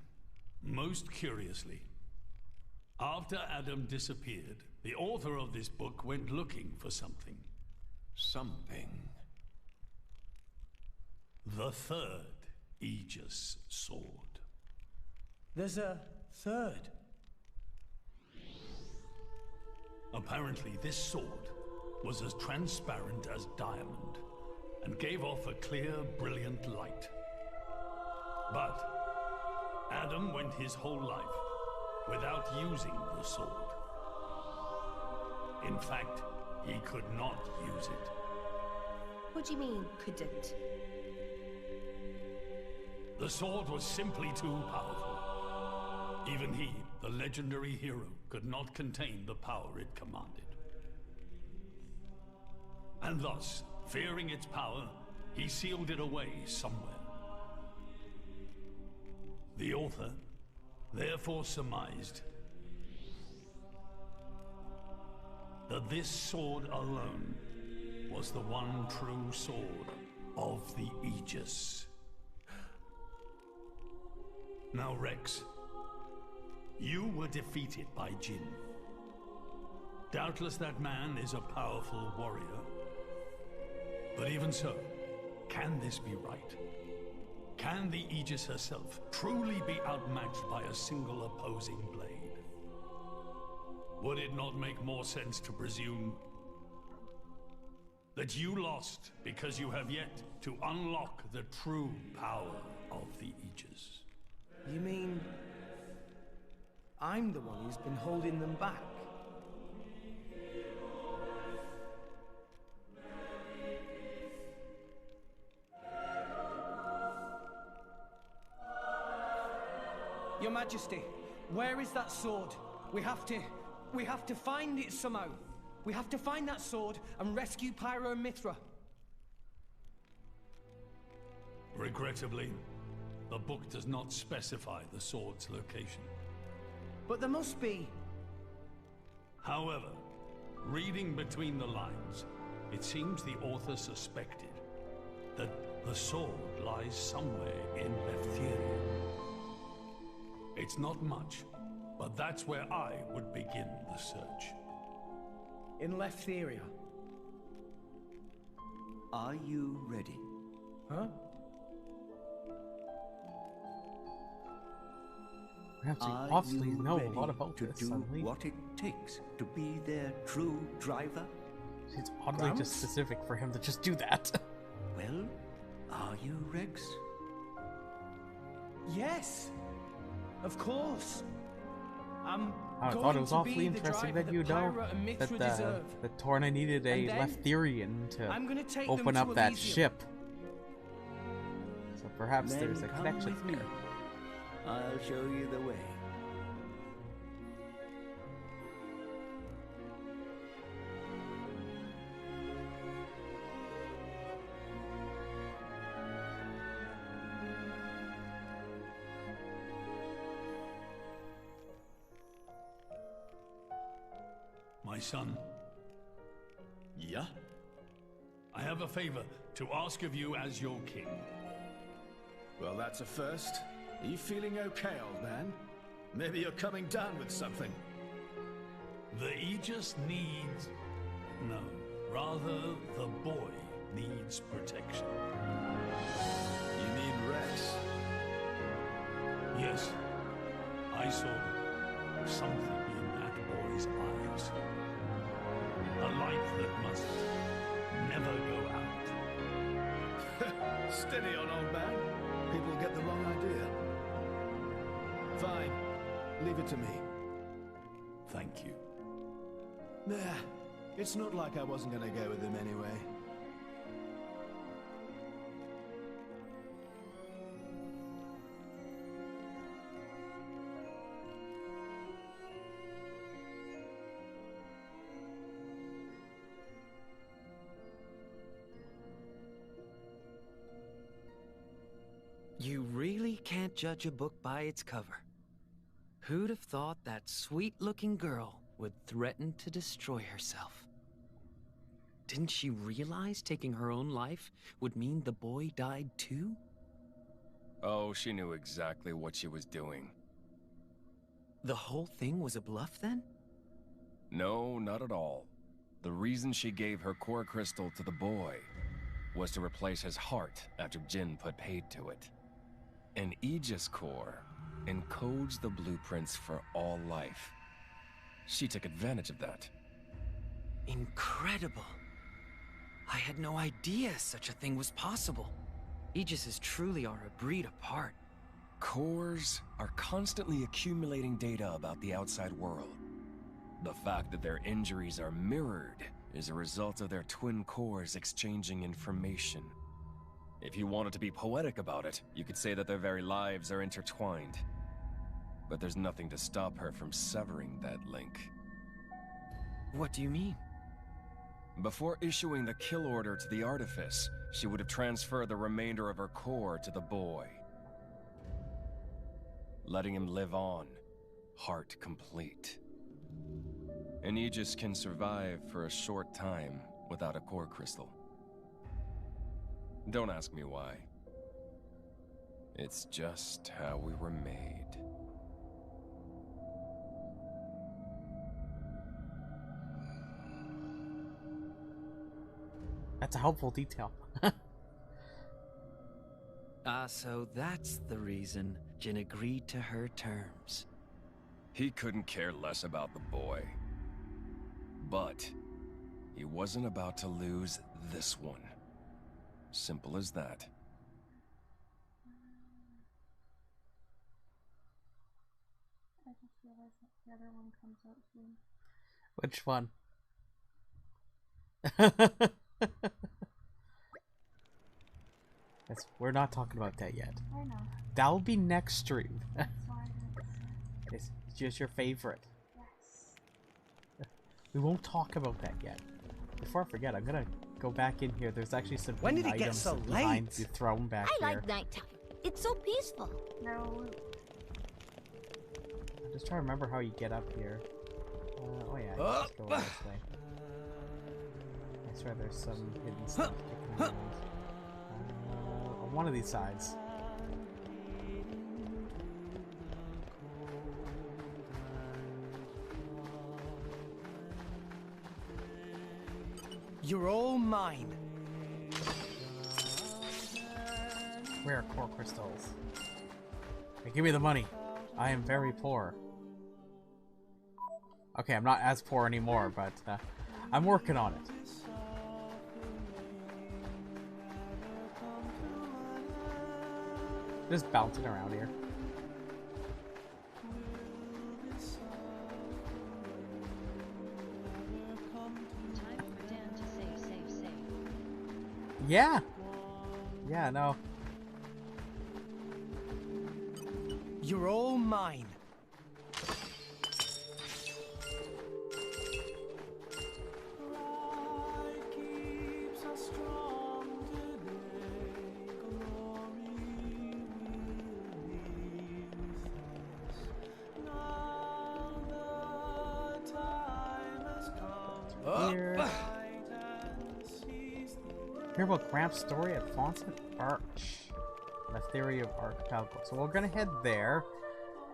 most curiously, after Adam disappeared, the author of this book went looking for something. Something? The 3rd Aegis sword. There's a 3rd? Apparently, this sword was as transparent as diamond and gave off a clear, brilliant light. But Adam went his whole life without using the sword. In fact, he could not use it. What do you mean, couldn't? The sword was simply too powerful. Even he, the legendary hero, could not contain the power it commanded. And thus, fearing its power, he sealed it away somewhere. The author therefore surmised that this sword alone was the one true sword of the Aegis. Now, Rex, you were defeated by Jin. Doubtless that man is a powerful warrior. But even so, can this be right? Can the Aegis herself truly be outmatched by a single opposing blade? Would it not make more sense to presume that you lost because you have yet to unlock the true power of the Aegis? You mean... I'm the one who's been holding them back? Your Majesty, where is that sword? We have to find it somehow. We have to find that sword and rescue Pyro and Mithra. Regrettably, the book does not specify the sword's location. But there must be. However, reading between the lines, it seems the author suspected that the sword lies somewhere in Leftheria. It's not much, but that's where I would begin the search. In Leftheria. Are you ready? Huh? Perhaps you Are obviously you know a ready lot about to this do suddenly. what it takes to be their true driver? It's oddly just specific for him to just do that. Well, are you, Rex? Yes! Of course! I'm I going thought it was to awfully be the interesting driver that you know Pyra and Mithra deserve. that Torna needed a And then Leftherian to I'm gonna take open them up to that Elysium. ship. So perhaps Then there's a come connection with me. there. I'll show you the way. My son. Yeah? I have a favor to ask of you as your king. Well, that's a first. Are you feeling okay, old man? Maybe you're coming down with something. The Aegis needs... No, rather the boy needs protection. You mean Rex? Yes, I saw something in that boy's eyes. A light that must never go out. Steady on, old man. People get the wrong idea. Fine. Leave it to me. Thank you. Nah, it's not like I wasn't gonna go with him anyway. You really can't judge a book by its cover. Who'd have thought that sweet-looking girl would threaten to destroy herself? Didn't she realize taking her own life would mean the boy died too? Oh, she knew exactly what she was doing. The whole thing was a bluff then? No, not at all. The reason she gave her core crystal to the boy was to replace his heart after Jin put paid to it. An Aegis core encodes the blueprints for all life. She took advantage of that. Incredible. I had no idea such a thing was possible. Aegises truly are a breed apart. Cores are constantly accumulating data about the outside world. The fact that their injuries are mirrored is a result of their twin cores exchanging information. If you wanted to be poetic about it, you could say that their very lives are intertwined. But there's nothing to stop her from severing that link. What do you mean? Before issuing the kill order to the Artifice, she would have transferred the remainder of her core to the boy, letting him live on, heart complete. An Aegis can survive for a short time without a core crystal. Don't ask me why. It's just how we were made. That's a helpful detail. So that's the reason Jin agreed to her terms. He couldn't care less about the boy. But he wasn't about to lose this one. Simple as that. I just realized that the other one comes out soon. Which one? We're not talking about that yet. I know. That'll be next stream. That's why I didn't say. It's just your favorite. Yes. We won't talk about that yet. Before I forget, I'm gonna go go back in here. There's actually some When did it get items so behind late? the throne back I here. like nighttime. It's so peaceful. No. I'm just trying to remember how you get up here. Oh yeah, you just go this way. I swear there's some hidden stuff kicking around. On one of these sides. You're all mine. Rare core crystals. Hey, give me the money. I am very poor. Okay, I'm not as poor anymore, but I'm working on it. Just bouncing around here. Time for Dan to save. Yeah. Yeah, no. You're all mine. Hear about Gramps' story at Fawcett Arch. The theory of archipelago. So we're gonna head there,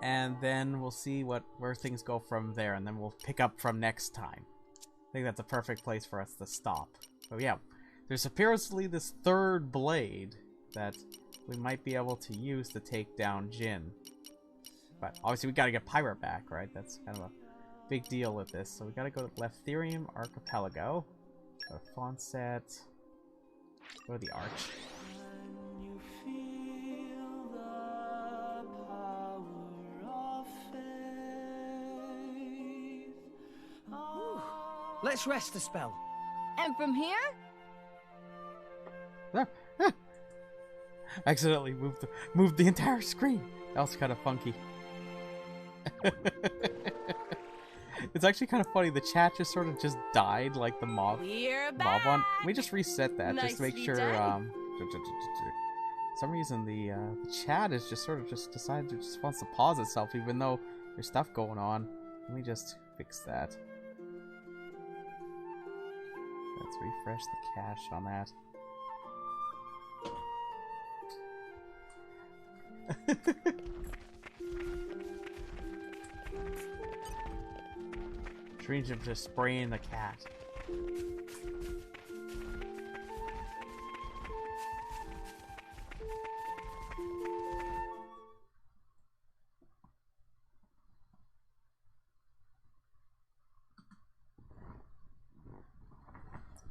and then we'll see where things go from there, and then we'll pick up from next time. I think that's a perfect place for us to stop. So yeah, there's apparently this third blade that we might be able to use to take down Jin. But obviously we gotta get Pirate back, right? That's kind of a big deal with this. So we gotta go to Leftherium Archipelago. Go to Fawcett. Go to the Arch. Let's rest a spell. And from here? Accidentally moved the entire screen. That was kind of funky. It's actually kind of funny. The chat just sort of just died like the mob one. Let me just reset that just to make sure. For some reason the chat is just sort of just decided to just wants to pause itself even though there's stuff going on. Let me just fix that. Let's refresh the cache on that. Dreams of just spraying the cat.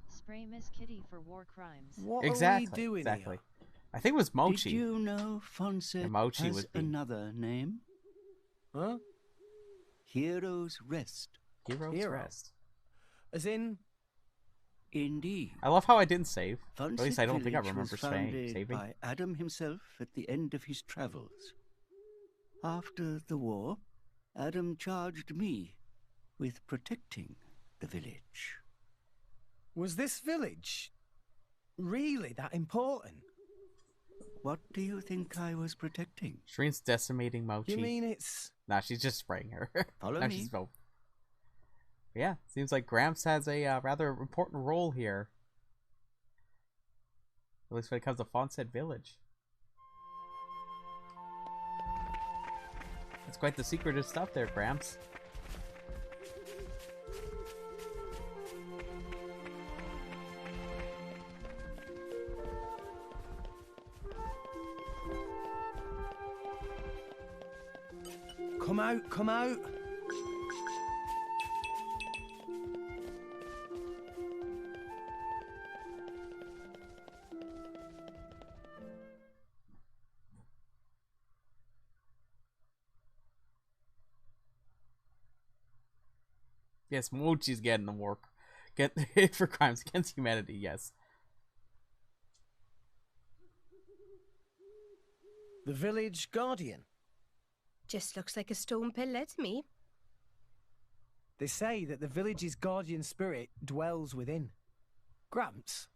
Spray Miss Kitty for war crimes. What exactly, are we doing exactly. here? I think it was Mochi. Did you know Fawcett Mochi has was another name? Huh? Hero's Rest. Hero's Rest. As in? Indeed. I love how I didn't save. At least I don't think I Village remember was founded saving. by Adam himself at the end of his travels. After the war, Adam charged me with protecting the village. Was this village really that important? What do you think I was protecting? Shreen's decimating Mochi. You mean it's... Nah, she's just spraying her. Follow now me. She's yeah, seems like Gramps has a rather important role here. At least when it comes to Fawcett Village. It's quite the secretive stuff there, Gramps. Come out, come out. Yes, Mochi's getting the work. Get hit for crimes against humanity, yes. The village guardian. Just looks like a stone pillar to me. They say that the village's guardian spirit dwells within. Gramps,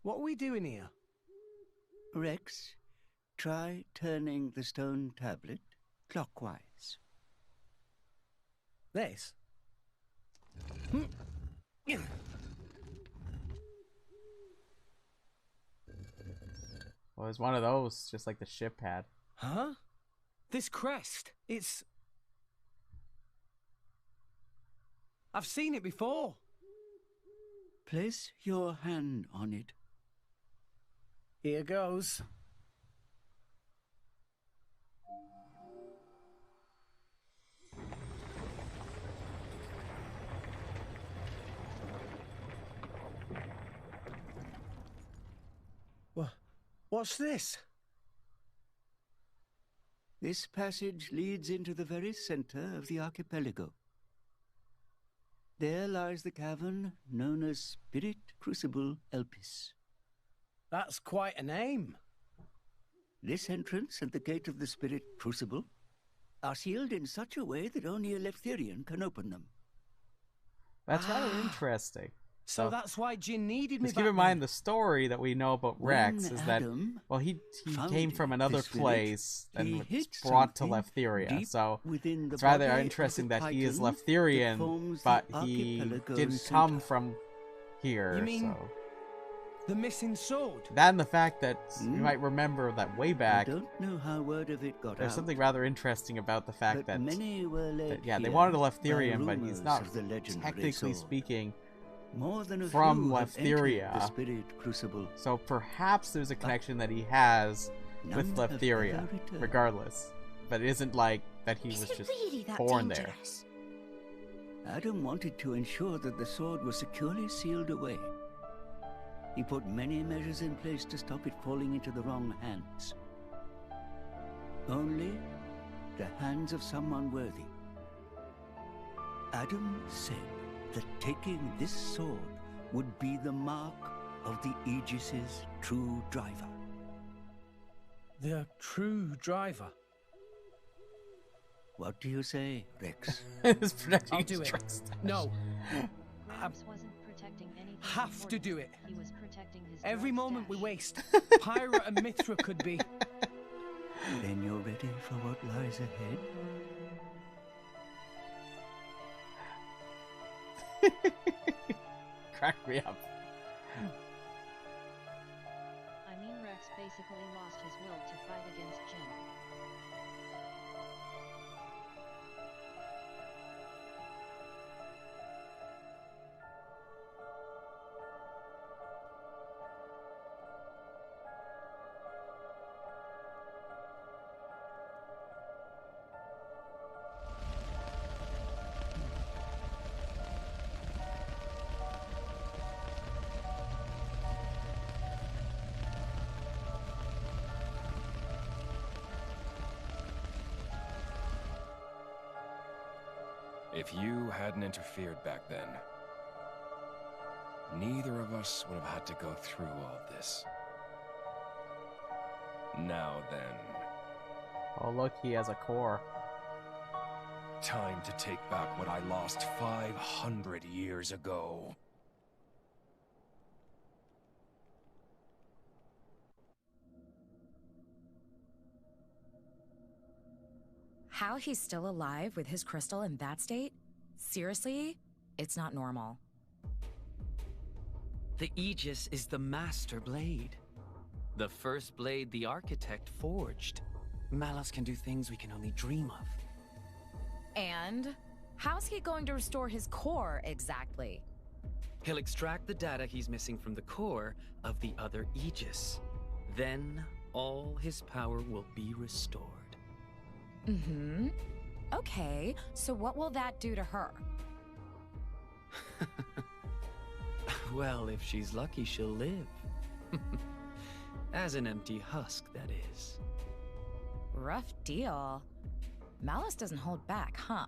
What are we doing here? Rex, try turning the stone tablet clockwise. This? Well, it's one of those, just like the ship had. Huh? This crest, it's... I've seen it before. Place your hand on it. Here goes. What's this? This passage leads into the very center of the archipelago. There lies the cavern known as Spirit Crucible Elpis. That's quite a name. This entrance and the gate of the Spirit Crucible are sealed in such a way that only a Leftherian can open them. That's rather interesting. So that's why Jin needed me. Just keep in mind the story that we know about Rex is that, well, he came from another place and was brought to Leftheria. So it's rather interesting that he is Leftherian, but he didn't come from here. You mean so. The missing sword? That and the fact that you might remember that way back. I don't know how word of it got There's out, something rather interesting about the fact that, many were led yeah, they here wanted a by Leftherian, but he's rumors not of the legendary technically sword. speaking More than a from few have entered Leftheria. the Spirit Crucible. So perhaps there's a connection that he has with none have Leftheria, ever returned. regardless. But it isn't like that he was just really that born dangerous? Adam wanted to ensure that the sword was securely sealed away. He put many measures in place to stop it falling into the wrong hands. Only the hands of someone worthy. Adam said that taking this sword would be the mark of the Aegis's true driver. The true driver? What do you say, Rex? I'll do it. No. Rex wasn't protecting anything. Have to do it. He was protecting his Every gold moment we stash. waste, Pyra and Mithra could be. Then you're ready for what lies ahead? Crack me up. I mean, Rex basically lost his will to fight against Jin. If you hadn't interfered back then, neither of us would have had to go through all this. Now then. Oh look, he has a core. Time to take back what I lost 500 years ago. How he's still alive with his crystal in that state? Seriously? It's not normal. The Aegis is the master blade. The first blade the architect forged. Malus can do things we can only dream of. And how's he going to restore his core exactly? He'll extract the data he's missing from the core of the other Aegis. Then all his power will be restored. Mm-hmm. Okay, so what will that do to her? Well, if she's lucky, she'll live. As an empty husk, that is. Rough deal. Malus doesn't hold back, huh?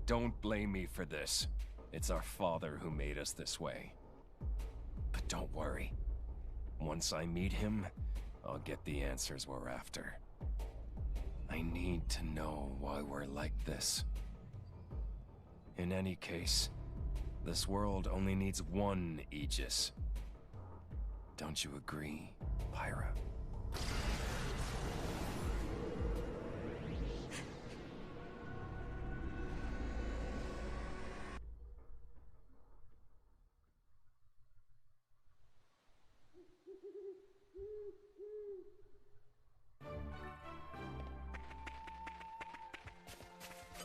Don't blame me for this. It's our father who made us this way. But don't worry. Once I meet him, I'll get the answers we're after. I need to know why we're like this. In any case, This world only needs one Aegis. Don't you agree, Pyra?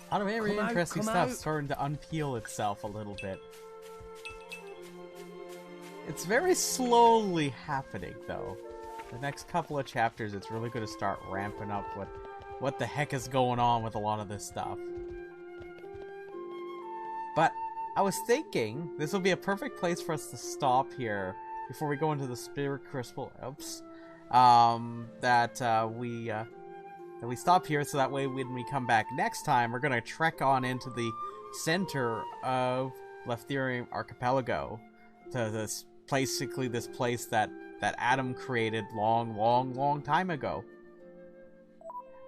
A lot of very interesting stuff starting to unpeel itself a little bit. It's very slowly happening, though. The next couple of chapters, it's really going to start ramping up what the heck is going on with a lot of this stuff. But I was thinking this will be a perfect place for us to stop here before we go into the Spirit Crystal. Oops. That we stop here, so that way when we come back next time, we're gonna trek on into the center of Leftherium Archipelago to this basically this place that Adam created long time ago.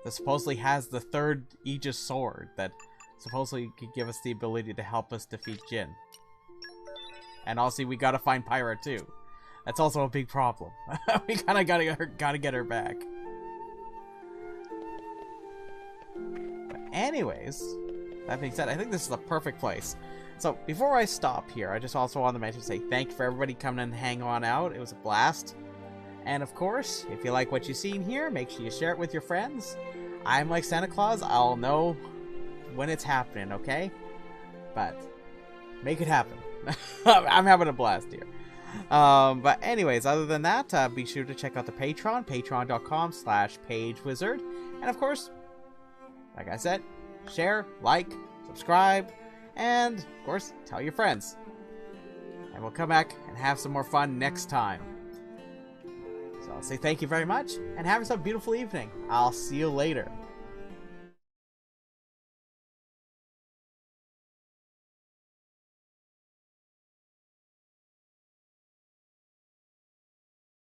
That supposedly has the third Aegis sword that supposedly could give us the ability to help us defeat Jin. And also, we gotta find Pyra too. That's also a big problem. We kinda gotta get her back. But anyways, that being said, I think this is the perfect place. So before I stop here, I just also want to mention, say thank you for everybody coming and hang on out. It was a blast. And of course, if you like what you've seen here, make sure you share it with your friends. I'm like Santa Claus. I'll know when it's happening, okay? But make it happen. I'm having a blast here. But anyways, other than that, be sure to check out the Patreon, patreon.com/PageWizard. And of course, like I said, share, like, subscribe, and of course, tell your friends. And we'll come back and have some more fun next time. So I'll say thank you very much, and have yourself a beautiful evening. I'll see you later.